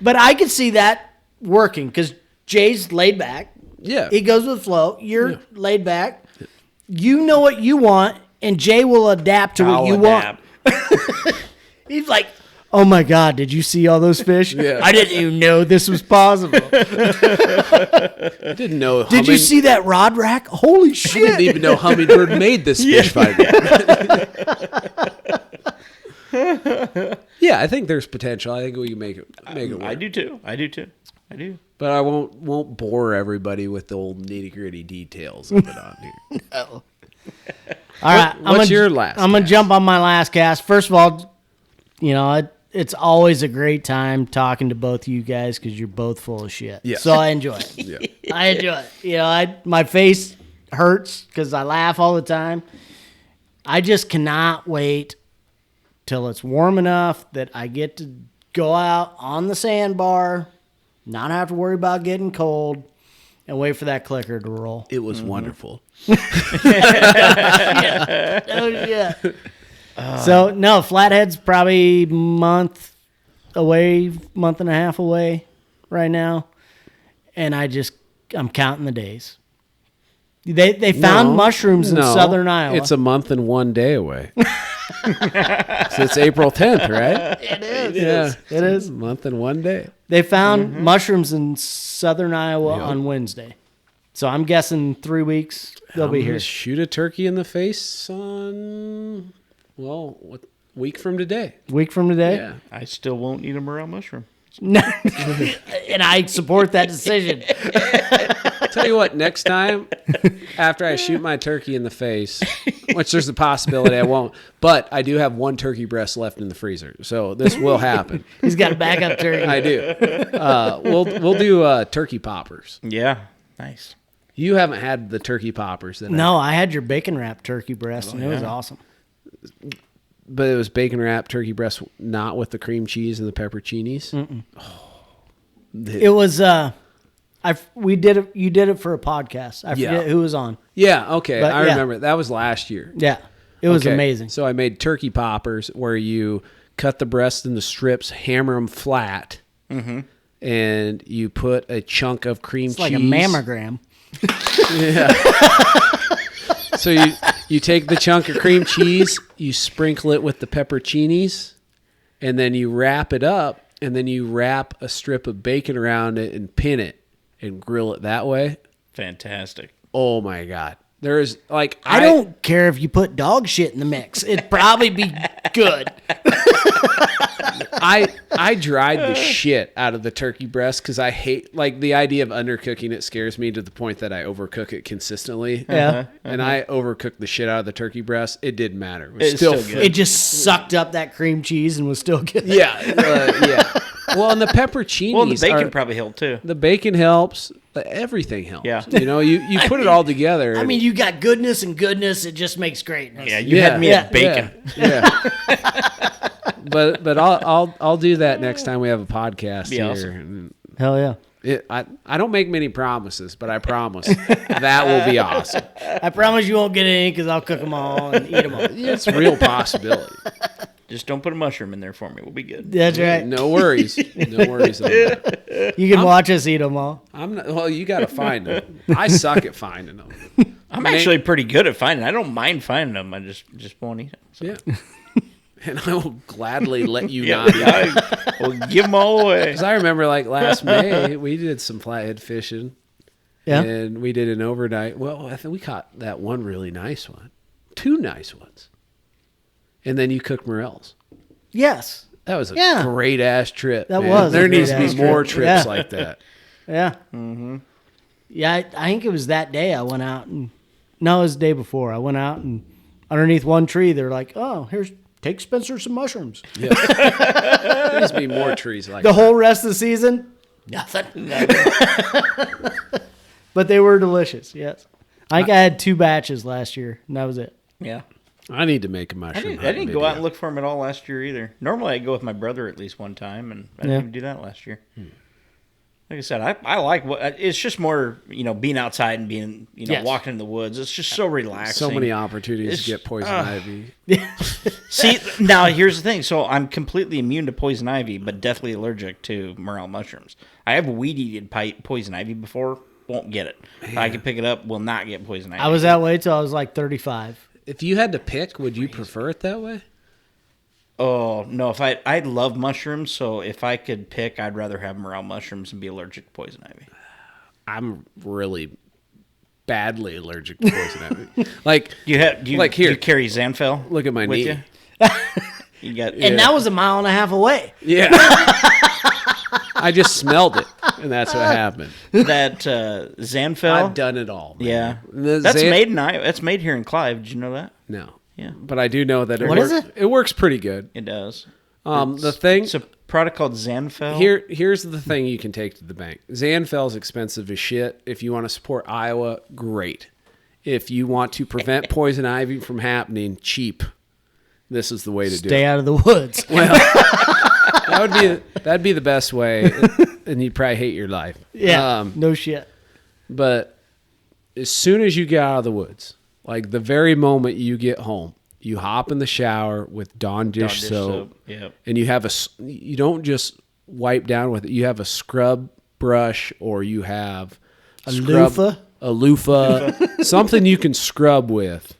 But I could see that working because Jay's laid back. Yeah. He goes with the flow. You're laid back. You know what you want, and Jay will adapt to what you want. He's like, oh my God, did you see all those fish? Yeah. I didn't even know this was possible. I didn't know. Did you see that rod rack? Holy I shit. didn't even know Hummingbird made this fish finder. Yeah, I think there's potential. I think we can make it work. I do too. I do. But I won't bore everybody with the old nitty gritty details of it on here. All right. What's your last I'm going to cast? jump on my last cast. First of all, it's always a great time talking to both of you guys because you're both full of shit. Yes. So I enjoy it. Yeah. I enjoy it. My face hurts because I laugh all the time. I just cannot wait till it's warm enough that I get to go out on the sandbar, not have to worry about getting cold, and wait for that clicker to roll. It was wonderful. Oh, yeah. So, no, Flathead's probably month and a half away right now. And I'm counting the days. They found mushrooms in southern Iowa. It's a month and 1 day away. So it's April 10th, right? It is. Yeah. It is. A month and 1 day. They found mushrooms in southern Iowa on Wednesday. So I'm guessing 3 weeks they'll be here. Shoot a turkey in the face on, what week from today? Week from today? Yeah. I still won't eat a morel mushroom. No. And I support that decision. Tell you what, next time, after I shoot my turkey in the face, which there's a possibility I won't, but I do have one turkey breast left in the freezer, so this will happen. He's got a backup turkey. I do. We'll do turkey poppers. Yeah, nice. You haven't had the turkey poppers, No, I had your bacon wrap turkey breast, and it was awesome. but it was bacon wrapped turkey breast, not with the cream cheese and the pepperoncinis. It was we did it. You did it for a podcast. I forget who was on. Yeah, okay, But, I yeah. remember that was last year. Yeah, it was Okay, amazing. So I made turkey poppers where you cut the breast into strips, hammer them flat, and you put a chunk of cream It's cheese. like a mammogram. So you take the chunk of cream cheese, you sprinkle it with the pepperoncinis, and then you wrap it up, and then you wrap a strip of bacon around it and pin it and grill it that way. Fantastic. Oh my God. There's like I don't care if you put dog shit in the mix. It'd probably be good. I dried the shit out of the turkey breast because I hate, like, the idea of undercooking it scares me to the point that I overcook it consistently. Yeah. And I overcooked the shit out of the turkey breast. It didn't matter. It was It's still still good. It just sucked up that cream cheese and was still good. Yeah. Yeah. Well, and the pepperoncinis. Well, the bacon probably helped too. The bacon helps. Everything helps. Yeah. You know, you put it all together. I mean, you got goodness and goodness. It just makes greatness. Yeah, you had me at bacon. Yeah. But I'll do that next time we have a podcast Be here. awesome. Hell yeah. I don't make many promises, but I promise that will be awesome. I promise you won't get any because I'll cook them all and eat them all. It's a real possibility. Just don't put a mushroom in there for me. We'll be good. That's right. No worries. No worries on that. You can watch us eat them all. I'm not. Well, you got to find them. I suck at finding them. I'm actually pretty good at finding. I don't mind finding them. I just won't eat them. So. Yeah. And I will gladly let you not eat them. We'll give them all away. Because I remember, like, last May, we did some flathead fishing. Yeah. And we did an overnight. Well, I think we caught that one really nice one. 2 nice ones. And then you cooked morels. Yes. That was a great ass trip. That man. was a There needs to great-ass be more trip. trips Yeah. like that. Yeah. Mm-hmm. Yeah, I think it was that day I went out and no, it was the day before. I went out and underneath one tree, they're like, "Oh, take Spencer some mushrooms." Yeah. There needs to be more trees like The that. whole rest of the season, nothing. But they were delicious. Yes, I think I had 2 batches last year, and that was it. Yeah. I need to make a I mushroom. didn't go out and look for them at all last year either. Normally I go with my brother at least one time, and I didn't even do that last year. Like I said, I like what it's just more, being outside and being, Yes. walking in the woods. It's just so relaxing. So many opportunities It's- to get poison ivy. See, now here's the thing. So I'm completely immune to poison ivy, but deathly allergic to morel mushrooms. I have weed-eated poison ivy before. Won't get it. I can pick it up. Will not get poison ivy. I was that way till I was like 35. If you had to pick, would you prefer it that way? Oh no! If I love mushrooms, so if I could pick, I'd rather have morel mushrooms and be allergic to poison ivy. I'm really badly allergic to poison ivy. Like, Do you like here. Do you carry Zanfel? Look at my with knee. you. You got And that was a mile and a half away. Yeah. I just smelled it, and that's what happened. that Zanfel. I've done it all. Man. Yeah, The that's Zan- made in Iowa. That's made here in Clive. Did you know that? No. Yeah, But I do know that What is it? It works pretty good. it does. The thing It's a product called Zanfel. here's the thing you can take to the bank. Zanfel's expensive as shit. If you want to support Iowa, great. If you want to prevent poison ivy from happening, cheap. This is the way to do Stay it. out of the woods. That'd be the best way, and you'd probably hate your life. Yeah, no shit. But as soon as you get out of the woods, like the very moment you get home, you hop in the shower with Dawn dish soap. Yep. And you don't just wipe down with it. You have a scrub brush, or you have A loofah? a loofah, something you can scrub with.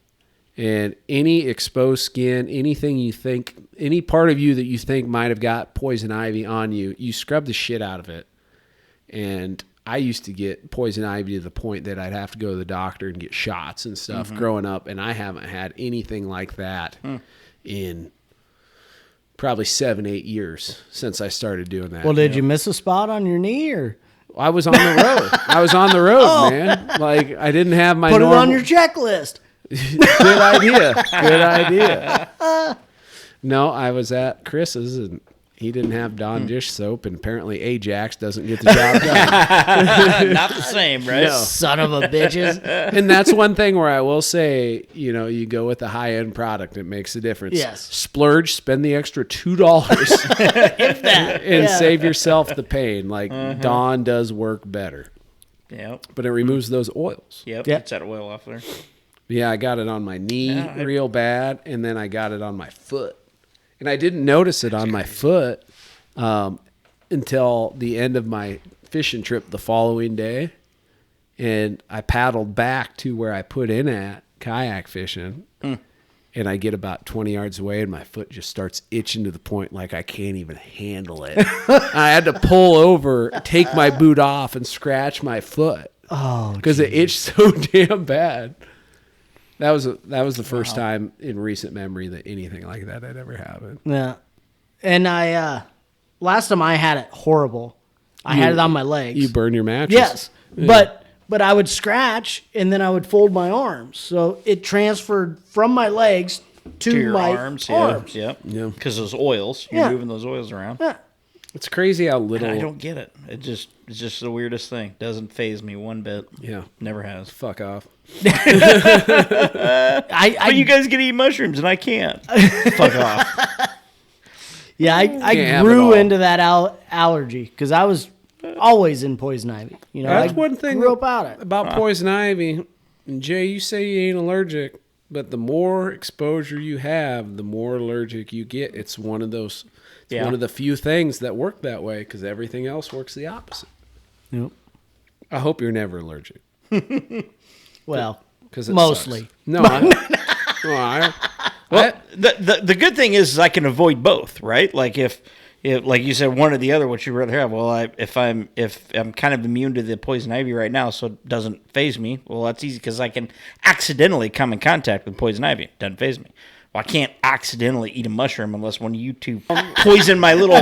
And any exposed skin, anything you think, any part of you that you think might have got poison ivy on you, you scrub the shit out of it. And I used to get poison ivy to the point that I'd have to go to the doctor and get shots and stuff growing up. And I haven't had anything like that in probably 7-8 years since I started doing that. Well, did you miss a spot on your knee or I was on the road. I was on the road, man. Like, I didn't have my put normal... it on your checklist? Good idea. Good idea. No, I was at Chris's, and he didn't have Dawn dish soap, and apparently Ajax doesn't get the job done. Not the same, right? No. Son of a bitches. And that's one thing where I will say, you go with a high-end product. It makes a difference. Yes. Splurge, spend the extra $2 If that. and Yeah. save yourself the pain. Like, Dawn does work better. Yep. But it removes those oils. Yep. Yep. Gets that oil off there. Yeah, I got it on my knee Yeah, real bad, and then I got it on my foot. And I didn't notice it on my foot until the end of my fishing trip the following day. And I paddled back to where I put in at kayak fishing. And I get about 20 yards away, and my foot just starts itching to the point like I can't even handle it. I had to pull over, take my boot off, and scratch my foot. Oh, Because it itched so damn bad. That was the first time in recent memory that anything like that had ever happened. yeah. And last time I had it horrible. I had it on my legs. You burn your mattress? Yes. Yeah. But I would scratch and then I would fold my arms. So it transferred from my legs to your my arms. Yeah. Yeah. Because those oils, you're moving those oils around. Yeah. It's crazy how little. I don't get it. It's just the weirdest thing. Doesn't faze me one bit. Yeah. Never has. Fuck off. But you guys can eat mushrooms and I can't. Fuck off. Yeah, I grew into that allergy because I was always in poison ivy. You know, that's one thing grew up out about poison ivy. And Jay, you say you ain't allergic, but the more exposure you have, the more allergic you get. It's one of those. It's one of the few things that work that way because everything else works the opposite. Yep. I hope you're never allergic. Well, because mostly. Sucks. No. The good thing is I can avoid both, right? Like if like you said, one or the other, what you'd rather have. Well, if I'm kind of immune to the poison ivy right now, so it doesn't faze me. Well, that's easy because I can accidentally come in contact with poison ivy. It doesn't faze me. Well, I can't accidentally eat a mushroom unless one of you two poison my little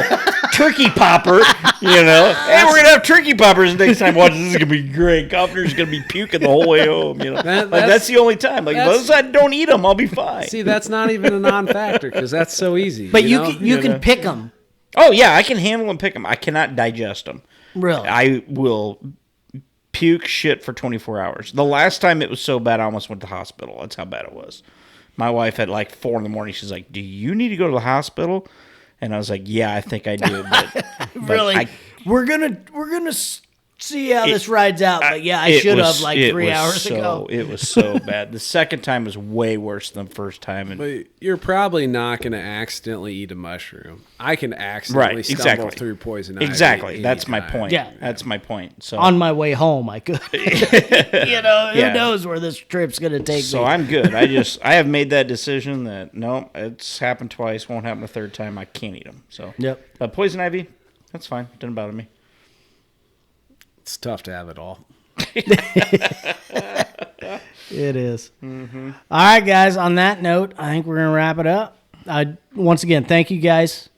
turkey popper. You know, hey, we're gonna have turkey poppers next time. Watch, this is gonna be great. Goughnour's gonna be puking the whole way home. You know, that's the only time. Like, as long as I don't eat them, I'll be fine. See, that's not even a non-factor because that's so easy. But you can pick them. Oh yeah, I can handle and pick them. I cannot digest them. Really, I will puke shit for 24 hours. The last time it was so bad, I almost went to the hospital. That's how bad it was. My wife at like 4 a.m, she's like, "Do you need to go to the hospital?" And I was like, "Yeah, I think I do." But really, we're gonna see how this rides out. But yeah, I should have like 3 hours ago. It was so bad. The second time was way worse than the first time. And but you're probably not going to accidentally eat a mushroom. I can accidentally stumble through poison ivy. Exactly. That's my anytime. point. Yeah. That's my point. So on my way home, I could. You know, who knows where this trip's gonna take me? So I'm good. I have made that decision that no, it's happened twice, won't happen a third time. I can't eat them. So Yep. But poison ivy, that's fine. Doesn't bother me. It's tough to have it all. It is. Mm-hmm. All right, guys. On that note, I think we're gonna wrap it up. Once again, thank you guys.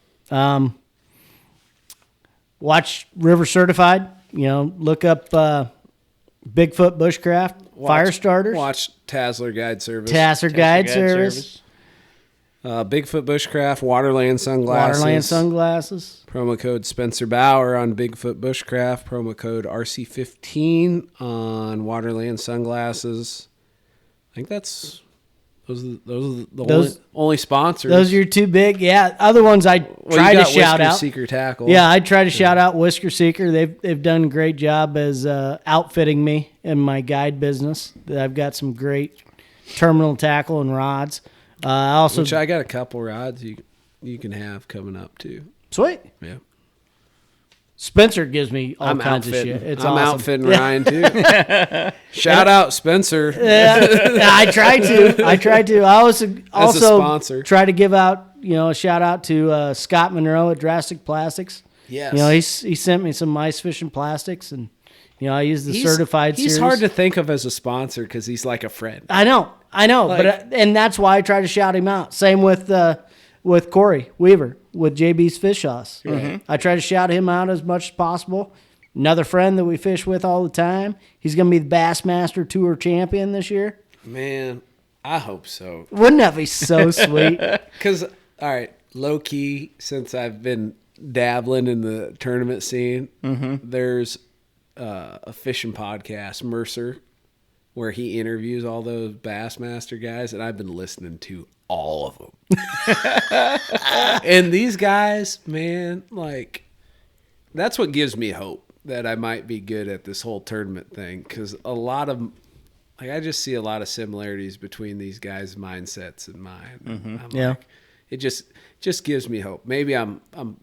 Watch River Certified. You know, look up Bigfoot Bushcraft Fire Starters. Watch Tasler Guide Service. Tasler Guide Service. Bigfoot Bushcraft, Waterland Sunglasses. Waterland Sunglasses. Promo code Spence Bauer on Bigfoot Bushcraft. Promo code RC15 on Waterland Sunglasses. I think those are the only sponsors. Those are your two big, other ones I try to shout out. Seeker Tackle. Yeah, I try to shout out Whisker Seeker. They've done a great job as outfitting me in my guide business. I've got some great terminal tackle and rods. Which I got a couple rods you can have coming up too. Sweet. Yeah. Spencer gives me all kinds of shit. I'm outfitting Ryan too. Shout out Spencer. I try to. I also sponsor. Try to give out, a shout out to Scott Monroe at Drastic Plastics. Yes. He sent me some ice fishing plastics, and I use the certified series. He's hard to think of as a sponsor because he's like a friend. I know, and that's why I try to shout him out. Same with Corey Weaver with JB's Fish Sauce. Mm-hmm. I try to shout him out as much as possible. Another friend that we fish with all the time. He's going to be the Bassmaster Tour champion this year. Man, I hope so. Wouldn't that be so sweet? Because, all right, low key, since I've been dabbling in the tournament scene, there's a fishing podcast, Mercer, where he interviews all those Bassmaster guys, and I've been listening to all of them. And these guys, man, like, that's what gives me hope that I might be good at this whole tournament thing, because a lot of, like, I just see a lot of similarities between these guys' mindsets and mine. I'm like, it just gives me hope. Maybe I'm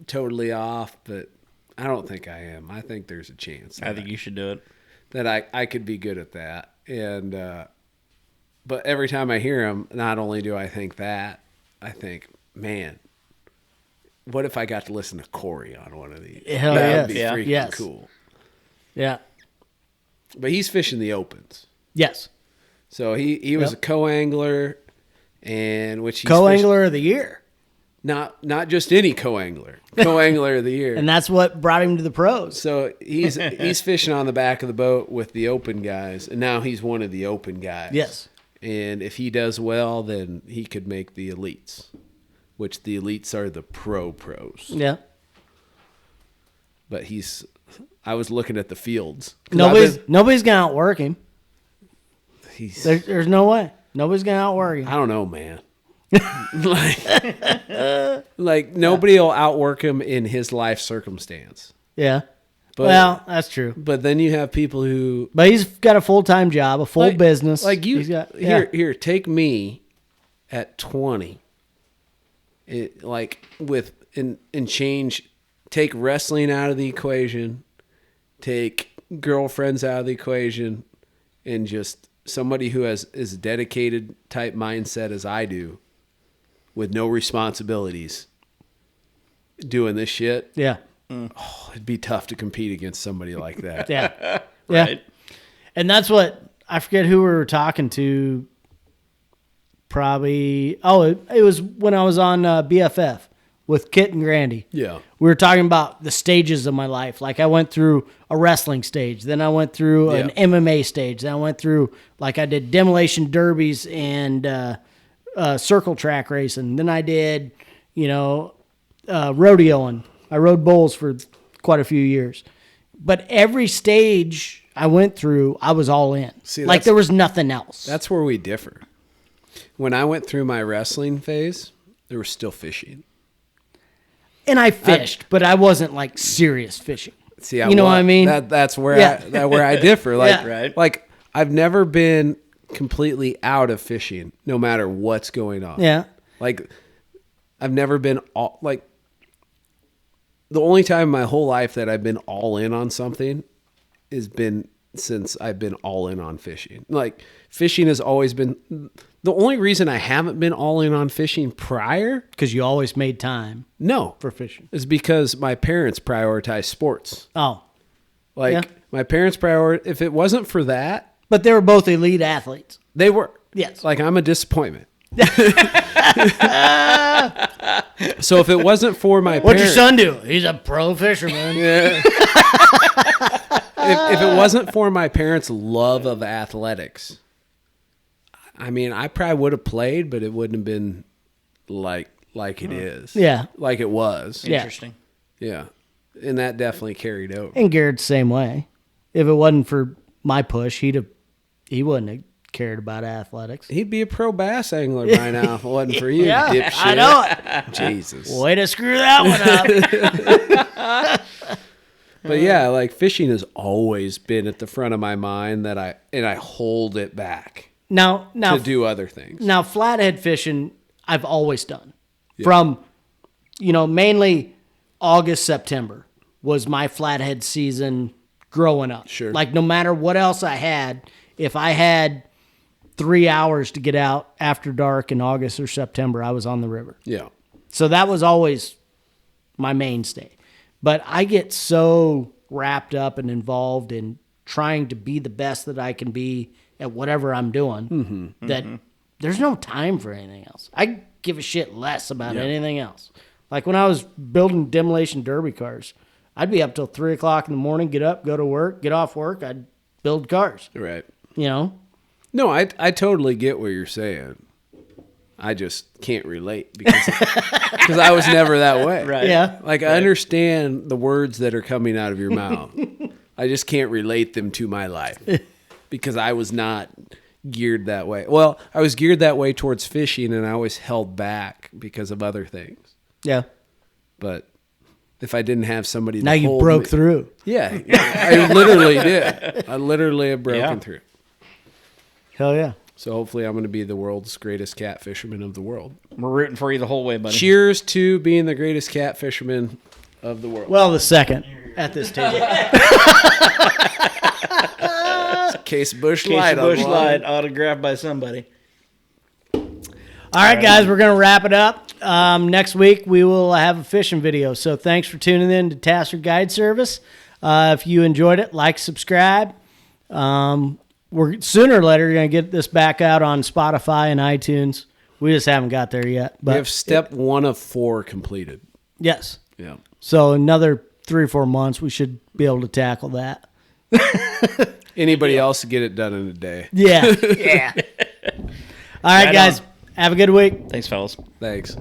totally off, but I don't think I am. I think there's a chance. I think you should do it. That I could be good at that. And but every time I hear him, not only do I think that, I think, man, what if I got to listen to Corey on one of these? Hell that would yes. be freaking cool. Yeah. But he's fishing the opens. Yes. So he was a co-angler, and which he's co-angler of the year. Not just any co-angler of the year. And that's what brought him to the pros. So he's fishing on the back of the boat with the open guys, and now he's one of the open guys. Yes. And if he does well, then he could make the elites, which the elites are the pros. Yeah. But I was looking at the fields. Nobody's gonna outwork him. There's no way. Nobody's gonna outwork him. I don't know, man. like nobody will outwork him in his life circumstance. Yeah. But, well, that's true. But then you have people who. But he's got a full-time job, a full business. Like you. He's got, here. Take me at 20. And change. Take wrestling out of the equation. Take girlfriends out of the equation, and just somebody who has as dedicated type mindset as I do, with no responsibilities, doing this shit. Yeah. Oh, it'd be tough to compete against somebody like that. Yeah. Right. And that's what, I forget who we were talking to. Probably, it was when I was on BFF with Kit and Grandy. Yeah. We were talking about the stages of my life. Like I went through a wrestling stage, then I went through an MMA stage, then I went through, like I did demolition derbies and circle track racing. Then I did, rodeoing. I rode bulls for quite a few years. But every stage I went through, I was all in. See, like there was nothing else. That's where we differ. When I went through my wrestling phase, there was still fishing. And I fished, but I wasn't like serious fishing. See, what I mean? That's where where I differ. Like, right. Like I've never been completely out of fishing, no matter what's going on. Yeah. Like I've never been the only time in my whole life that I've been all in on something has been since I've been all in on fishing. Like fishing has always been the only reason I haven't been all in on fishing prior. Because you always made time for fishing. Is because my parents prioritized sports. Oh. Like my parents if it wasn't for that. But they were both elite athletes. They were. Yes. Like I'm a disappointment. So if it wasn't for my What's parents. your son do? He's a pro fisherman. Yeah. if it wasn't for my parents' love of athletics, I mean, I probably would have played, but it wouldn't have been like it is. Yeah. Like it was. Interesting. Yeah. And that definitely carried over. And Garrett's the same way. If it wasn't for my push, he wouldn't have cared about athletics. He'd be a pro bass angler by now if it wasn't for you, dipshit. I know it. Jesus. Way to screw that one up. But yeah, like fishing has always been at the front of my mind that I hold it back Now to do other things. Now, flathead fishing, I've always done. Yeah. From, mainly August, September was my flathead season growing up. Sure. Like no matter what else I had, if I had 3 hours to get out after dark in August or September, I was on the river. Yeah. So that was always my mainstay. But I get so wrapped up and involved in trying to be the best that I can be at whatever I'm doing that there's no time for anything else. I give a shit less about anything else. Like when I was building demolition derby cars, I'd be up till 3 o'clock in the morning, get up, go to work, get off work, I'd build cars. Right. No, I totally get what you're saying. I just can't relate because I was never that way. Right. Yeah. Like I understand the words that are coming out of your mouth. I just can't relate them to my life because I was not geared that way. Well, I was geared that way towards fishing and I always held back because of other things. Yeah. But if I didn't have somebody to now you hold broke me, through. Yeah. I literally did. I literally have broken through. Hell yeah. So hopefully I'm going to be the world's greatest cat fisherman of the world. We're rooting for you the whole way, buddy. Cheers to being the greatest cat fisherman of the world. Well, the second at this table. Case Bush Light. Autographed by somebody. All right, guys, we're going to wrap it up. Next week, we will have a fishing video. So thanks for tuning in to Tasler Guide Service. If you enjoyed it, like, subscribe. We're sooner or later going to get this back out on Spotify and iTunes. We just haven't got there yet. But We have step 1 of 4 completed. yes. Yeah. So another 3 or 4 months, we should be able to tackle that. Anybody else get it done in a day? Yeah. Yeah. All right, Right guys. on. Have a good week. Thanks, fellas. Thanks.